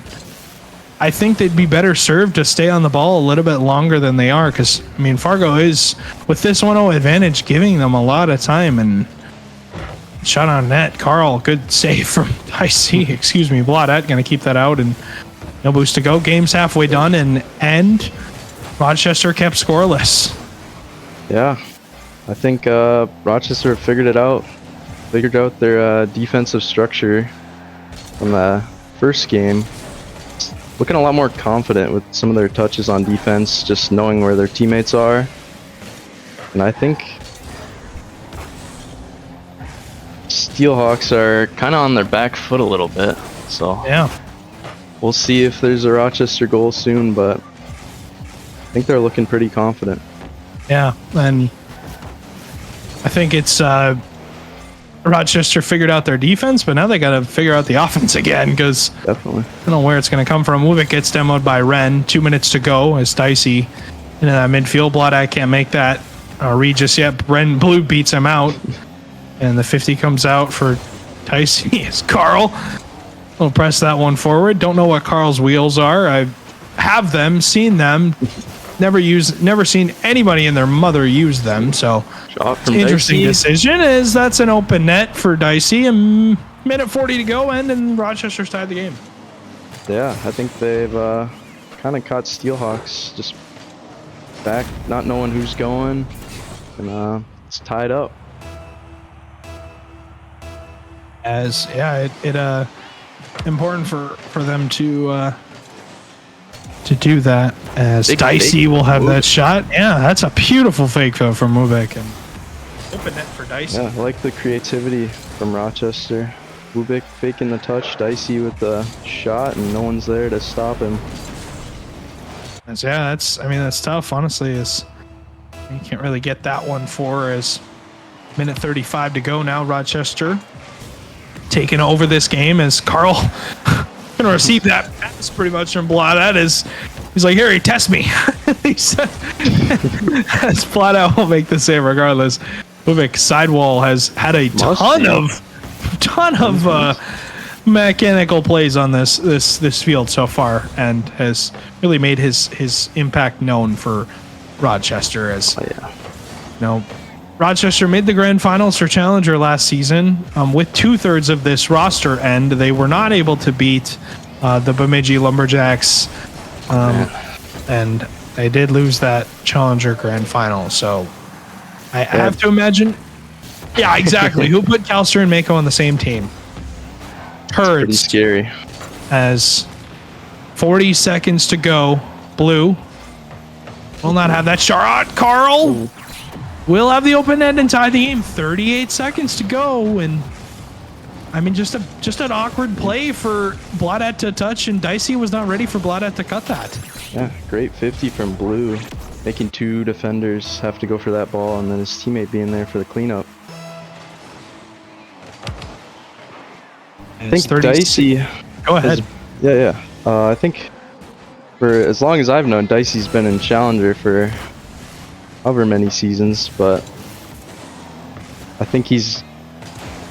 I think they'd be better served to stay on the ball a little bit longer than they are. Because I mean, Fargo is with this 1-0 advantage, giving them a lot of time. And shot on net. Carl, good save from Dicey. Excuse me, Bladat going to keep that out and. No boost to go. Game's halfway done, and Rochester kept scoreless. Yeah, I think Rochester figured it out. Figured out their defensive structure from the first game. Looking a lot more confident with some of their touches on defense, just knowing where their teammates are. And I think Steelhawks are kind of on their back foot a little bit. So yeah. We'll see if there's a Rochester goal soon, but I think they're looking pretty confident. Yeah, and I think it's Rochester figured out their defense, but now they got to figure out the offense again because definitely I don't know where it's going to come from. Movik gets demoed by Ren. 2 minutes to go as Dicey into that midfield. Bladat can't make that read just yet. Ren Blue beats him out, and the 50 comes out for Dicey. It's Carl. We'll press that one forward. Don't know what Carl's wheels are. I have them, seen them, never seen anybody and their mother use them. So interesting decision is that's an open net for Dicey. And minute 40 to go, and Rochester's tied the game. Yeah, I think they've kind of caught Steelhawks just back, not knowing who's going, and it's tied up. As it important for them to do that as Big Dicey fake will have move. that shot. Yeah, that's a beautiful fake though from Wubik and open net for Dicey. Yeah, I like the creativity from Rochester. Wubik faking the touch, Dicey with the shot, and no one's there to stop him. That's tough. Honestly, is you can't really get that one for as minute 35 to go now. Rochester taking over this game as Carl gonna receive that pass pretty much from Bladat as he's like, "Harry, test me." He said, as Bladat will make the save regardless. Wubik sidewall has had a ton of mechanical plays on this field so far, and has really made his impact known for Rochester as Rochester made the grand finals for Challenger last season. With 2/3 of this roster end, they were not able to beat the Bemidji Lumberjacks, and they did lose that Challenger grand final. So I have to imagine. Yeah, exactly. Who put Calster and Mako on the same team? Pretty Turds. scary. As 40 seconds to go, Blue will not have that shot. Carl will have the open end and tie the game. 38 seconds to go, and I mean, just an awkward play for Bladat to touch, and Dicey was not ready for Bladat to cut that. Yeah, great 50 from Blue, making 2 defenders have to go for that ball, and then his teammate being there for the cleanup. I think Dicey. Go ahead. I think for as long as I've known, Dicey's been in Challenger for however many seasons, but I think he's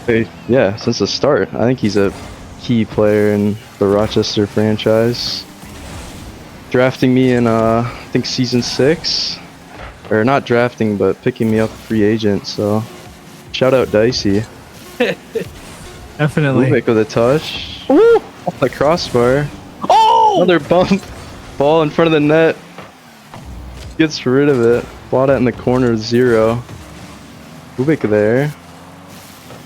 since the start. I think he's a key player in the Rochester franchise. Drafting me in I think season 6, or not drafting, but picking me up free agent. So shout out Dicey. Definitely. Wubik with a touch. Ooh. Off the crossbar. Oh! Another bump. Ball in front of the net. Gets rid of it. Blaudat in the corner, 0. Ubik there.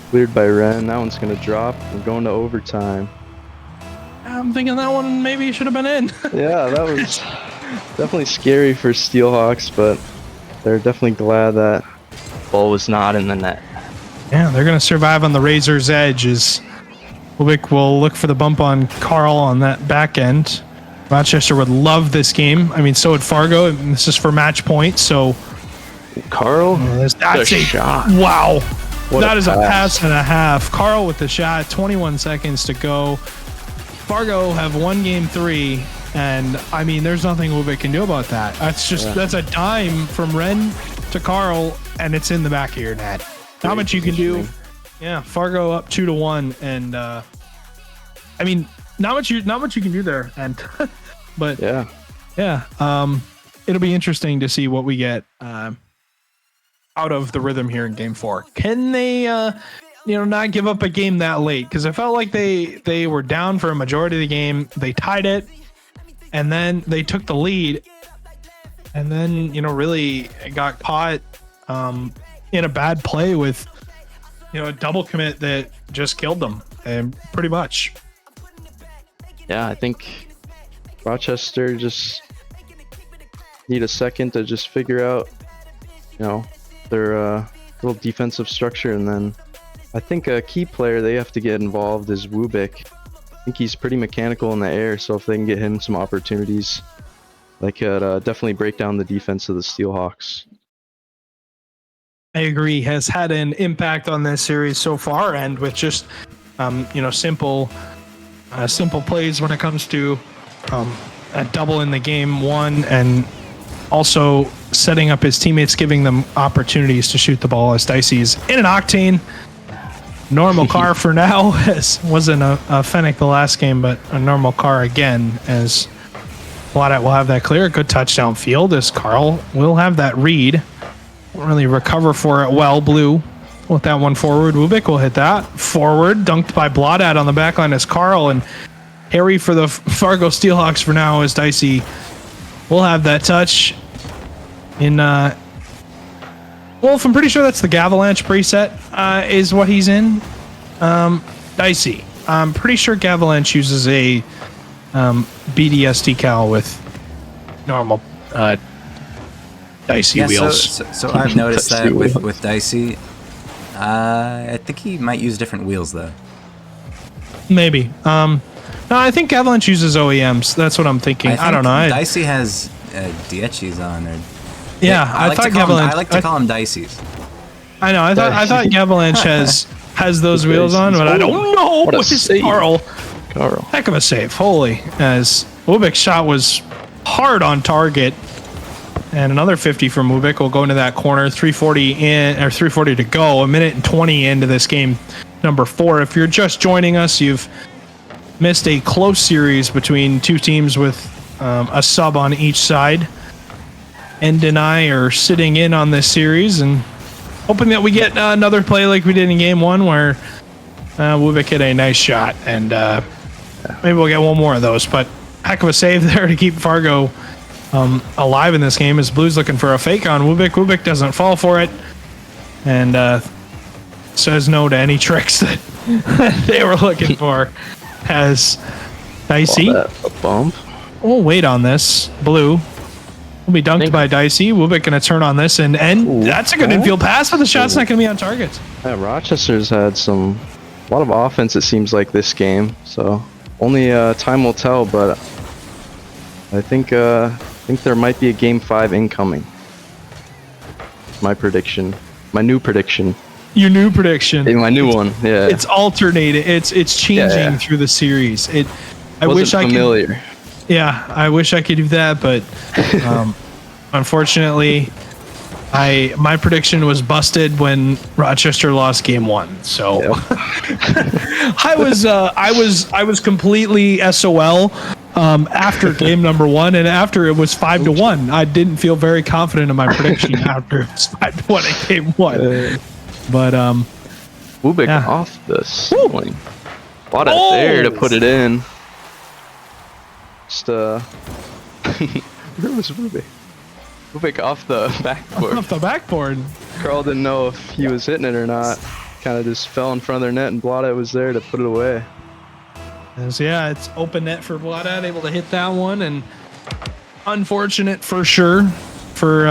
Cleared by Ren. That one's gonna drop. We're going to overtime. I'm thinking that one maybe should have been in. Yeah, that was definitely scary for Steelhawks, but they're definitely glad that ball was not in the net. Yeah, they're going to survive on the razor's edge as Ubik will look for the bump on Carl on that back end. Rochester would love this game. I mean, so would Fargo. And this is for match point, so... Carl, That's a a shot. wow. What That is a pass. pass and a half. Carl with the shot, 21 seconds to go. Fargo have won game 3, and I mean, there's nothing Ubik can do about that. That's just that's a dime from Ren to Carl, and it's in the back of your net. Not much you can do. Yeah, Fargo up 2-1, and I mean, not much you can do there. And but Yeah. it'll be interesting to see what we get out of the rhythm here in game 4. Can they not give up a game that late? Because I felt like they were down for a majority of the game. They tied it, and then they took the lead, and then really got caught in a bad play with a double commit that just killed them, and pretty much. Yeah, I think Rochester just need a second to just figure out, their little defensive structure, and then I think a key player they have to get involved is Wubik. I think he's pretty mechanical in the air, so if they can get him some opportunities, they could definitely break down the defense of the Steelhawks. I agree. Has had an impact on this series so far, and with just simple plays when it comes to a double in the game 1, and also setting up his teammates, giving them opportunities to shoot the ball, as Dicey's in an Octane. Normal car for now, as wasn't a Fennec the last game, but a normal car again, as Blaudat will have that clear. Good touchdown field, as Carl will have that read. Won't really recover for it well. Blue with that one forward. Wubik will hit that. Forward, dunked by Blaudat on the back line as Carl, and Harry for the Fargo Steelhawks for now, as Dicey will have that touch. In Wolf, I'm pretty sure that's the Gavalanche preset is what he's in. Dicey. I'm pretty sure Gavalanche uses a BDS decal with normal Dicey wheels. So I've noticed that with Dicey. I think he might use different wheels though. Maybe. No, I think Gavalanche uses OEMs. That's what I'm thinking. I don't know. Dicey has Dietschis on. Yeah, I thought Gavalanche. I like to call them Dicey's. I know. I thought Gavalanche has those wheels on, but I don't know. What a What is save. Carl? Carl. Heck of a save. Holy. As Ubik's shot was hard on target. And another 50 from Ubik will go into that corner. 340 to go. 1 minute and 20 into this game number 4. If you're just joining us, you've missed a close series between two teams with a sub on each side. End and I are sitting in on this series and hoping that we get another play like we did in game 1, where Wubik hit a nice shot, and maybe we'll get one more of those. But heck of a save there to keep Fargo alive in this game, as Blue's looking for a fake on Wubik. Wubik doesn't fall for it, and says no to any tricks that they were looking for. As Dicey, A bump. we'll wait on this. Blue will be dunked by Dicey. Wubik going to turn on this, and that's a good infield pass, but the shot's not going to be on target. Yeah, Rochester's had a lot of offense, it seems like, this game. So only time will tell, but I think there might be a game 5 incoming. My prediction. My new prediction. Your new prediction. My new one. Yeah. It's alternating. It's changing through the series. I wish I familiar. could. Yeah, I wish I could do that, but unfortunately, my prediction was busted when Rochester lost game 1. So Yep. I was completely SOL after game number 1, and after it was 5-1. I didn't feel very confident in my prediction after it was 5-1 in game 1. But Wubik yeah. off the ceiling. What there to put it in. Just where was Wubik? Ubik off the backboard. Off the backboard. Carl didn't know if he was hitting it or not. Kind of just fell in front of their net, and Blada was there to put it away. So yeah, it's open net for Bladat, able to hit that one, and unfortunate for sure for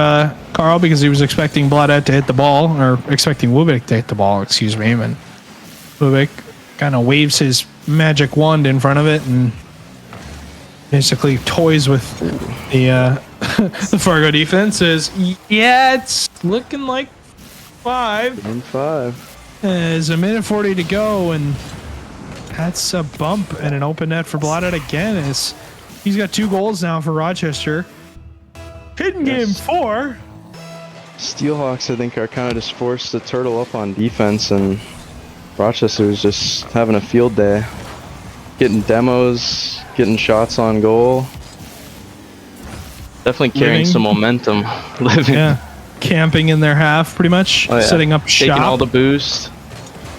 Carl, because he was expecting Bladat to hit the ball, or expecting Wubik to hit the ball, excuse me, and Wubik kind of waves his magic wand in front of it and basically toys with the the Fargo defense. Says, yeah, it's looking like 5. 1-5. There's a minute 40 to go, and that's a bump and an open net for Bladat again. As he's got 2 goals now for Rochester. In game 4. Steelhawks, I think, are kind of just forced to turtle up on defense, and Rochester's just having a field day. Getting demos, getting shots on goal. Definitely carrying Living. some momentum. Living. Yeah. Camping in their half, pretty much. Oh, yeah. Setting up Taking shop. all the boost.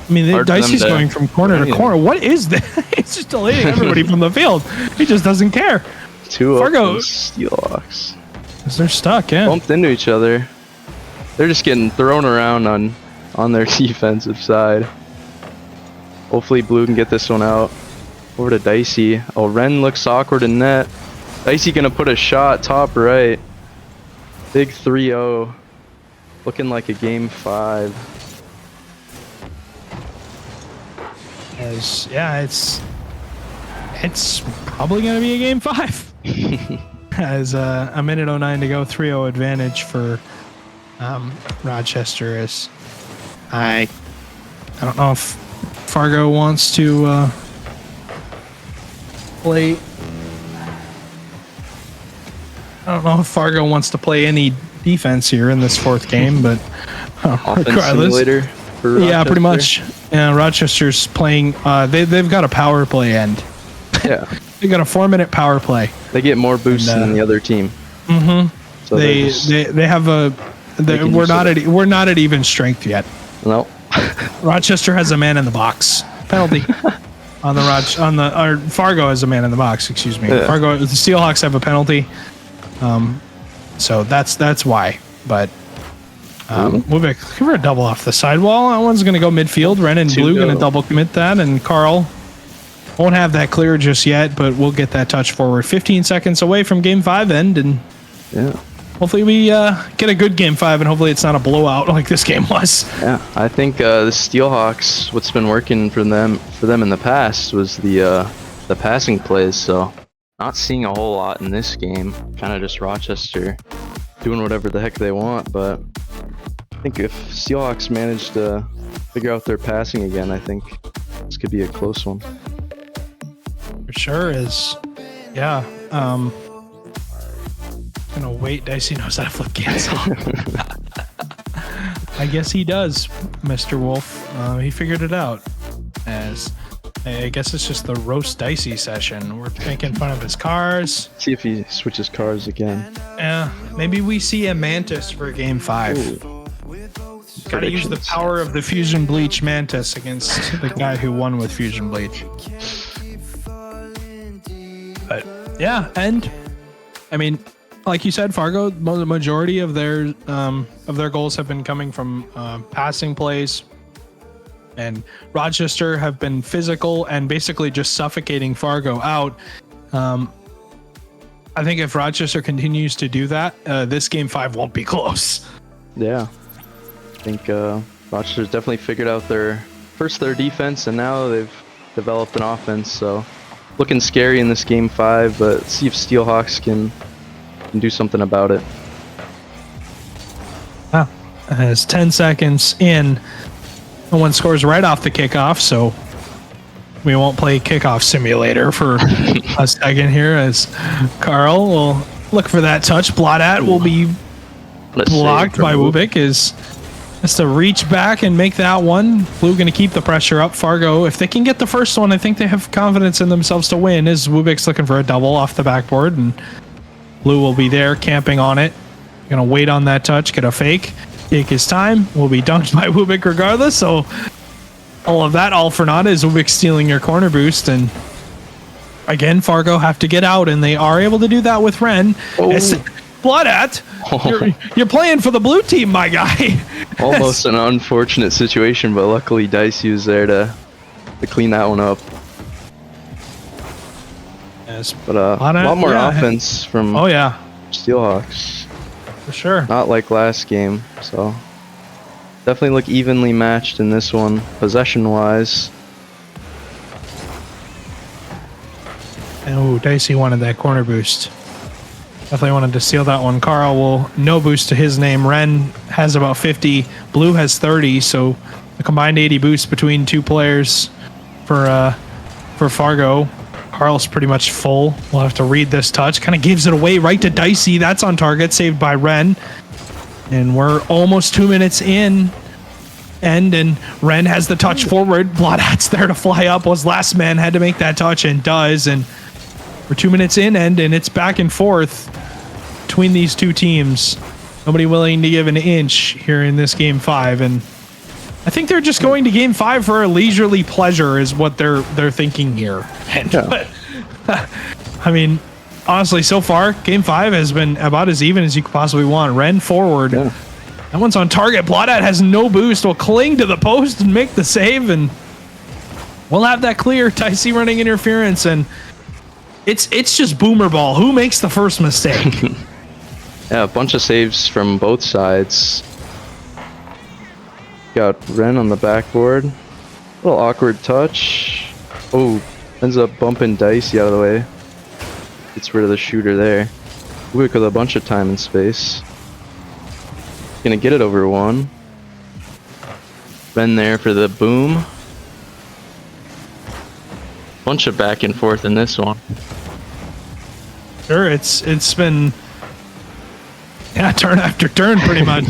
I mean, Hard for them Dicey's to- going from corner to Yeah. corner. What is that? He's just deleting everybody from the field. He just doesn't care. 2 Fargo- up Steelhawks. 'Cause they're stuck, yeah. Bumped into each other. They're just getting thrown around on their defensive side. Hopefully Blue can get this one out. Over to Dicey. Oh, Ren looks awkward in net. Dicey gonna put a shot top right. Big 3-0. Looking like a game 5. Yeah, it's probably gonna be a game 5. As a minute 09 to go, 3-0 advantage for Rochester. Is I don't know if Fargo wants to play. I don't know if Fargo wants to play any defense here in this 4th game, but Offense regardless. simulator for Yeah, pretty Rochester. much. Yeah, Rochester's playing. They've got a power play end. Yeah. They got a 4-minute power play. They get more boosts And, than the other team. Mm-hmm. So They have a. making We're use not of at we're not at even strength yet. no. Rochester has a man in the box penalty on or Fargo has a man in the box. Excuse me. Yeah. Fargo. The Steelhawks have a penalty. So that's why. But Wubik give her a double off the sidewall. That one's gonna go midfield. Ren and 2 Blue gonna go. double commit that, and Carl won't have that clear just yet, but we'll get that touch forward. 15 seconds away from game 5 end, and Yeah. hopefully we get a good game 5, and hopefully it's not a blowout like this game was. Yeah, I think the Steelhawks, what's been working for them in the past was the passing plays. So not seeing a whole lot in this game. Kind of just Rochester doing whatever the heck they want. But I think if Steelhawks manage to figure out their passing again, I think this could be a close one. For sure is. Yeah. Gonna wait. Dicey knows how to flip cancel. I guess he does, Mr. Wolf. He figured it out. As I guess it's just the roast Dicey session. We're making fun of his cars. See if he switches cars again. Yeah. Maybe we see a Mantis for game 5. Ooh. Gotta use the Predictions. power of the Fusion Bleach Mantis against the guy who won with Fusion Bleach. But yeah, and I mean, like you said, Fargo, the majority of their goals have been coming from passing plays, and Rochester have been physical and basically just suffocating Fargo out. I think if Rochester continues to do that, this game 5 won't be close. Yeah. I think Rochester's definitely figured out their defense, and now they've developed an offense. So looking scary in this game 5, but see if Steelhawks can do something about it. Wow. As 10 seconds in, no one scores right off the kickoff, so we won't play kickoff simulator for a second here, as Carl will look for that touch. Bladat will be Let's save blocked from by Whoop. Wubik. Is just to reach back and make that one. Blue going to keep the pressure up. Fargo, if they can get the first one, I think they have confidence in themselves to win. As Wubik's looking for a double off the backboard, and Blue will be there camping on it. Going to wait on that touch, get a fake, take his time. Will be dunked by Wubik regardless. So all of that, all for naught, is Wubik stealing your corner boost. And again, Fargo have to get out, and they are able to do that with Ren. Oh. As Bloodat, you're playing for the blue team, my guy. Almost an unfortunate situation, but luckily Dicey was there to clean that one up. Yes, But a lot more offense from oh yeah, Steelhawks. for sure. Not like last game, so definitely look evenly matched in this one, possession-wise. Oh, Dicey wanted that corner boost. Definitely wanted to steal that one. Carl will no boost to his name. Ren has about 50. Blue has 30, so a combined 80 boost between two players for Fargo. Carl's pretty much full. We'll have to read this touch. Kind of gives it away right to Dicey. That's on target, saved by Ren. And we're almost 2 minutes in. And Ren has the touch forward. Bloodat's there to fly up. Was last man, had to make that touch and does. And we're 2 minutes in, and it's back and forth between these two teams. Nobody willing to give an inch here in this game 5, and I think they're just going to game 5 for a leisurely pleasure, is what they're thinking here. And, Yeah. I mean, honestly, so far game 5 has been about as even as you could possibly want. Ren forward. Yeah. That one's on target. Bloodat has no boost. Will cling to the post and make the save, and we'll have that clear. Dicey running interference, and it's just boomer ball. Who makes the first mistake? Yeah, a bunch of saves from both sides. Got Ren on the backboard. Little awkward touch. Oh, ends up bumping Dicey out of the way. Gets rid of the shooter there. Quick with a bunch of time and space. Gonna get it over one. Ren there for the boom. Bunch of back and forth in this one. Sure, it's been turn after turn pretty much.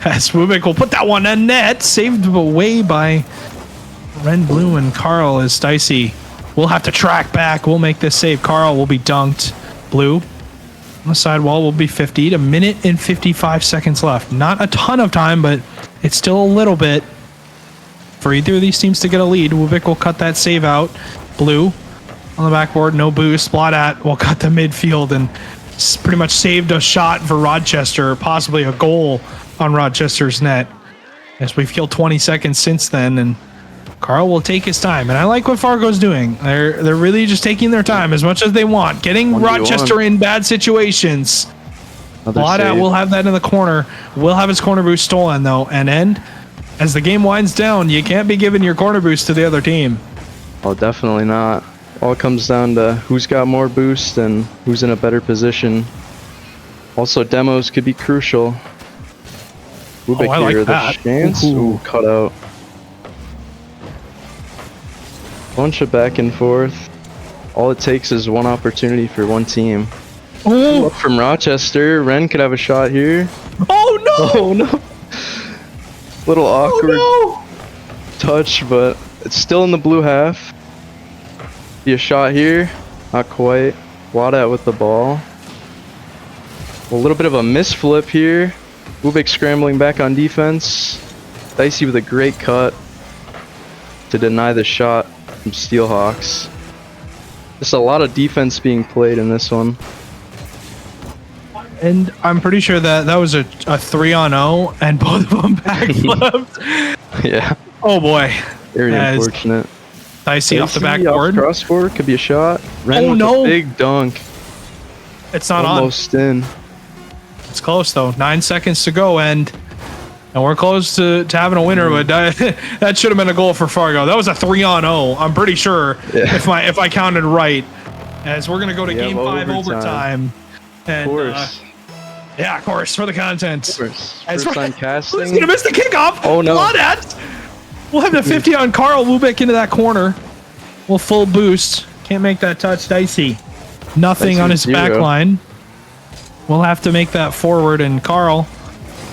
As Wubik will put that one in net, saved away by Ren Blue and Carl as Dicey will have to track back. We'll make this save. Carl will be dunked. Blue on the sidewall will be 50. A minute and 55 seconds left. Not a ton of time, but it's still a little bit for either of these teams to get a lead. Wubik will cut that save out. Blue on the backboard, no boost. Bloodat will cut the midfield and pretty much saved a shot for Rochester, possibly a goal on Rochester's net. As we've killed 20 seconds since then, and Carl will take his time. And I like what Fargo's doing. They're really just taking their time as much as they want, getting 1v1. Rochester in bad situations. Bloodat will have that in the corner. Will have his corner boost stolen though, and end. As the game winds down, you can't be giving your corner boost to the other team. Oh, definitely not. All comes down to who's got more boost and who's in a better position. Also, demos could be crucial. Wubik I like here, the that. chance. Ooh, cut out. Bunch of back and forth. All it takes is one opportunity for one team. Oh, Up from Rochester. Ren could have a shot here. oh no! Oh no! Little awkward Oh touch, but it's still in the blue half. Be a shot here. Not quite. Bloodat with the ball. A little bit of a misflip here. Wubik scrambling back on defense. Dicey with a great cut to deny the shot from Steelhawks. Just a lot of defense being played in this one. no! And I'm pretty sure that was a 3-on-0, and both of them backflipped. Yeah, Oh boy. very As unfortunate. Dicey off the Dicey backboard. Crossboard could be a shot. Ren Oh, with no. a big dunk. It's not Almost in. on. It's close though. 9 seconds to go, and we're close to having a winner. But that should have been a goal for Fargo. That was a 3-on-0. I'm pretty sure if I counted right. As we're gonna go to Yeah, game 5 overtime. overtime. And, Of course. yeah, of course, for the content. Of course. That's First right. time casting. Who's gonna miss the kickoff? Oh, no. Bloodat! We'll have the 50 on Carl. Wubik into that corner. We'll full boost. Can't make that touch. Dicey. Nothing Dicey on with his back 0. line. We'll have to make that forward, and Carl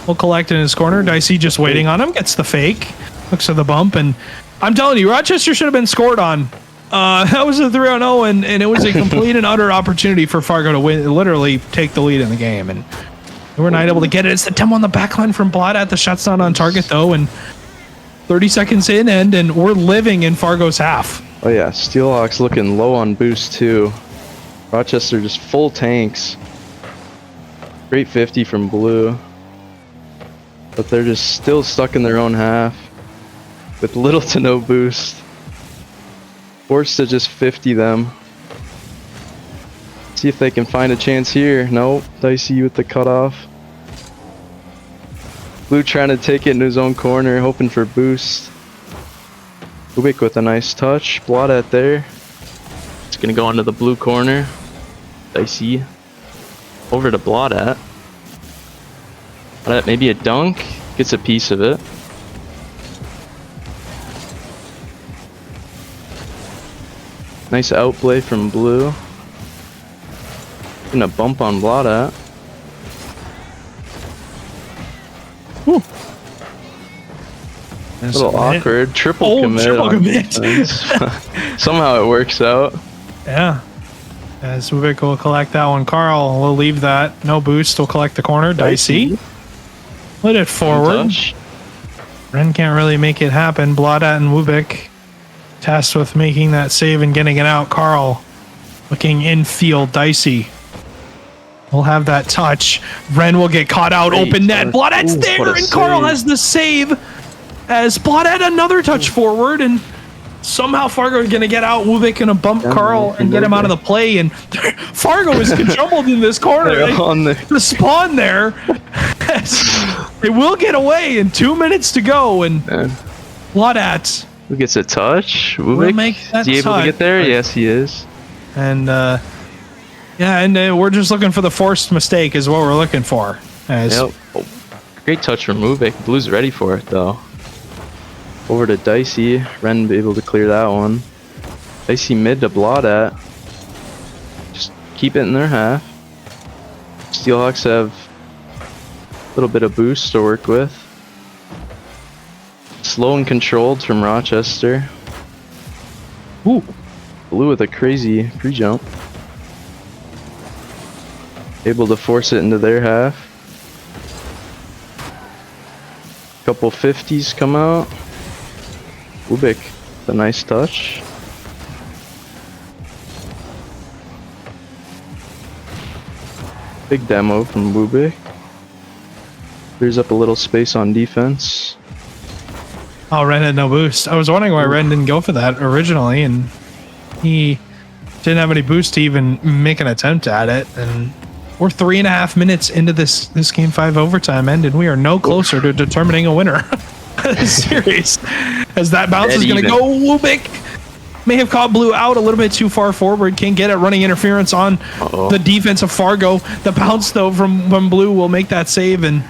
will collect in his corner. Dicey just waiting on him. Gets the fake. Looks for the bump, and I'm telling you, Rochester should have been scored on. That was a 3-0, and it was a complete and utter opportunity for Fargo to win, literally take the lead in the game, and they were not able to get it. It's the 10 on the back line from Bloodat. The shot's not on target though, and 30 seconds in, and we're living in Fargo's half. Oh yeah, Steelhawks looking low on boost too. Rochester just full tanks. Great 50 from blue. But they're just still stuck in their own half with little to no boost. Forced to just 50 them. See if they can find a chance here. Nope. Dicey with the cutoff. Blue trying to take it into his own corner, hoping for boost. Ubik with a nice touch. Bloodat there. It's gonna go into the blue corner. Dicey. Over to Bloodat. Maybe a dunk. Gets a piece of it. Nice outplay from blue. Gonna bump on Bloodat. A little awkward. Triple commit. Triple commit. Somehow it works out. Yeah. As Ubik will collect that one. Carl will leave that. No boost. Will collect the corner. Dicey. Let it forward. Ren can't really make it happen. Bloodat and Ubik tasked with making that save and getting it out. Carl looking infield. Dicey will have that touch. Ren will get caught out. Open net. Bloodat's there, and Carl has the save. As Bloodat another touch forward, and somehow Fargo is going to get out. Ubik going to bump Carl and get him out of the play, and Fargo is jumbled in this corner. The spawn there. They will get away in 2 minutes to go, and Bloodat. Who gets a touch? Ubik? Will make that is he able to get there? Yes, he is. And we're just looking for the forced mistake is what we're looking for. Great touch from Ubik. Blue's ready for it though. Over to Dicey. Ren be able to clear that one. Dicey mid to Bloodat. Just keep it in their half. Steelhawks have a little bit of boost to work with. Slow and controlled from Rochester. Ooh. Blue with a crazy pre-jump. Able to force it into their half. Couple 50s come out. Ubik, a nice touch. Big demo from Ubik. Clears up a little space on defense. Oh, Ren had no boost. I was wondering why Ren didn't go for that originally, and he didn't have any boost to even make an attempt at it. And we're 3.5 minutes into this game 5 overtime end, and we are no closer to determining a winner of this series. As that bounce is going to go, Ubik may have caught blue out a little bit too far forward. Can't get it. Running interference on the defense of Fargo. The bounce though from blue will make that save, and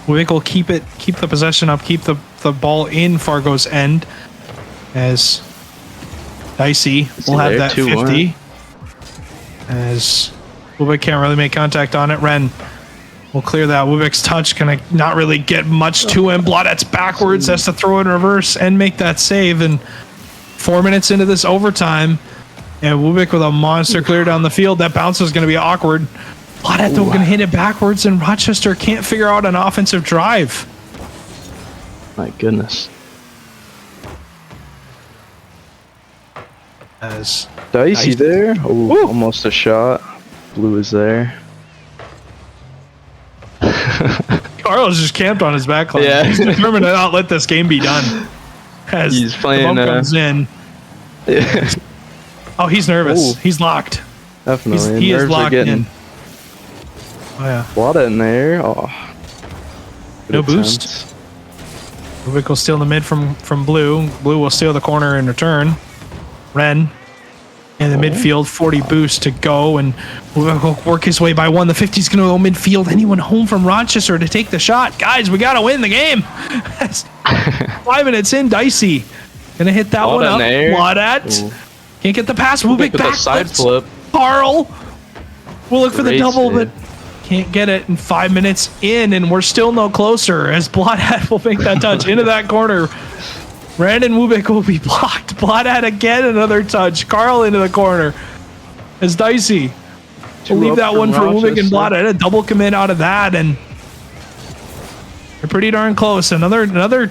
Ubik will keep the possession up, keep the ball in Fargo's end. As Dicey will have that 50. As Ubik can't really make contact on it. Ren will clear that. Ubik's touch gonna not really get much to him. Bloodat's backwards, has to throw in reverse and make that save. And 4 minutes into this overtime, and Ubik with a monster clear down the field. That bounce is gonna be awkward. Bloodat though gonna hit it backwards, and Rochester can't figure out an offensive drive. My goodness. As Dicey there. Oh, almost a shot. Blue is there. Carlos just camped on his backline. Yeah. He's determined to not let this game be done. As he's playing. The bump comes in. Yeah. Oh, he's nervous. Ooh. He's locked. Definitely. He is locked in. Oh yeah. Bloodat in there. Oh. No boost. Ubik will steal the mid from Blue. Blue will steal the corner in return. Ren in the midfield, 40 boost to go, and Ubik will work his way by one. The 50's going to go midfield. Anyone home from Rochester to take the shot? Guys, we got to win the game. 5 minutes in, Dicey gonna hit that one up. Bloodat can't get the pass. Ubik back side flip. Carl will look for the Great double, save. but can't get it. In 5 minutes in, and we're still no closer as Bloodat will make that touch into that corner. Brandon Ubik will be blocked. Bloodat again, another touch. Carl into the corner as Dicey will leave that one for Ubik and Bloodat. A double commit out of that, and they're pretty darn close. Another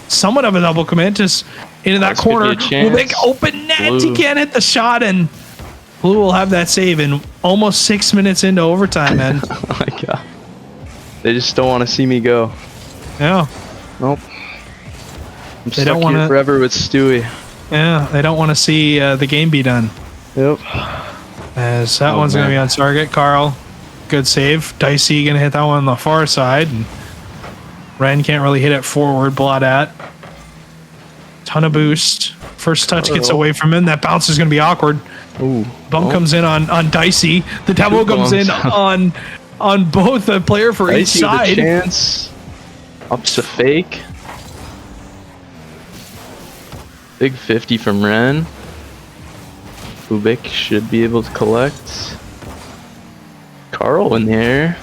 somewhat of a double commit just into that corner. Ubik open net. Blue. He can't hit the shot, and Blue will have that save in almost 6 minutes into overtime, man. Oh my They just don't want to see me go. Yeah. Nope. I'm They stuck don't here wanna- forever with Stewie. Yeah, they don't want to see the game be done. Yep. As that Oh, one's going to man. be on target. Carl, good save. Dicey going to hit that one on the far side. And Ren can't really hit it forward. Bloodat. Ton of boost. First touch gets away from him. That bounce is going to be awkward. Ooh. Bump comes in on Dicey. The demo Two comes in bumps. on both the player for each Dicey with a side. chance. Ups to fake. Big 50 from Ren. Ubik should be able to collect. Carl in the air.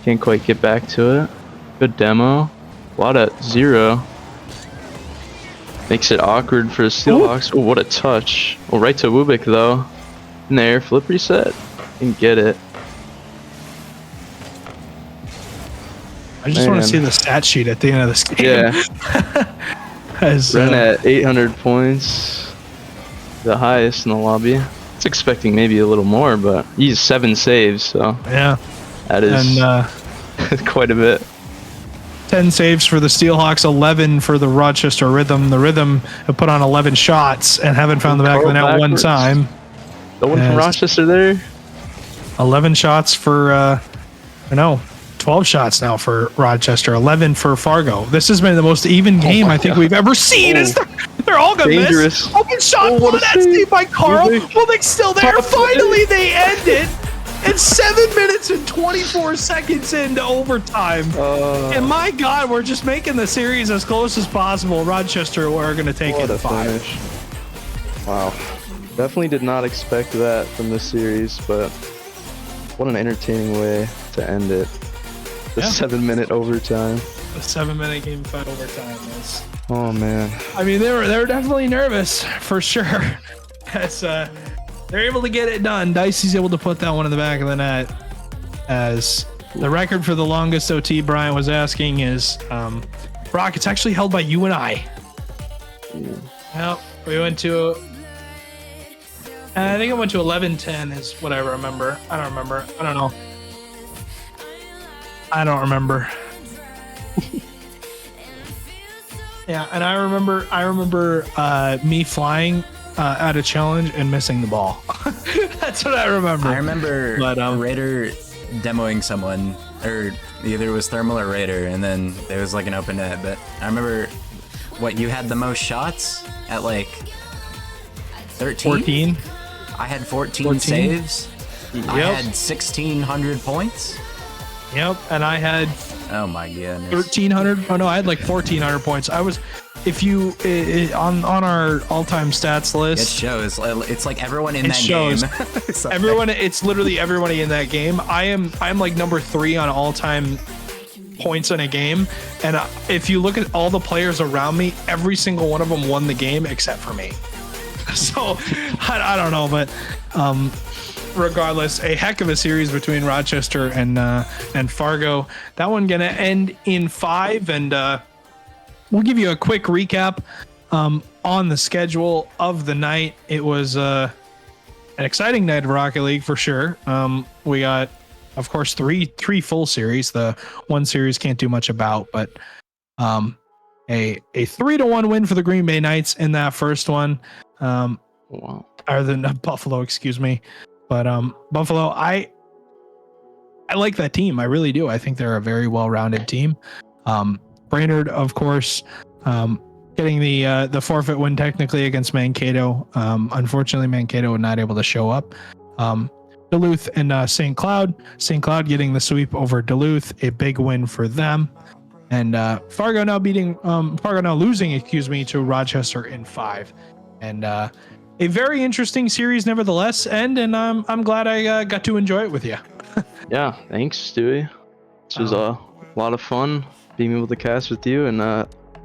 Can't quite get back to it. Good demo. Lot at 0. Makes it awkward for the Steelhawks. Oh, what a touch. Oh, right to Ubik though. In there, flip reset. Didn't get it. I just want to Man. see the stat sheet at the end of this game. Yeah. As, Ren at 800 points, the highest in the lobby. I was expecting maybe a little more, but he's 7 saves, so yeah. that is And quite a bit. 10 saves for the Steelhawks, 11 for the Rochester Rhythm. The Rhythm have put on 11 shots and haven't found the back of the net one Backwards. time. No one from Yes. Rochester there? 11 shots for, 12 shots now for Rochester, 11 for Fargo. This has been the most even game I think we've ever seen. Oh. Is they're all gonna Dangerous. miss. Open shot, Oh, what a that's save. saved by Carl. Ubik. Well, they're still there. Top Finally, they end it. It's 7 minutes and 24 seconds into overtime. And my God, we're just making the series as close as possible. Rochester are going to take it What in a 5. finish. Wow. Definitely did not expect that from this series, but what an entertaining way to end it. The Yeah. 7-minute overtime. A 7-minute game 5 overtime is. Oh man. I mean, they were definitely nervous for sure. As they're able to get it done. Dicey's able to put that one in the back of the net. As the record for the longest OT Brian was asking is Brock, it's actually held by you and I. Yep. We went to I think it went to 11:10 is what I remember. I don't remember. I don't know. I don't remember. Yeah, and I remember me flying at a challenge and missing the ball. That's what I remember. I remember But, Raider demoing someone, or either it was Thermal or Raider, and then there was like an open net. But I remember, what, you had the most shots at like 13? 14. I had 14 14? saves. I Yep. had 1,600 points. Yep, and I had Oh my goodness. 1,300. Oh no, I had like 1,400 points. I was, if you on our all-time stats It list, shows. It's like everyone in It that shows. game. It's like- everyone, it's literally everybody in that game. I'm like number 3 on all-time points in a game, and if you look at all the players around me, every single one of them won the game except for me. So I don't know, but regardless, a heck of a series between Rochester and Fargo. That one gonna end in 5, and we'll give you a quick recap on the schedule of the night. It was an exciting night of Rocket League for sure. We got, of course, three full series. The one series can't do much about, but a 3-1 win for the Green Bay Knights in that first one. Wow. Or the Buffalo, excuse me. But Buffalo, I like that team. I really do. I think they're a very well-rounded team. Brainerd, of course, getting the forfeit win technically against Mankato. Unfortunately, Mankato was not able to show up. Duluth and St. Cloud. St. Cloud getting the sweep over Duluth, a big win for them. And Fargo now losing, to Rochester in 5. And a very interesting series, nevertheless. And I'm glad I got to enjoy it with you. Yeah, thanks, Stewie. This was a lot of fun being able to cast with you, and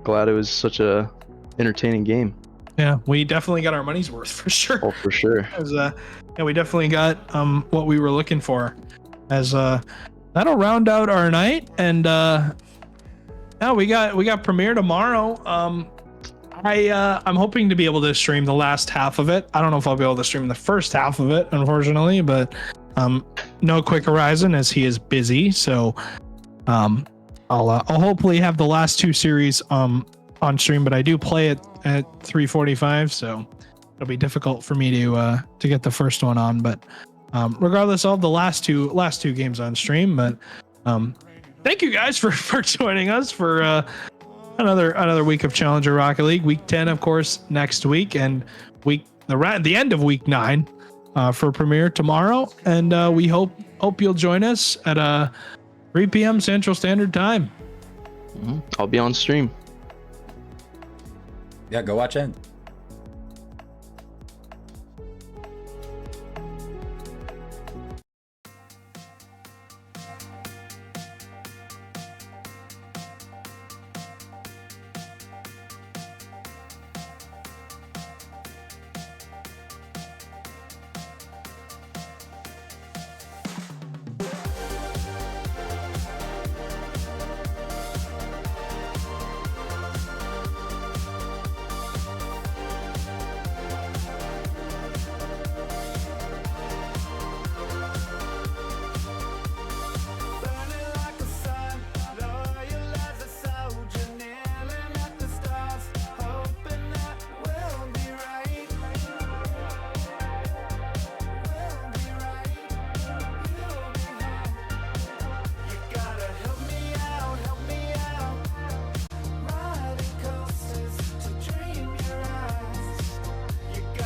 glad it was such a entertaining game. Yeah, we definitely got our money's worth for sure. Oh, for sure. It was, yeah, we definitely got what we were looking for. As that'll round out our night, and yeah, we got premiere tomorrow. I'm hoping to be able to stream the last half of it. I don't know if I'll be able to stream the first half of it, unfortunately, but no Quick Horizon as he is busy. So I'll hopefully have the last 2 series on stream, but I do play it at 3:45, so it'll be difficult for me to get the first one on. But regardless, I'll have the last two games on stream. But thank you guys for joining us for another week of Challenger Rocket League. Week 10, of course, next week, and the end of week 9 for premiere tomorrow. And we hope you'll join us at 3 p.m. Central Standard Time. I'll be on stream. Yeah, go watch it.